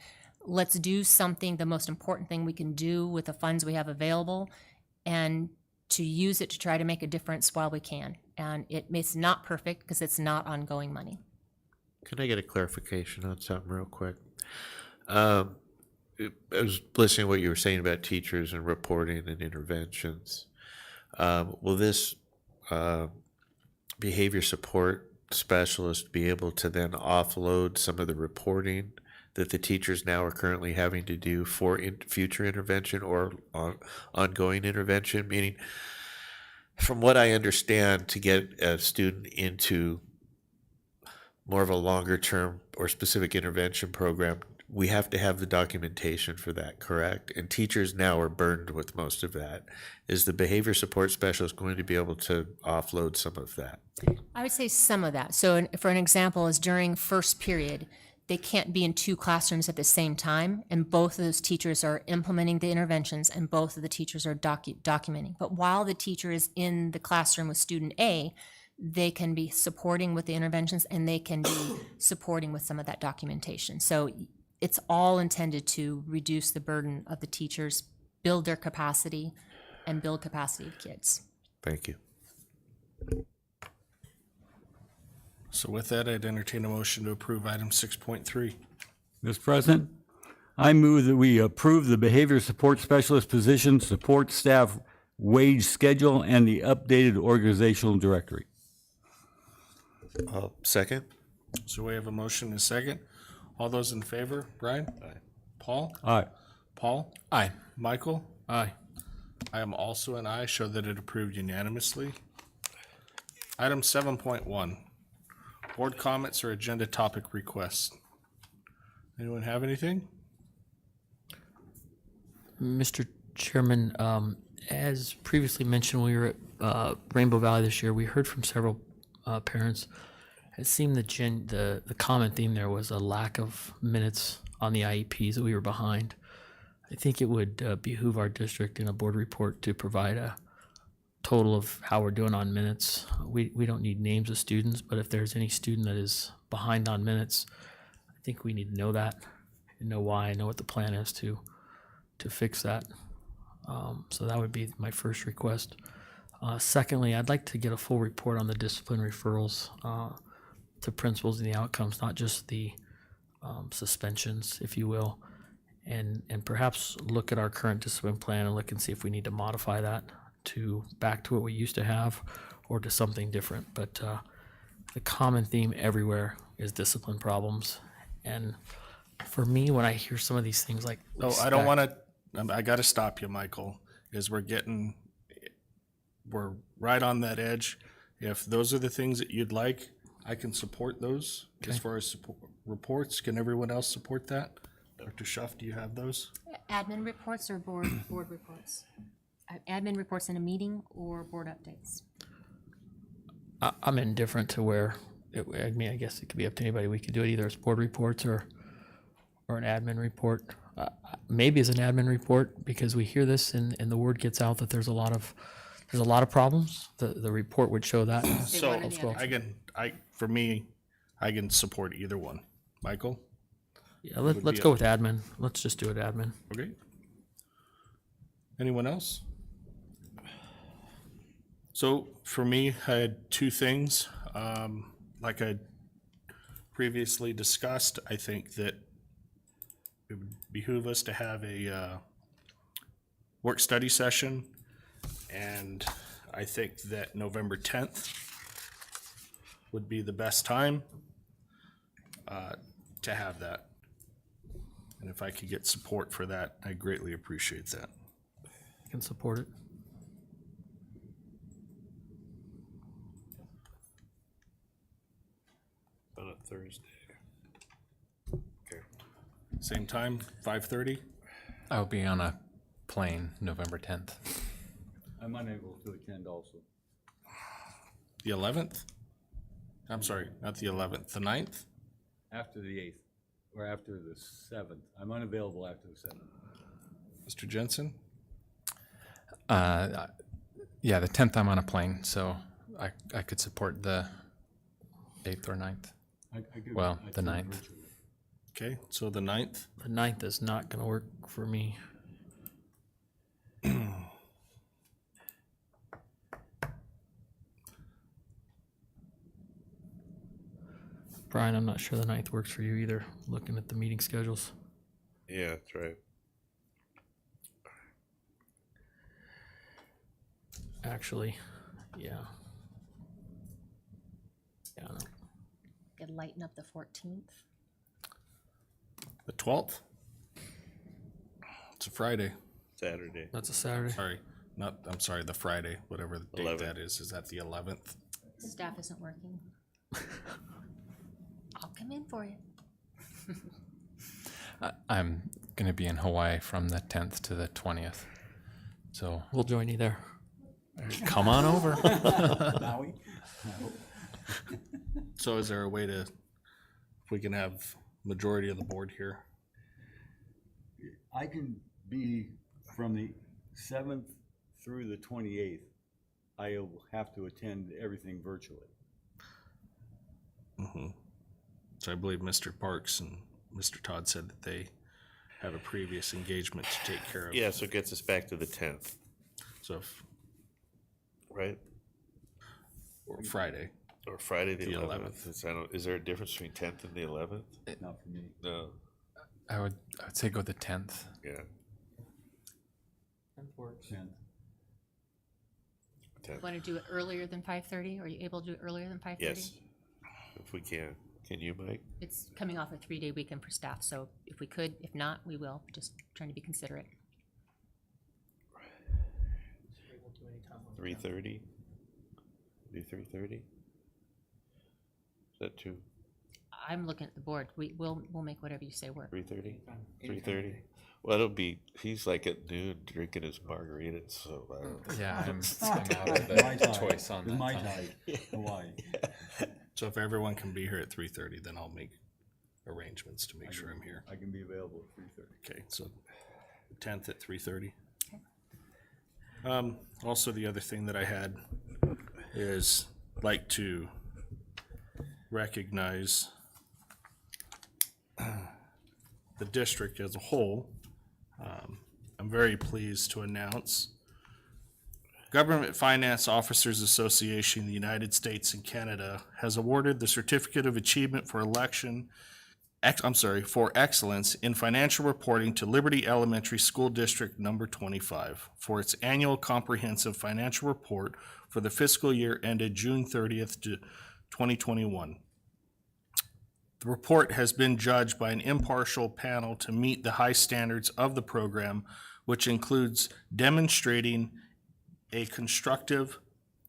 Let's do something, the most important thing we can do with the funds we have available, and to use it to try to make a difference while we can. And it's not perfect because it's not ongoing money. Can I get a clarification on something real quick? I was listening to what you were saying about teachers and reporting and interventions. Will this behavior support specialist be able to then offload some of the reporting that the teachers now are currently having to do for future intervention or ongoing intervention? Meaning, from what I understand, to get a student into more of a longer term or specific intervention program, we have to have the documentation for that, correct? And teachers now are burdened with most of that. Is the behavior support specialist going to be able to offload some of that? I would say some of that. So for an example is during first period, they can't be in two classrooms at the same time, and both of those teachers are implementing the interventions and both of the teachers are documenting. But while the teacher is in the classroom with student A, they can be supporting with the interventions and they can be supporting with some of that documentation. So it's all intended to reduce the burden of the teachers, build their capacity, and build capacity of kids. Thank you. So with that, I'd entertain a motion to approve item 6.3. Mr. President, I move that we approve the behavior support specialist position, support staff wage schedule, and the updated organizational directory. Second? So we have a motion and a second. All those in favor? Brian? Aye. Paul? Aye. Paul? Aye. Michael? Aye. I am also an aye, show that it approved unanimously. Item 7.1, board comments or agenda topic requests. Anyone have anything? Mr. Chairman, as previously mentioned, we were at Rainbow Valley this year. We heard from several parents. It seemed the common theme there was a lack of minutes on the IEPs, that we were behind. I think it would behoove our district in a board report to provide a total of how we're doing on minutes. We don't need names of students, but if there's any student that is behind on minutes, I think we need to know that and know why, and know what the plan is to fix that. So that would be my first request. Secondly, I'd like to get a full report on the discipline referrals to principals and the outcomes, not just the suspensions, if you will, and perhaps look at our current discipline plan and look and see if we need to modify that to back to what we used to have or to something different. But the common theme everywhere is discipline problems. And for me, when I hear some of these things like I don't want to, I got to stop you, Michael, is we're right on that edge. If those are the things that you'd like, I can support those. As far as reports, can everyone else support that? Dr. Schuff, do you have those? Admin reports or board reports? Admin reports in a meeting or board updates? I'm indifferent to where, I mean, I guess it could be up to anybody. We could do it either as board reports or an admin report. Maybe as an admin report, because we hear this and the word gets out that there's a lot of problems. The report would show that. So for me, I can support either one. Michael? Yeah, let's go with admin. Let's just do it admin. Okay. Anyone else? So for me, I had two things. Like I previously discussed, I think that it would behoove us to have a work study session, and I think that November 10th would be the best time to have that. And if I could get support for that, I greatly appreciate that. I can support it. On a Thursday. Okay. Same time, 5:30? I'll be on a plane November 10th. I'm unable to attend also. The 11th? I'm sorry, not the 11th, the 9th? After the 8th, or after the 7th. I'm unavailable after the 7th. Mr. Jensen? Yeah, the 10th I'm on a plane, so I could support the 8th or 9th. Well, the 9th. Okay, so the 9th? The 9th is not going to work for me. Brian, I'm not sure the 9th works for you either, looking at the meeting schedules. Yeah, that's right. Actually, yeah. Yeah, I know. Could lighten up the 14th. The 12th? It's a Friday. Saturday. That's a Saturday. Sorry, I'm sorry, the Friday, whatever the date 11th. that is. Is that the 11th? Staff isn't working. I'll come in for you. I'm going to be in Hawaii from the 10th to the 20th. So We'll join you there. come on over. So is there a way to, if we can have majority of the board here? I can be from the 7th through the 28th. I will have to attend everything virtually. So I believe Mr. Parks and Mr. Todd said that they have a previous engagement to take care of. Yeah, so it gets us back to the 10th, So if, right? or Friday. Or Friday the The 11th. Is there a difference between 10th and the 11th? Not for me. No, I would say go the 10th. yeah. 10th. Want to do it earlier than 5:30? Are you able to do it earlier than 5:30? Yes, if we can. Can you, Mike? It's coming off a 3-day weekend for staff, so if we could, if not, we will. Just trying to be considerate. 3:30? Do 3:30? Is that too, I'm looking at the board. We'll make whatever you say work. 3:30? 3:30? Well, it'll be, he's like at noon drinking his margaritas, so I don't. Yeah, I'm out of the choice on that. My time. type, Hawaii. So if everyone can be here at 3:30, then I'll make arrangements to make sure I'm here. I can be available at 3:30. Okay, so 10th at 3:30. Also, the other thing that I had is like to recognize the district as a whole. I'm very pleased to announce Government Finance Officers Association, the United States and Canada has awarded the Certificate of Achievement for for Excellence in Financial Reporting to Liberty Elementary School District Number 25 for its annual comprehensive financial report for the fiscal year ended June 30th to 2021. The report has been judged by an impartial panel to meet the high standards of the program, which includes demonstrating a constructive,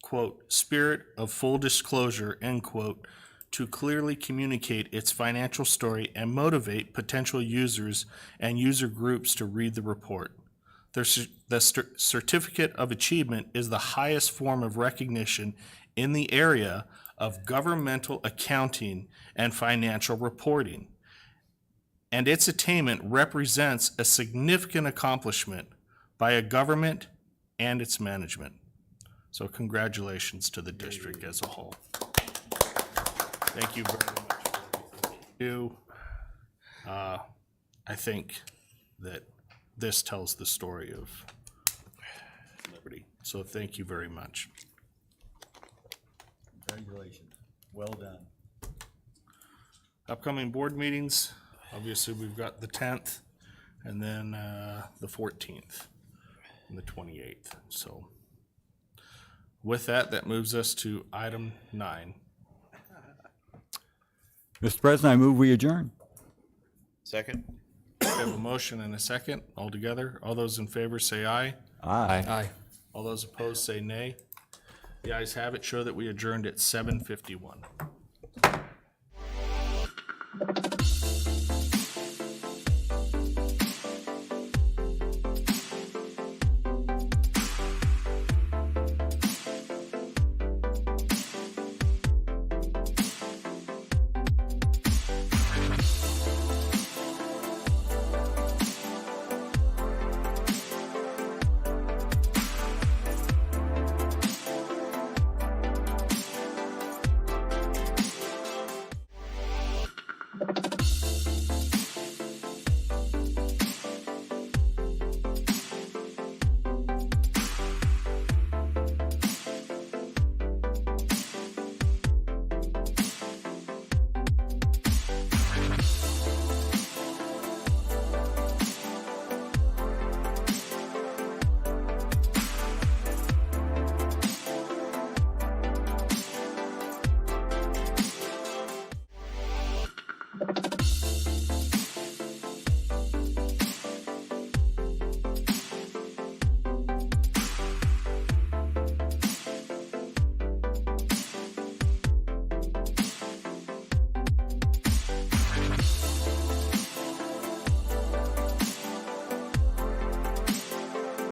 quote, spirit of full disclosure, end quote, to clearly communicate its financial story and motivate potential users and user groups to read the report. The Certificate of Achievement is the highest form of recognition in the area of governmental accounting and financial reporting, and its attainment represents a significant accomplishment by a government and its management. So congratulations to the district as a whole. Thank you very much for everything you do. I think that this tells the story of Liberty. So thank you very much. Congratulations. Well done. Upcoming board meetings, obviously we've got the 10th and then the 14th and the 28th. So with that, that moves us to item 9. Mr. President, I move we adjourn. Second? We have a motion and a second altogether. All those in favor say aye. Aye. Aye. All those opposed say nay. The ayes have it, show that we adjourned at 7:51.